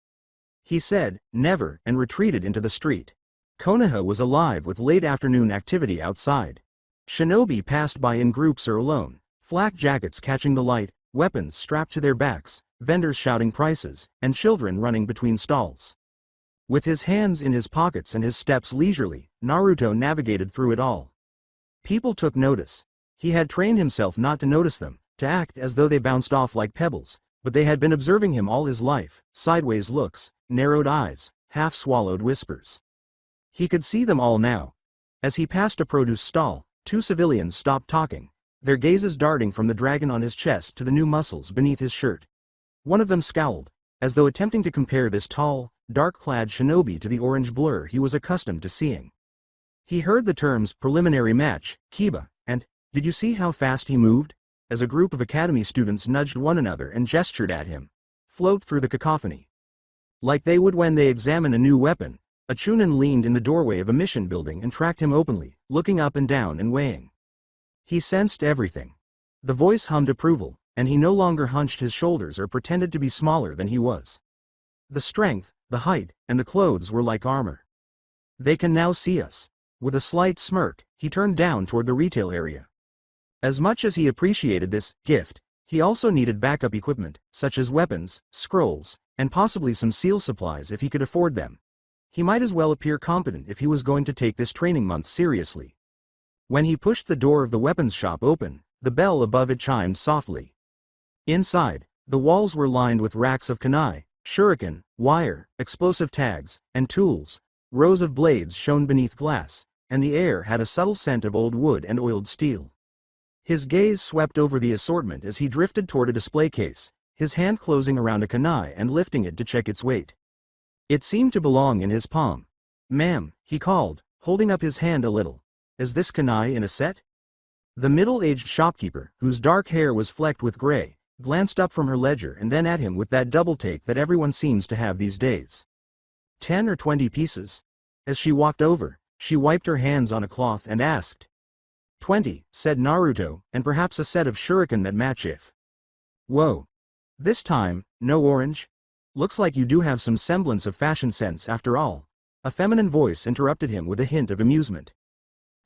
He said, never, and retreated into the street. Konoha was alive with late afternoon activity outside. Shinobi passed by in groups or alone, flak jackets catching the light, weapons strapped to their backs, vendors shouting prices, and children running between stalls. With his hands in his pockets and his steps leisurely, Naruto navigated through it all. People took notice. He had trained himself not to notice them, to act as though they bounced off like pebbles, but they had been observing him all his life, sideways looks, narrowed eyes, half-swallowed whispers. He could see them all now. As he passed a produce stall, 2 civilians stopped talking, their gazes darting from the dragon on his chest to the new muscles beneath his shirt. One of them scowled, as though attempting to compare this tall, dark-clad shinobi to the orange blur he was accustomed to seeing. He heard the terms preliminary match, Kiba, and, did you see how fast he moved? As a group of academy students nudged one another and gestured at him, float through the cacophony. Like they would when they examine a new weapon, a Chunin leaned in the doorway of a mission building and tracked him openly, looking up and down and weighing. He sensed everything. The voice hummed approval, and he no longer hunched his shoulders or pretended to be smaller than he was. The strength, the height, and the clothes were like armor. They can now see us. With a slight smirk, he turned down toward the retail area. As much as he appreciated this gift, he also needed backup equipment, such as weapons, scrolls, and possibly some seal supplies if he could afford them. He might as well appear competent if he was going to take this training month seriously. When he pushed the door of the weapons shop open, the bell above it chimed softly. Inside, the walls were lined with racks of kunai, shuriken, wire, explosive tags, and tools. Rows of blades shone beneath glass, and the air had a subtle scent of old wood and oiled steel. His gaze swept over the assortment as he drifted toward a display case, his hand closing around a kunai and lifting it to check its weight. It seemed to belong in his palm. Ma'am, he called, holding up his hand a little. Is this kunai in a set? The middle-aged shopkeeper, whose dark hair was flecked with gray, glanced up from her ledger and then at him with that double take that everyone seems to have these days. 10 or 20 pieces? As she walked over, she wiped her hands on a cloth and asked. 20, said Naruto, and perhaps a set of shuriken that match if. Whoa. This time, no orange? Looks like you do have some semblance of fashion sense after all. A feminine voice interrupted him with a hint of amusement.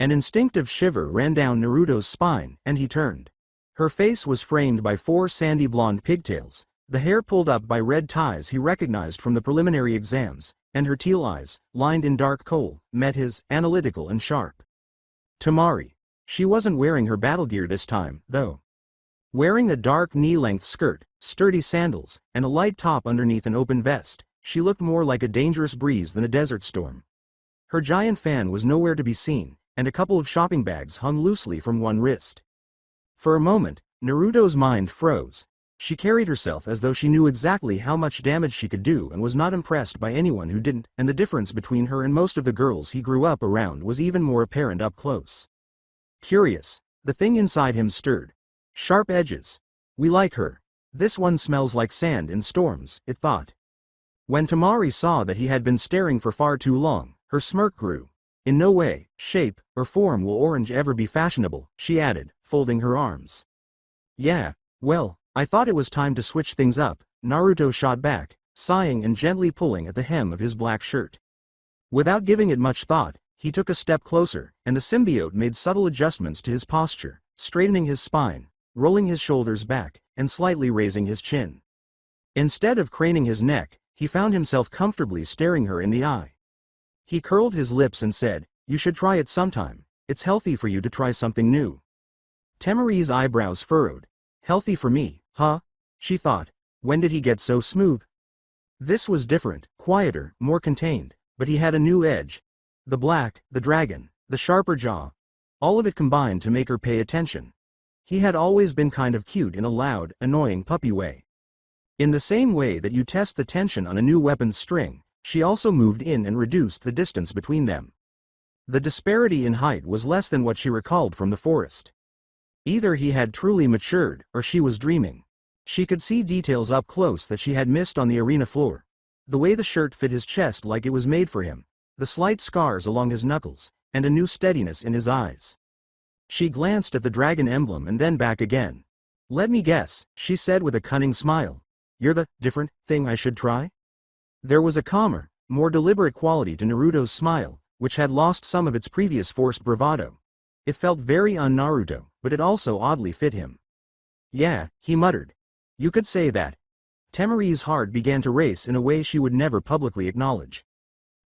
An instinctive shiver ran down Naruto's spine, and he turned. Her face was framed by 4 sandy blonde pigtails, The hair pulled up by red ties he recognized from the preliminary exams, and her teal eyes, lined in dark kohl, met his, analytical and sharp. Temari. She wasn't wearing her battle gear this time, though. Wearing a dark knee-length skirt, sturdy sandals, and a light top underneath an open vest, she looked more like a dangerous breeze than a desert storm. Her giant fan was nowhere to be seen, and a couple of shopping bags hung loosely from one wrist. For a moment, Naruto's mind froze. She carried herself as though she knew exactly how much damage she could do and was not impressed by anyone who didn't, and the difference between her and most of the girls he grew up around was even more apparent up close. Curious, the thing inside him stirred. Sharp edges. We like her. This one smells like sand in storms, it thought. When Temari saw that he had been staring for far too long, her smirk grew. In no way, shape, or form will orange ever be fashionable, she added, folding her arms. Yeah, well, I thought it was time to switch things up, Naruto shot back, sighing and gently pulling at the hem of his black shirt. Without giving it much thought, he took a step closer, and the symbiote made subtle adjustments to his posture, straightening his spine, rolling his shoulders back, and slightly raising his chin. Instead of craning his neck, he found himself comfortably staring her in the eye. He curled his lips and said, "You should try it sometime. It's healthy for you to try something new." Temari's eyebrows furrowed. Healthy for me, huh? She thought. When did he get so smooth? This was different, quieter, more contained, but he had a new edge. The black, the dragon, the sharper jaw. All of it combined to make her pay attention. He had always been kind of cute in a loud, annoying puppy way. In the same way that you test the tension on a new weapon's string, she also moved in and reduced the distance between them. The disparity in height was less than what she recalled from the forest. Either he had truly matured, or she was dreaming. She could see details up close that she had missed on the arena floor. The way the shirt fit his chest like it was made for him, the slight scars along his knuckles, and a new steadiness in his eyes. She glanced at the dragon emblem and then back again. "Let me guess," she said with a cunning smile. "You're the different thing I should try?" There was a calmer, more deliberate quality to Naruto's smile, which had lost some of its previous forced bravado. It felt very un-Naruto, but it also oddly fit him. "Yeah," he muttered. "You could say that." Temari's heart began to race in a way she would never publicly acknowledge.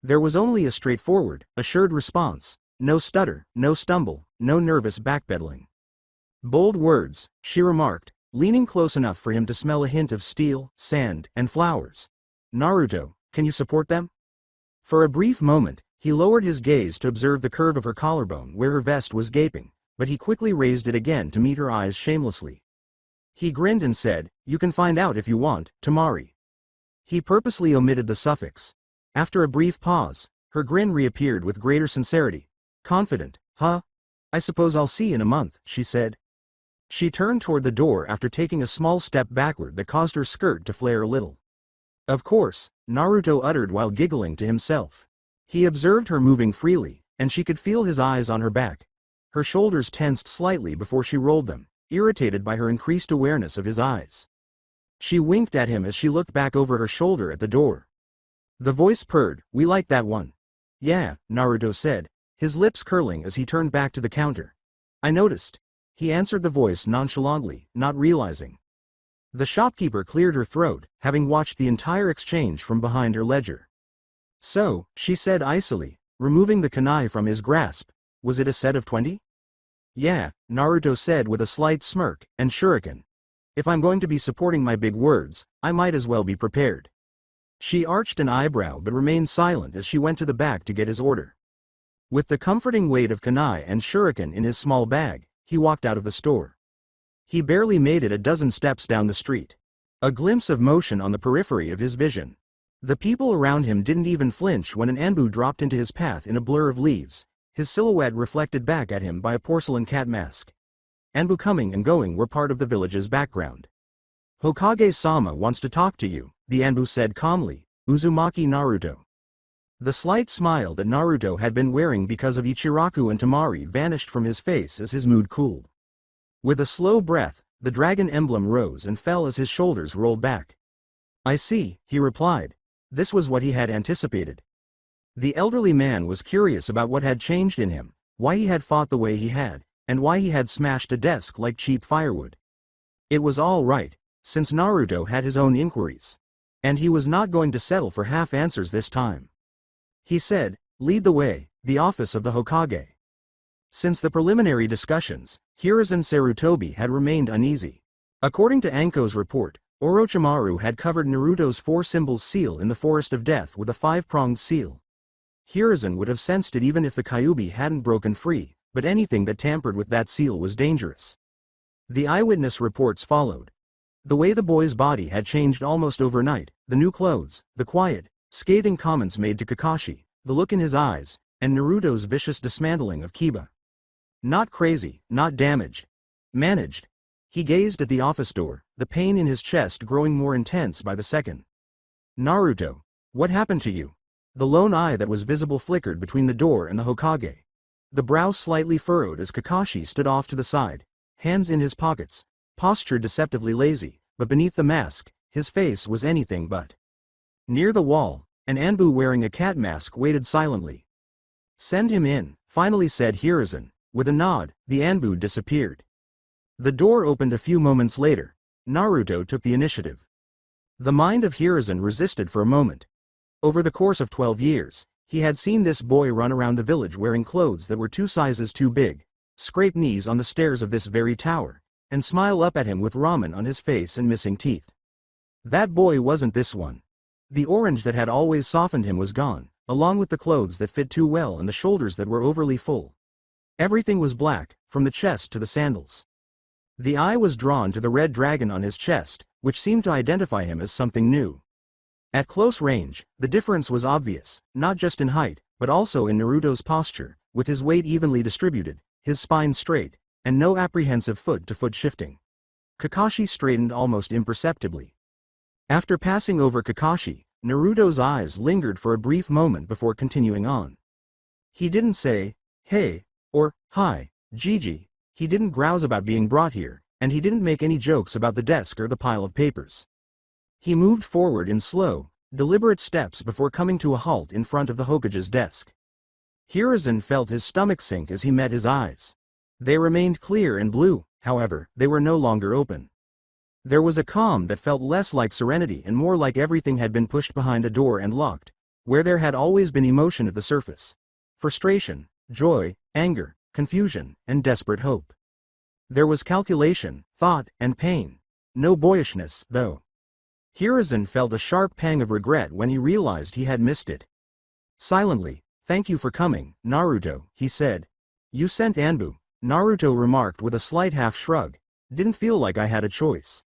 There was only a straightforward, assured response. No stutter, no stumble, no nervous backpedaling. "Bold words," she remarked, leaning close enough for him to smell a hint of steel, sand, and flowers. "Naruto, can you support them?" For a brief moment, he lowered his gaze to observe the curve of her collarbone where her vest was gaping, but he quickly raised it again to meet her eyes shamelessly. He grinned and said, "You can find out if you want, Temari." He purposely omitted the suffix. After a brief pause, her grin reappeared with greater sincerity. Confident, huh? "I suppose I'll see in a month," she said. She turned toward the door after taking a small step backward that caused her skirt to flare a little. "Of course," Naruto uttered while giggling to himself. He observed her moving freely, and she could feel his eyes on her back. Her shoulders tensed slightly before she rolled them, irritated by her increased awareness of his eyes. She winked at him as she looked back over her shoulder at the door. The voice purred, "We like that one." "Yeah," Naruto said, his lips curling as he turned back to the counter. "I noticed." He answered the voice nonchalantly, not realizing. The shopkeeper cleared her throat, having watched the entire exchange from behind her ledger. "So," she said icily, removing the kunai from his grasp, "was it a set of 20? "Yeah," Naruto said with a slight smirk, and shuriken. "If I'm going to be supporting my big words, I might as well be prepared." She arched an eyebrow but remained silent as she went to the back to get his order. With the comforting weight of kunai and shuriken in his small bag, he walked out of the store. He barely made it a dozen steps down the street. A glimpse of motion on the periphery of his vision. The people around him didn't even flinch when an Anbu dropped into his path in a blur of leaves, his silhouette reflected back at him by a porcelain cat mask. Anbu coming and going were part of the village's background. "Hokage-sama wants to talk to you," the Anbu said calmly. "Uzumaki Naruto." The slight smile that Naruto had been wearing because of Ichiraku and Temari vanished from his face as his mood cooled. With a slow breath, the dragon emblem rose and fell as his shoulders rolled back. "I see," he replied. This was what he had anticipated. The elderly man was curious about what had changed in him, why he had fought the way he had, and why he had smashed a desk like cheap firewood. It was all right. since Naruto had his own inquiries. And he was not going to settle for half answers this time. He said, "Lead the way, the office of the Hokage." Since the preliminary discussions, Hiruzen Sarutobi had remained uneasy. According to Anko's report, Orochimaru had covered Naruto's four symbols seal in the Forest of Death with a five-pronged seal. Hiruzen would have sensed it even if the Kyuubi hadn't broken free, but anything that tampered with that seal was dangerous. The eyewitness reports followed. The way the boy's body had changed almost overnight, the new clothes, the quiet, scathing comments made to Kakashi, the look in his eyes, and Naruto's vicious dismantling of Kiba. Not crazy, not damaged. Managed. He gazed at the office door, the pain in his chest growing more intense by the second. "Naruto, what happened to you?" The lone eye that was visible flickered between the door and the Hokage. The brow slightly furrowed as Kakashi stood off to the side, hands in his pockets, posture deceptively lazy, but beneath the mask, his face was anything but. Near the wall, an Anbu wearing a cat mask waited silently. "Send him in," finally said Hiruzen. With a nod, the Anbu disappeared. The door opened a few moments later. Naruto took the initiative. The mind of Hiruzen resisted for a moment. Over the course of 12 years, he had seen this boy run around the village wearing clothes that were 2 sizes too big, scrape knees on the stairs of this very tower, and smile up at him with ramen on his face and missing teeth. That boy wasn't this one. The orange that had always softened him was gone, along with the clothes that fit too well and the shoulders that were overly full. Everything was black, from the chest to the sandals. The eye was drawn to the red dragon on his chest, which seemed to identify him as something new. At close range, the difference was obvious, not just in height, but also in Naruto's posture, with his weight evenly distributed, his spine straight, and no apprehensive foot-to-foot shifting. Kakashi straightened almost imperceptibly. After passing over Kakashi, Naruto's eyes lingered for a brief moment before continuing on. He didn't say, "Hey," or "Hi, Gigi." He didn't grouse about being brought here, and he didn't make any jokes about the desk or the pile of papers. He moved forward in slow, deliberate steps before coming to a halt in front of the Hokage's desk. Hiruzen felt his stomach sink as he met his eyes. They remained clear and blue, however, they were no longer open. There was a calm that felt less like serenity and more like everything had been pushed behind a door and locked, where there had always been emotion at the surface. Frustration, joy, anger, confusion, and desperate hope. There was calculation, thought, and pain. No boyishness, though. Hiruzen felt a sharp pang of regret when he realized he had missed it. Silently, "Thank you for coming, Naruto," he said. "You sent Anbu," Naruto remarked with a slight half shrug. "Didn't feel like I had a choice."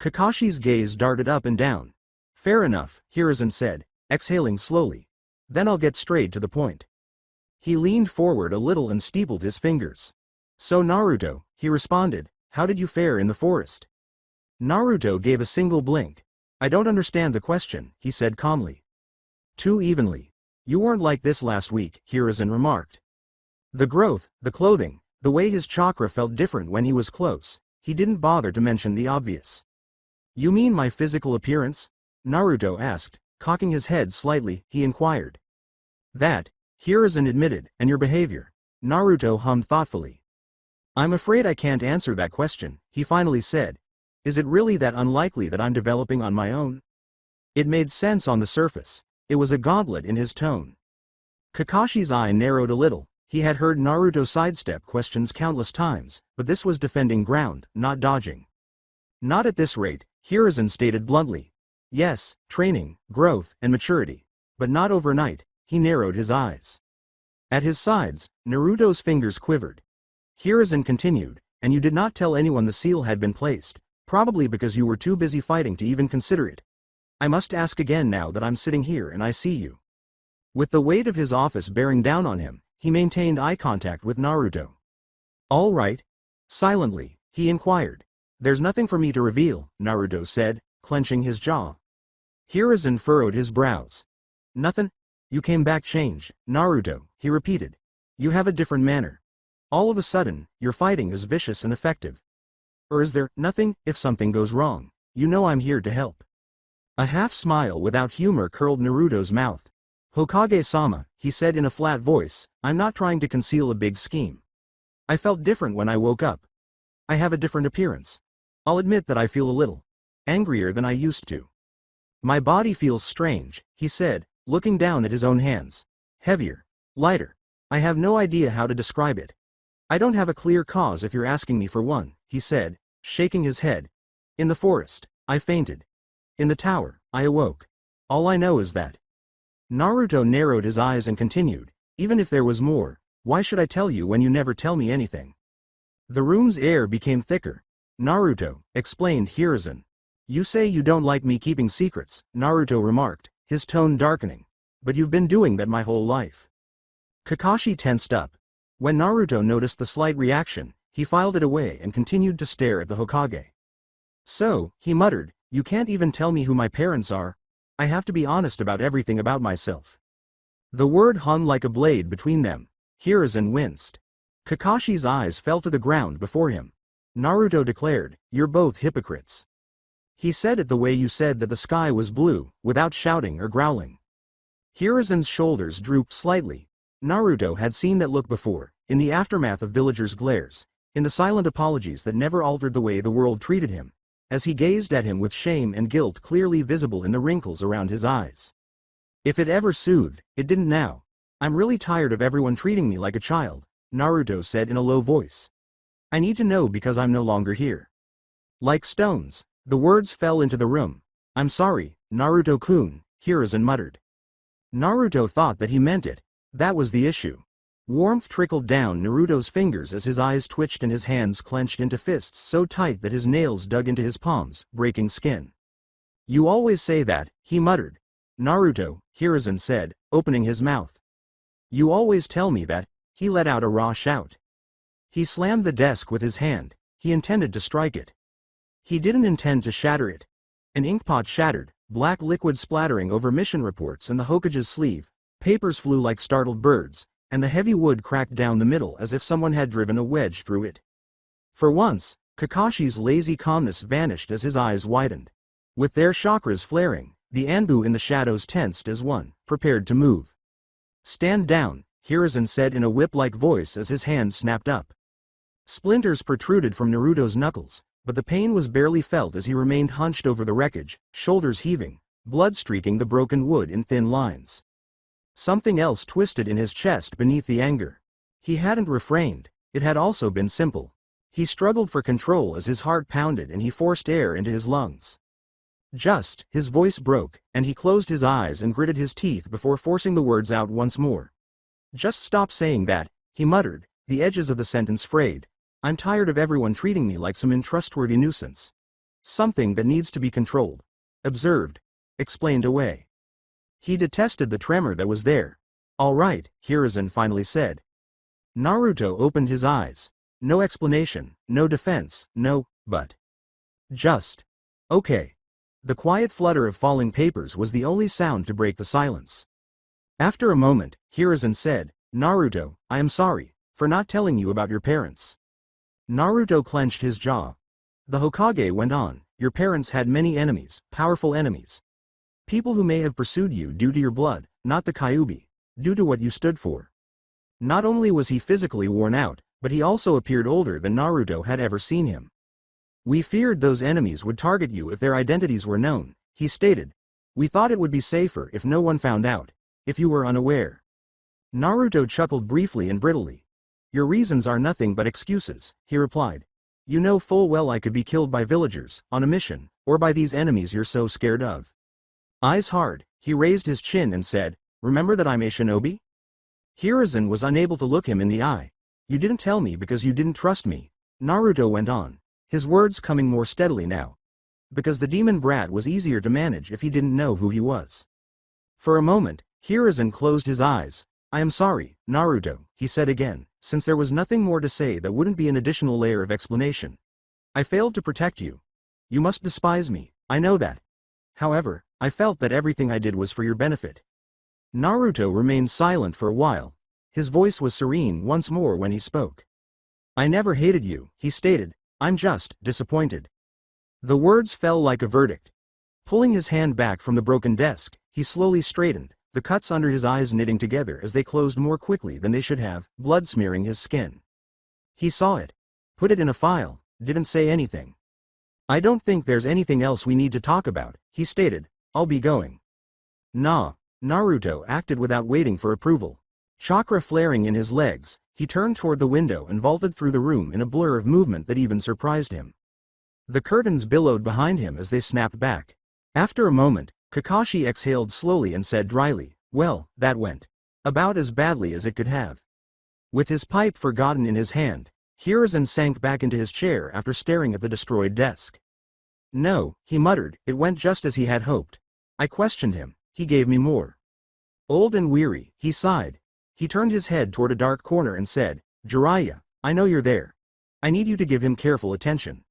Kakashi's gaze darted up and down. "Fair enough," Hiruzen said, exhaling slowly. "Then I'll get straight to the point." He leaned forward a little and steepled his fingers. "So Naruto," he responded, "how did you fare in the forest?" Naruto gave a single blink. "I don't understand the question," he said calmly. "Too evenly. You weren't like this last week," Hiruzen remarked. The growth, the clothing, the way his chakra felt different when he was close, he didn't bother to mention the obvious. "You mean my physical appearance?" Naruto asked, cocking his head slightly, he inquired. "That," Hiruzen admitted, "and your behavior." Naruto hummed thoughtfully. "I'm afraid I can't answer that question," he finally said. "Is it really that unlikely that I'm developing on my own?" It made sense on the surface. It was a gauntlet in his tone. Kakashi's eye narrowed a little. He had heard Naruto sidestep questions countless times, but this was defending ground, not dodging. "Not at this rate," Hiruzen stated bluntly. "Yes, training, growth, and maturity. But not overnight." He narrowed his eyes. At his sides, Naruto's fingers quivered. Hiruzen continued, "And you did not tell anyone the seal had been placed, probably because you were too busy fighting to even consider it. I must ask again now that I'm sitting here and I see you." With the weight of his office bearing down on him, he maintained eye contact with Naruto. "All right?" Silently, he inquired. "There's nothing for me to reveal," Naruto said, clenching his jaw. Hiruzen furrowed his brows. "Nothin'? You came back changed, Naruto," he repeated. "You have a different manner. All of a sudden, your fighting is vicious and effective. Or is there nothing? If something goes wrong, you know I'm here to help." A half smile without humor curled Naruto's mouth. "Hokage-sama," he said in a flat voice, "I'm not trying to conceal a big scheme. I felt different when I woke up. I have a different appearance. I'll admit that I feel a little angrier than I used to. My body feels strange, he said, looking down at his own hands. Heavier. Lighter. I have no idea how to describe it. I don't have a clear cause if you're asking me for one, he said, shaking his head. In the forest, I fainted. In the tower, I awoke. All I know is that. Naruto narrowed his eyes and continued, even if there was more, why should I tell you when you never tell me anything? The room's air became thicker. Naruto, explained Hiruzen. You say you don't like me keeping secrets, Naruto remarked, his tone darkening. But you've been doing that my whole life. Kakashi tensed up. When Naruto noticed the slight reaction, he filed it away and continued to stare at the Hokage. So, he muttered, you can't even tell me who my parents are? I have to be honest about everything about myself. The word hung like a blade between them. Hiruzen winced. Kakashi's eyes fell to the ground before him. Naruto declared, you're both hypocrites. He said it the way you said that the sky was blue, without shouting or growling. Hiruzen's shoulders drooped slightly. Naruto had seen that look before, in the aftermath of villagers' glares, in the silent apologies that never altered the way the world treated him, as he gazed at him with shame and guilt clearly visible in the wrinkles around his eyes. If it ever soothed, it didn't now. I'm really tired of everyone treating me like a child, Naruto said in a low voice. I need to know because I'm no longer here. Like stones, the words fell into the room. I'm sorry, Naruto-kun, Hiruzen muttered. Naruto thought that he meant it. That was the issue. Warmth trickled down Naruto's fingers as his eyes twitched and his hands clenched into fists so tight that his nails dug into his palms, breaking skin. You always say that, he muttered. Naruto, Hiruzen said, opening his mouth. You always tell me that, he let out a raw shout. He slammed the desk with his hand. He intended to strike it. He didn't intend to shatter it. An inkpot shattered, black liquid splattering over mission reports and the Hokage's sleeve. Papers flew like startled birds, and the heavy wood cracked down the middle as if someone had driven a wedge through it. For once, Kakashi's lazy calmness vanished as his eyes widened. With their chakras flaring, the Anbu in the shadows tensed as one, prepared to move. Stand down, Hiruzen said in a whip-like voice as his hand snapped up. Splinters protruded from Naruto's knuckles, but the pain was barely felt as he remained hunched over the wreckage, shoulders heaving, blood streaking the broken wood in thin lines. Something else twisted in his chest beneath the anger. He hadn't refrained, it had also been simple. He struggled for control as his heart pounded and he forced air into his lungs. His voice broke, and he closed his eyes and gritted his teeth before forcing the words out once more. Just stop saying that, he muttered, the edges of the sentence frayed. I'm tired of everyone treating me like some untrustworthy nuisance. Something that needs to be controlled. Observed. Explained away. He detested the tremor that was there. All right, Hiruzen finally said. Naruto opened his eyes. No explanation, no defense, no, but. Just. Okay. The quiet flutter of falling papers was the only sound to break the silence. After a moment, Hiruzen said, Naruto, I am sorry, for not telling you about your parents. Naruto clenched his jaw. The Hokage went on, your parents had many enemies, powerful enemies. People who may have pursued you due to your blood, not the Kyuubi, due to what you stood for. Not only was he physically worn out, but he also appeared older than Naruto had ever seen him. We feared those enemies would target you if their identities were known, he stated. We thought it would be safer if no one found out, if you were unaware. Naruto chuckled briefly and brittly. Your reasons are nothing but excuses, he replied. You know full well I could be killed by villagers, on a mission, or by these enemies you're so scared of. Eyes hard, he raised his chin and said, remember that I'm a shinobi? Hiruzen was unable to look him in the eye. You didn't tell me because you didn't trust me, Naruto went on, his words coming more steadily now. Because the demon brat was easier to manage if he didn't know who he was. For a moment, Hiruzen closed his eyes. I am sorry, Naruto, he said again, since there was nothing more to say that wouldn't be an additional layer of explanation. I failed to protect you. You must despise me, I know that. However, I felt that everything I did was for your benefit. Naruto remained silent for a while. His voice was serene once more when he spoke. I never hated you, he stated. I'm just disappointed. The words fell like a verdict. Pulling his hand back from the broken desk, he slowly straightened, the cuts under his eyes knitting together as they closed more quickly than they should have, blood smearing his skin. He saw it. Put it in a file, didn't say anything. I don't think there's anything else we need to talk about, he stated. I'll be going. Nah. Naruto acted without waiting for approval. Chakra flaring in his legs, he turned toward the window and vaulted through the room in a blur of movement that even surprised him. The curtains billowed behind him as they snapped back. After a moment, Kakashi exhaled slowly and said dryly, "Well, that went about as badly as it could have." With his pipe forgotten in his hand, Hiruzen sank back into his chair after staring at the destroyed desk. "No," he muttered, "it went just as he had hoped. I questioned him, he gave me more." Old and weary, he sighed. He turned his head toward a dark corner and said, "Jiraiya, I know you're there. I need you to give him careful attention."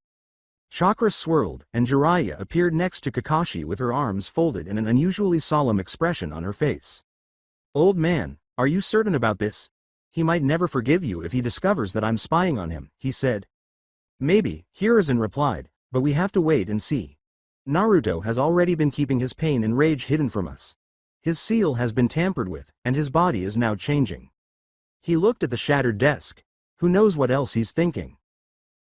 Chakra swirled, and Jiraiya appeared next to Kakashi with her arms folded and an unusually solemn expression on her face. "Old man, are you certain about this? He might never forgive you if he discovers that I'm spying on him," he said. "Maybe," Hiruzen replied, "but we have to wait and see. Naruto has already been keeping his pain and rage hidden from us. His seal has been tampered with, and his body is now changing." He looked at the shattered desk. Who knows what else he's thinking?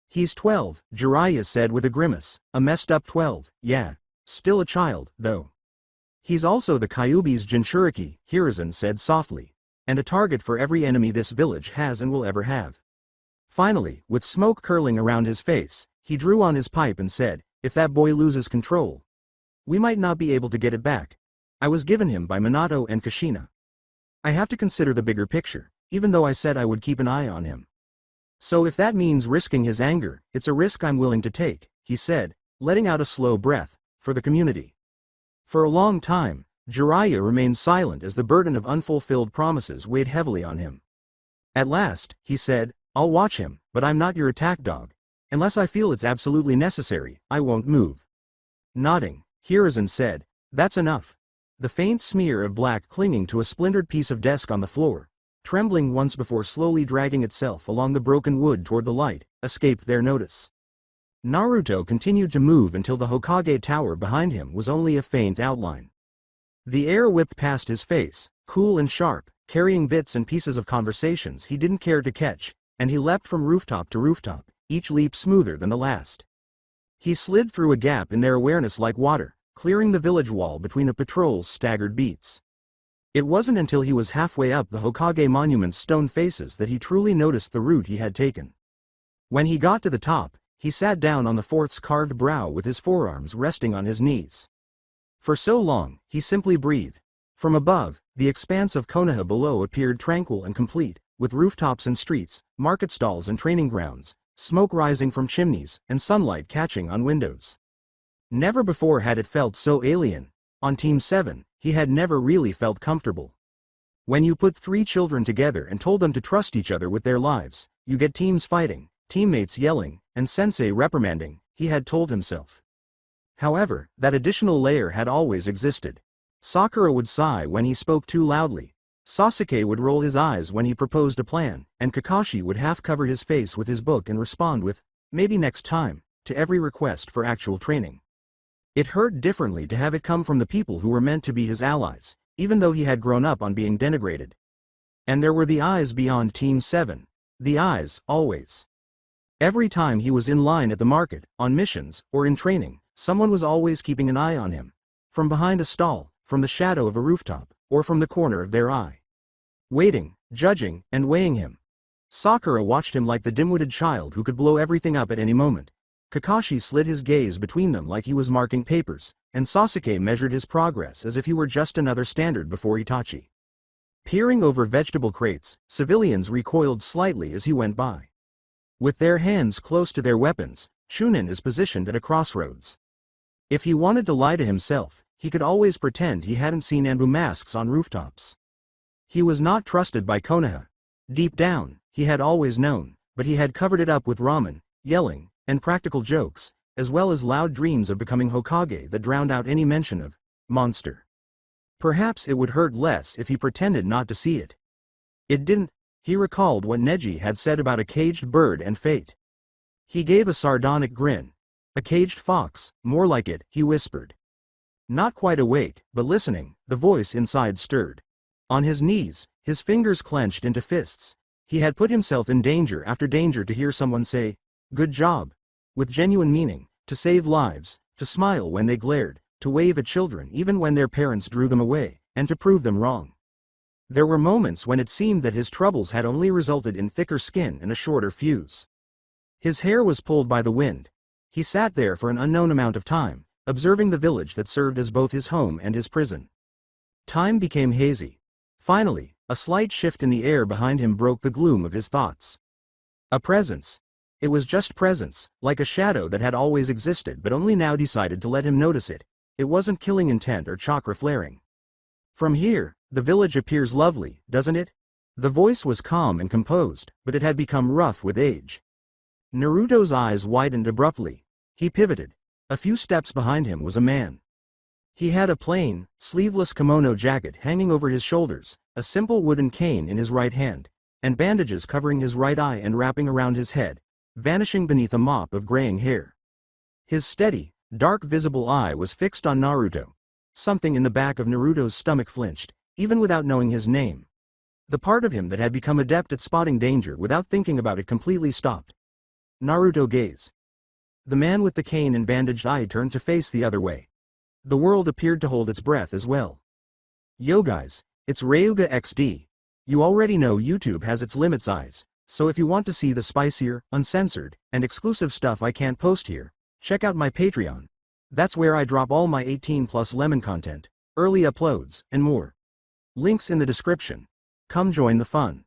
"He's 12, Jiraiya said with a grimace, "a messed up 12, yeah. Still a child, though." "He's also the Kyuubi's Jinchuriki," Hiruzen said softly, "and a target for every enemy this village has and will ever have." Finally, with smoke curling around his face, he drew on his pipe and said, "If that boy loses control, we might not be able to get it back. I was given him by Minato and Kushina. I have to consider the bigger picture, even though I said I would keep an eye on him. So if that means risking his anger, it's a risk I'm willing to take," he said, letting out a slow breath, "for the community." For a long time, Jiraiya remained silent as the burden of unfulfilled promises weighed heavily on him. At last, he said, "I'll watch him, but I'm not your attack dog. Unless I feel it's absolutely necessary, I won't move." Nodding, Hiruzen said, "That's enough." The faint smear of black clinging to a splintered piece of desk on the floor, trembling once before slowly dragging itself along the broken wood toward the light, escaped their notice. Naruto continued to move until the Hokage tower behind him was only a faint outline. The air whipped past his face, cool and sharp, carrying bits and pieces of conversations he didn't care to catch, and he leapt from rooftop to rooftop, each leap smoother than the last. He slid through a gap in their awareness like water, clearing the village wall between a patrol's staggered beats. It wasn't until he was halfway up the Hokage monument's stone faces that he truly noticed the route he had taken. When he got to the top, he sat down on the fort's carved brow with his forearms resting on his knees. For so long, he simply breathed. From above, the expanse of Konoha below appeared tranquil and complete, with rooftops and streets, market stalls and training grounds, smoke rising from chimneys, and sunlight catching on windows. Never before had it felt so alien. On Team 7, he had never really felt comfortable. When you put 3 children together and told them to trust each other with their lives, you get teams fighting, teammates yelling, and sensei reprimanding, he had told himself. However, that additional layer had always existed. Sakura would sigh when he spoke too loudly. Sasuke would roll his eyes when he proposed a plan, and Kakashi would half cover his face with his book and respond with, "Maybe next time," to every request for actual training. It hurt differently to have it come from the people who were meant to be his allies, even though he had grown up on being denigrated. And there were the eyes beyond Team 7. The eyes, always. Every time he was in line at the market, on missions, or in training, someone was always keeping an eye on him. From behind a stall, from the shadow of a rooftop, or from the corner of their eye. Waiting, judging, and weighing him. Sakura watched him like the dim-witted child who could blow everything up at any moment. Kakashi slid his gaze between them like he was marking papers, and Sasuke measured his progress as if he were just another standard before Itachi. Peering over vegetable crates, civilians recoiled slightly as he went by. With their hands close to their weapons, Chunin is positioned at a crossroads. If he wanted to lie to himself, he could always pretend he hadn't seen Anbu masks on rooftops. He was not trusted by Konoha. Deep down, he had always known, but he had covered it up with ramen, yelling, and practical jokes, as well as loud dreams of becoming Hokage that drowned out any mention of monster. Perhaps it would hurt less if he pretended not to see it. It didn't. He recalled what Neji had said about a caged bird and fate. He gave a sardonic grin. A caged fox, more like it, he whispered. Not quite awake, but listening, the voice inside stirred. On his knees, his fingers clenched into fists. He had put himself in danger after danger to hear someone say, "Good job," with genuine meaning, to save lives, to smile when they glared, to wave at children even when their parents drew them away, and to prove them wrong. There were moments when it seemed that his troubles had only resulted in thicker skin and a shorter fuse. His hair was pulled by the wind. He sat there for an unknown amount of time, observing the village that served as both his home and his prison. Time became hazy. Finally, a slight shift in the air behind him broke the gloom of his thoughts. A presence. It was just presence, like a shadow that had always existed but only now decided to let him notice it. It wasn't killing intent or chakra flaring. From here, the village appears lovely, doesn't it? The voice was calm and composed, but it had become rough with age. Naruto's eyes widened abruptly. He pivoted. A few steps behind him was a man. He had a plain, sleeveless kimono jacket hanging over his shoulders, a simple wooden cane in his right hand, and bandages covering his right eye and wrapping around his head, vanishing beneath a mop of graying hair. His steady, dark visible eye was fixed on Naruto. Something in the back of Naruto's stomach flinched, even without knowing his name. The part of him that had become adept at spotting danger without thinking about it completely stopped. Naruto gazed. The man with the cane and bandaged eye turned to face the other way. The world appeared to hold its breath as well. Yo guys, it's RyugaXD. You already know YouTube has its limit size, so if you want to see the spicier, uncensored, and exclusive stuff I can't post here, check out my Patreon. That's where I drop all my 18+ lemon content, early uploads, and more. Links in the description. Come join the fun.